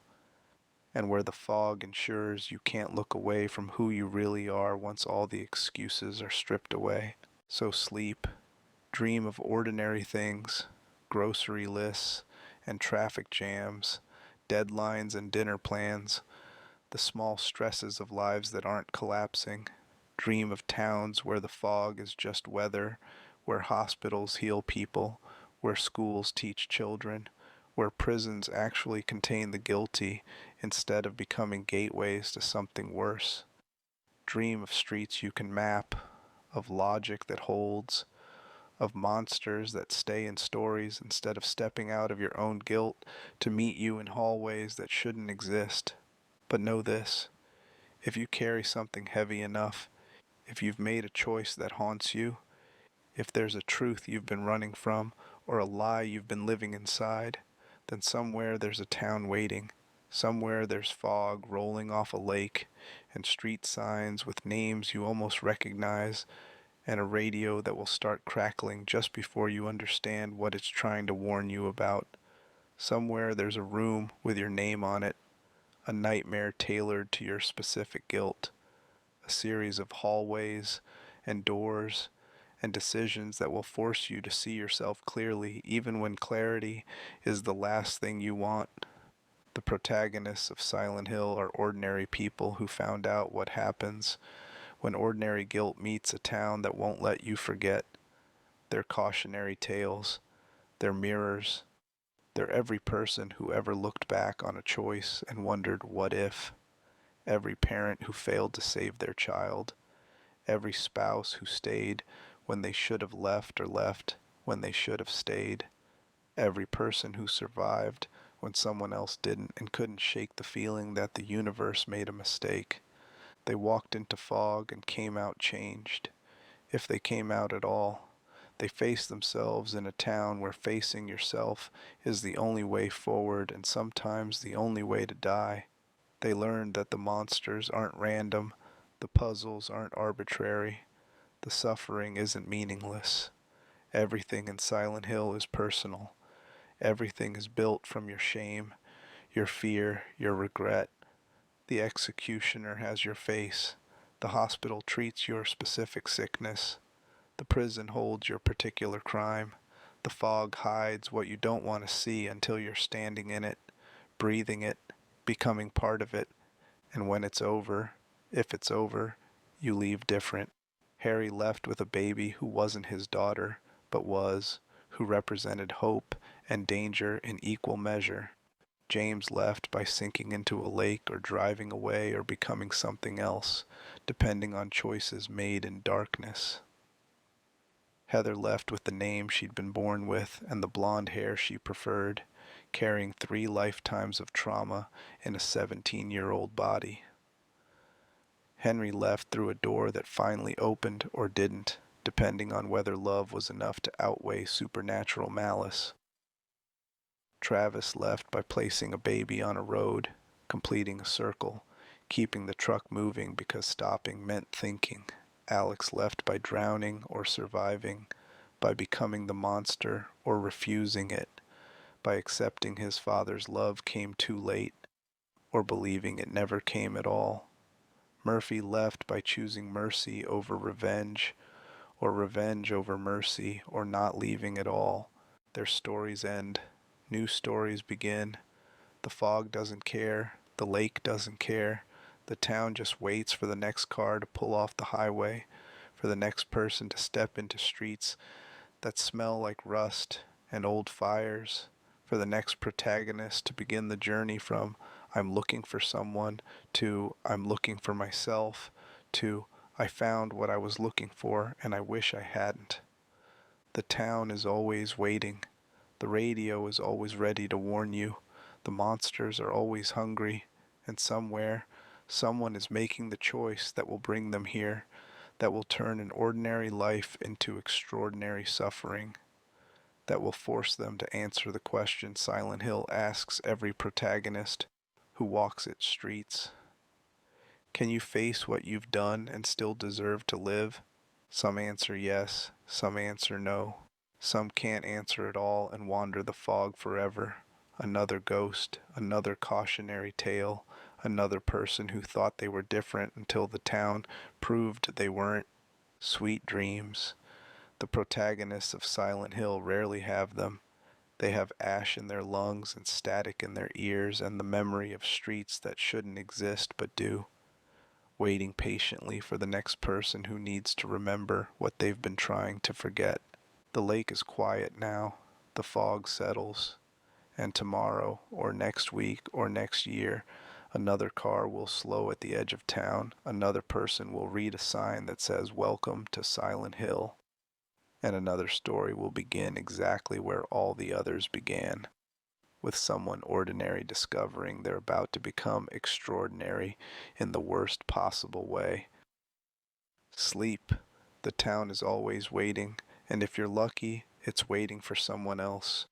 [SPEAKER 1] and where the fog ensures you can't look away from who you really are once all the excuses are stripped away. So sleep, dream of ordinary things, grocery lists and traffic jams, deadlines and dinner plans, the small stresses of lives that aren't collapsing. Dream of towns where the fog is just weather, where hospitals heal people, where schools teach children, where prisons actually contain the guilty instead of becoming gateways to something worse. Dream of streets you can map, of logic that holds, of monsters that stay in stories instead of stepping out of your own guilt to meet you in hallways that shouldn't exist. But know this, if you carry something heavy enough, if you've made a choice that haunts you, if there's a truth you've been running from or a lie you've been living inside, then somewhere there's a town waiting. Somewhere there's fog rolling off a lake and street signs with names you almost recognize and a radio that will start crackling just before you understand what it's trying to warn you about. Somewhere there's a room with your name on it, a nightmare tailored to your specific guilt, a series of hallways and doors and decisions that will force you to see yourself clearly, even when clarity is the last thing you want. The protagonists of Silent Hill are ordinary people who found out what happens when ordinary guilt meets a town that won't let you forget. Their cautionary tales, their mirrors, they're every person who ever looked back on a choice and wondered what if, every parent who failed to save their child, every spouse who stayed when they should have left or left when they should have stayed, every person who survived when someone else didn't and couldn't shake the feeling that the universe made a mistake. They walked into fog and came out changed, if they came out at all. They faced themselves in a town where facing yourself is the only way forward and sometimes the only way to die. They learned that the monsters aren't random, the puzzles aren't arbitrary, the suffering isn't meaningless. Everything in Silent Hill is personal. Everything is built from your shame, your fear, your regret. The executioner has your face. The hospital treats your specific sickness. The prison holds your particular crime. The fog hides what you don't want to see until you're standing in it, breathing it, becoming part of it. And when it's over, if it's over, you leave different. Harry left with a baby who wasn't his daughter, but was, who represented hope and danger in equal measure. James left by sinking into a lake or driving away or becoming something else, depending on choices made in darkness. Heather left with the name she'd been born with and the blonde hair she preferred, carrying 3 lifetimes of trauma in a 17-year-old body. Henry left through a door that finally opened or didn't, depending on whether love was enough to outweigh supernatural malice. Travis left by placing a baby on a road, completing a circle, keeping the truck moving because stopping meant thinking. Alex left by drowning or surviving, by becoming the monster or refusing it, by accepting his father's love came too late, or believing it never came at all. Murphy left by choosing mercy over revenge, or revenge over mercy, or not leaving at all. Their stories end. New stories begin. The fog doesn't care. The lake doesn't care. The town just waits for the next car to pull off the highway, for the next person to step into streets that smell like rust and old fires, for the next protagonist to begin the journey from I'm looking for someone to I'm looking for myself to I found what I was looking for and I wish I hadn't. The town is always waiting. The radio is always ready to warn you. The monsters are always hungry, and somewhere, someone is making the choice that will bring them here, that will turn an ordinary life into extraordinary suffering, that will force them to answer the question Silent Hill asks every protagonist who walks its streets. Can you face what you've done and still deserve to live? Some answer yes, some answer no. Some can't answer at all and wander the fog forever. Another ghost, another cautionary tale, another person who thought they were different until the town proved they weren't. Sweet dreams. The protagonists of Silent Hill rarely have them. They have ash in their lungs and static in their ears and the memory of streets that shouldn't exist but do, waiting patiently for the next person who needs to remember what they've been trying to forget. The lake is quiet now, the fog settles, and tomorrow, or next week, or next year, another car will slow at the edge of town, another person will read a sign that says "Welcome to Silent Hill," and another story will begin exactly where all the others began, with someone ordinary discovering they're about to become extraordinary in the worst possible way. Sleep. The town is always waiting, and if you're lucky, it's waiting for someone else.